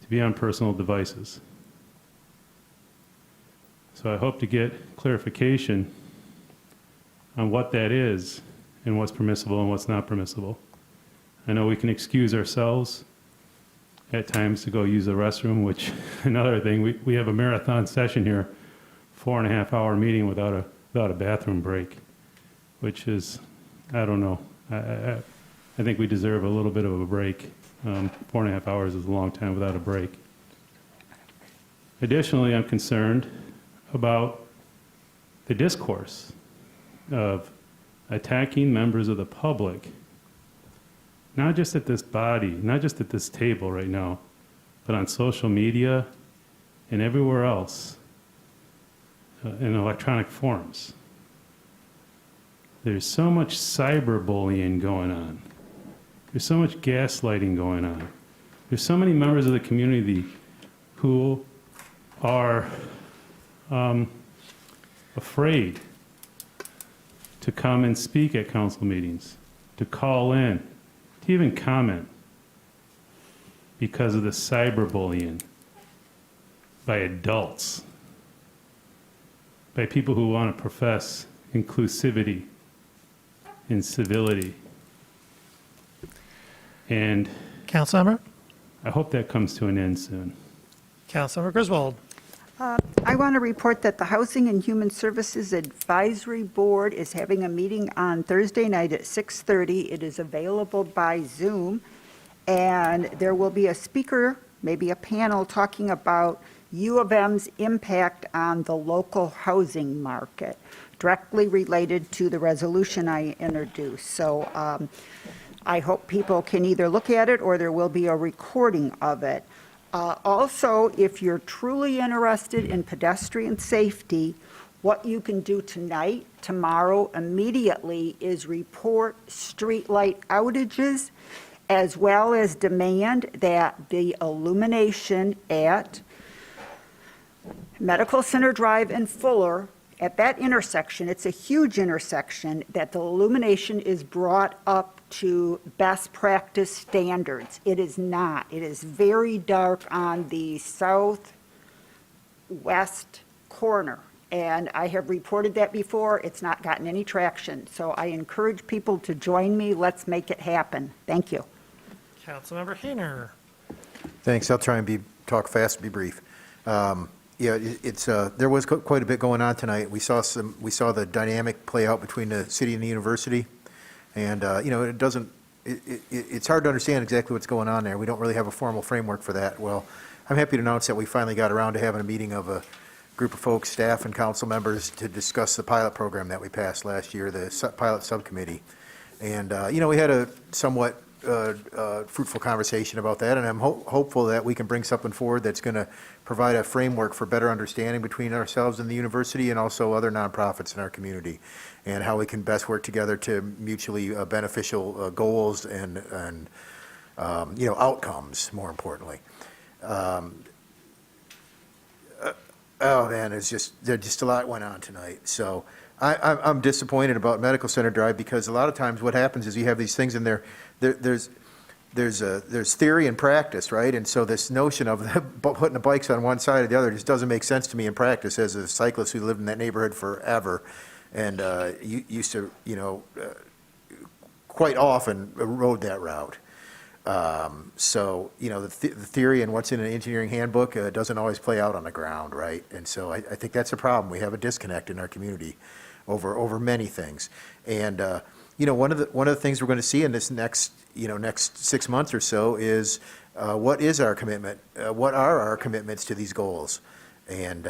to be on personal devices. So I hope to get clarification on what that is and what's permissible and what's not permissible. I know we can excuse ourselves at times to go use the restroom, which another thing, we have a marathon session here, 4.5-hour meeting without a bathroom break, which is, I don't know. I think we deserve a little bit of a break. 4.5 hours is a long time without a break. Additionally, I'm concerned about the discourse of attacking members of the public, not just at this body, not just at this table right now, but on social media and everywhere else in electronic forums. There's so much cyberbullying going on. There's so much gaslighting going on. There's so many members of the community who are afraid to come and speak at council meetings, to call in, to even comment because of the cyberbullying by adults, by people who want to profess inclusivity and civility. And Councilmember? I hope that comes to an end soon. Councilmember Griswold. I want to report that the Housing and Human Services Advisory Board is having a meeting on Thursday night at 6:30. It is available by Zoom, and there will be a speaker, maybe a panel, talking about U of M's impact on the local housing market, directly related to the resolution I introduced. So I hope people can either look at it or there will be a recording of it. Also, if you're truly interested in pedestrian safety, what you can do tonight, tomorrow, immediately is report streetlight outages, as well as demand that the illumination at Medical Center Drive and Fuller, at that intersection, it's a huge intersection, that the illumination is brought up to best practice standards. It is not. It is very dark on the southwest corner, and I have reported that before. It's not gotten any traction. So I encourage people to join me. Let's make it happen. Thank you. Councilmember Hayner. Thanks. I'll try and talk fast, be brief. There was quite a bit going on tonight. We saw the dynamic play out between the city and the university, and it's hard to understand exactly what's going on there. We don't really have a formal framework for that. Well, I'm happy to announce that we finally got around to having a meeting of a group of folks, staff and council members, to discuss the pilot program that we passed last year, the pilot subcommittee. And we had a somewhat fruitful conversation about that, and I'm hopeful that we can bring something forward that's going to provide a framework for better understanding between ourselves and the university and also other nonprofits in our community, and how we can best work together to mutually beneficial goals and outcomes, more importantly. oh man, there's just a lot went on tonight. So I'm disappointed about Medical Center Drive because a lot of times what happens is you have these things in there, there's theory and practice, right? And so this notion of putting the bikes on one side or the other just doesn't make sense to me in practice as a cyclist who lived in that neighborhood forever and used to, quite often rode that route. So, the theory and what's in an engineering handbook doesn't always play out on the ground, right? And so I think that's a problem. We have a disconnect in our community over many things. And, one of the things we're going to see in this next 6 months or so is what is our commitment? What are our commitments to these goals? And,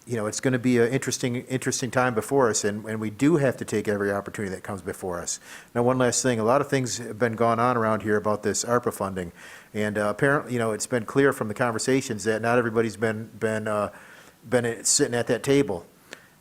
it's going to be an interesting time before us, and we do have to take every opportunity that comes before us. Now, one last thing, a lot of things have been going on around here about this ARPA funding, and apparently, it's been clear from the conversations that not everybody's been sitting at that table.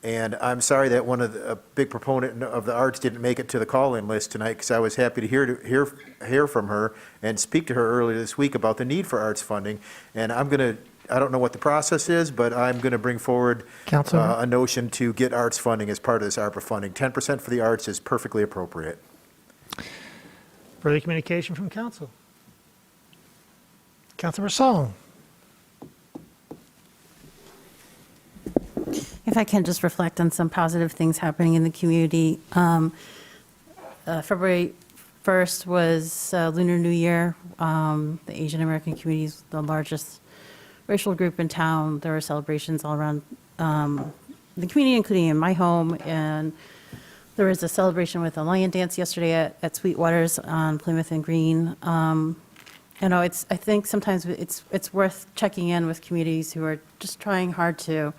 And I'm sorry that a big proponent of the arts didn't make it to the call-in list tonight, because I was happy to hear from her and speak to her earlier this week about the need for arts funding. And I don't know what the process is, but I'm going to bring forward a notion to get arts funding as part of this ARPA funding. 10% for the arts is perfectly appropriate. Further communication from council. Councilor Song. If I can just reflect on some positive things happening in the community. February 1st was Lunar New Year. The Asian American community is the largest racial group in town. There were celebrations all around the community, including in my home. And there was a celebration with a lion dance yesterday at Sweetwater's on Plymouth and Green. I think sometimes it's worth checking in with communities who are just trying hard to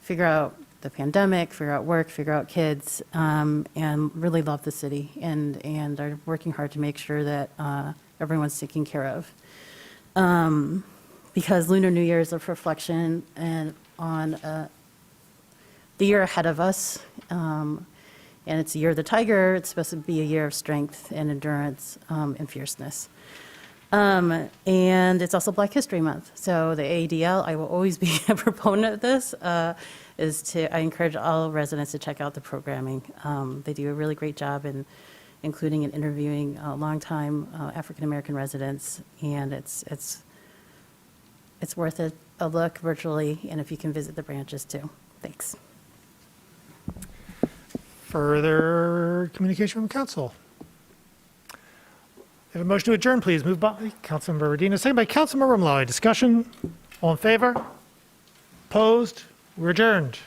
figure out the pandemic, figure out work, figure out kids, and really love the city and are working hard to make sure that everyone's taken care of. Because Lunar New Year is a reflection on the year ahead of us, and it's a year of the tiger. It's supposed to be a year of strength and endurance and fierceness. And it's also Black History Month. So the AADL, I will always be a proponent of this, I encourage all residents to check out the programming. They do a really great job including in interviewing longtime African-American residents, and it's worth a look virtually, and if you can visit the branches too. Thanks. Further communication from council. Have a motion to adjourn, please. Moved by Councilmember Redina, second by Councilmember Romali. Discussion? All in favor? Opposed? We're adjourned.